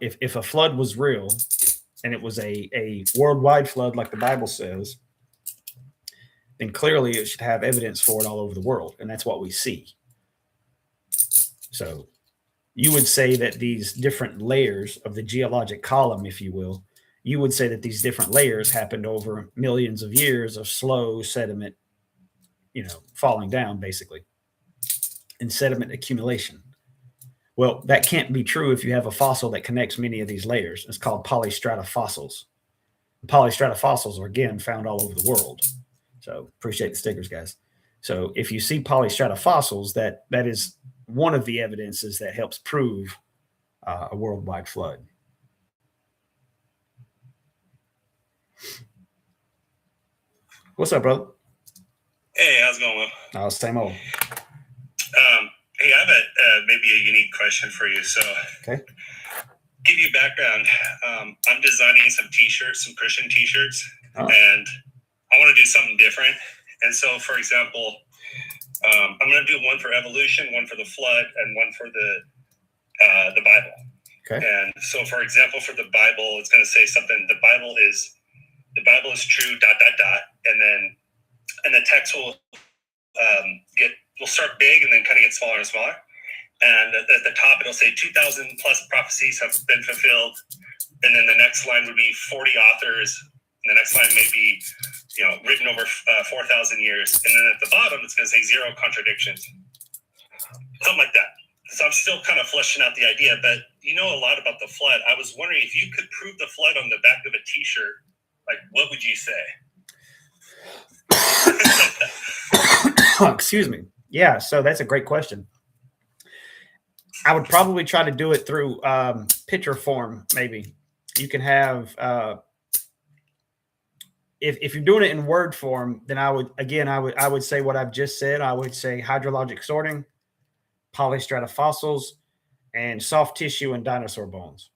If a flood was real and it was a worldwide flood like the Bible says, then clearly it should have evidence for it all over the world. And that's what we see. So you would say that these different layers of the geologic column, if you will, you would say that these different layers happened over millions of years of slow sediment, falling down basically, and sediment accumulation. Well, that can't be true if you have a fossil that connects many of these layers. It's called polystrata fossils. Polystrata fossils are, again, found all over the world. So appreciate the stickers, guys. So if you see polystrata fossils, that is one of the evidences that helps prove a worldwide flood. What's up, brother? Hey, how's it going, Will? Oh, same old. Hey, I have maybe a unique question for you. So, okay. Give you background. I'm designing some T-shirts, some Christian T-shirts, and I want to do something different. And so, for example, I'm going to do one for evolution, one for the flood, and one for the Bible. Okay. And so, for example, for the Bible, it's going to say something. The Bible is true. ... And the text will start big and then kind of get smaller and smaller. And at the top, it'll say 2,000 plus prophecies have been fulfilled. And then the next line would be 40 authors. And the next line may be, written over 4,000 years. And then at the bottom, it's going to say 0 contradictions. Something like that. So I'm still kind of fleshing out the idea, but you know a lot about the flood. I was wondering if you could prove the flood on the back of a T-shirt, like what would you say? Excuse me. Yeah, so that's a great question. I would probably try to do it through picture form. Maybe you can have if you're doing it in word form, then I would say what I've just said. I would say hydrologic sorting, polystrata fossils, and soft tissue and dinosaur bones.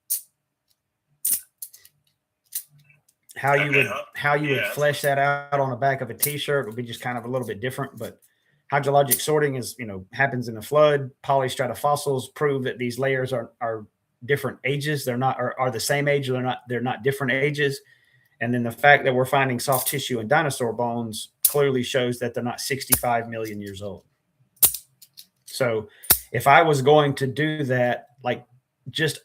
How you would flesh that out on the back of a t-shirt would be just kind of a little bit different, but hydrologic sorting is, happens in a flood. Polystrata fossils prove that these layers are different ages. They're not are the same age. They're not different ages. And then the fact that we're finding soft tissue and dinosaur bones clearly shows that they're not 65 million years old. So if I was going to do that, like just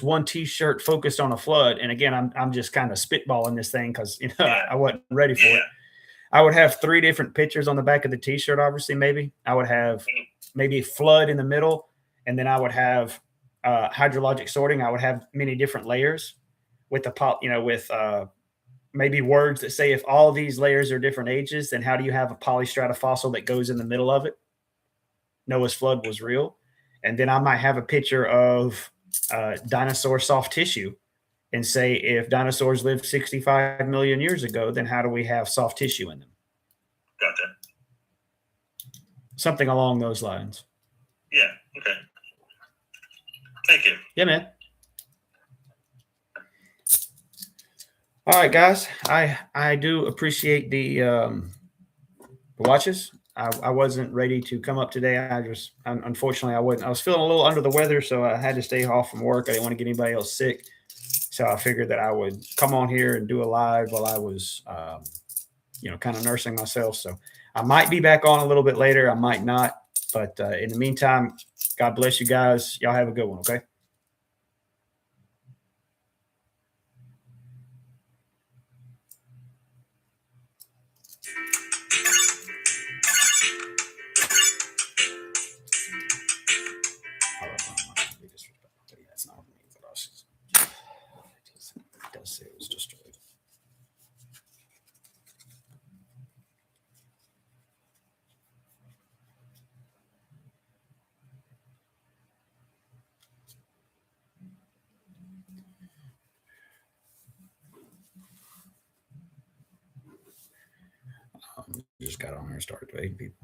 one t-shirt focused on a flood, and again, I'm just kind of spitballing this thing because I wasn't ready for it. I would have 3 different pictures on the back of the t-shirt. Obviously, maybe I would have maybe flood in the middle, and then I would have hydrologic sorting. I would have many different layers with the maybe words that say if all these layers are different ages, then how do you have a polystrata fossil that goes in the middle of it? Noah's flood was real. And then I might have a picture of dinosaur soft tissue and say, if dinosaurs lived 65 million years ago, then how do we have soft tissue in them? Gotcha. Something along those lines. Yeah. Okay. Thank you. Yeah, man. All right, guys. I do appreciate the watches. I wasn't ready to come up today. Unfortunately, I wasn't. I was feeling a little under the weather, so I had to stay off from work. I didn't want to get anybody else sick. So I figured that I would come on here and do a live while I was, kind of nursing myself. So I might be back on a little bit later. I might not. But in the meantime, God bless you guys. Y'all have a good one, okay? It does say it was destroyed. Just got on here and started debating people.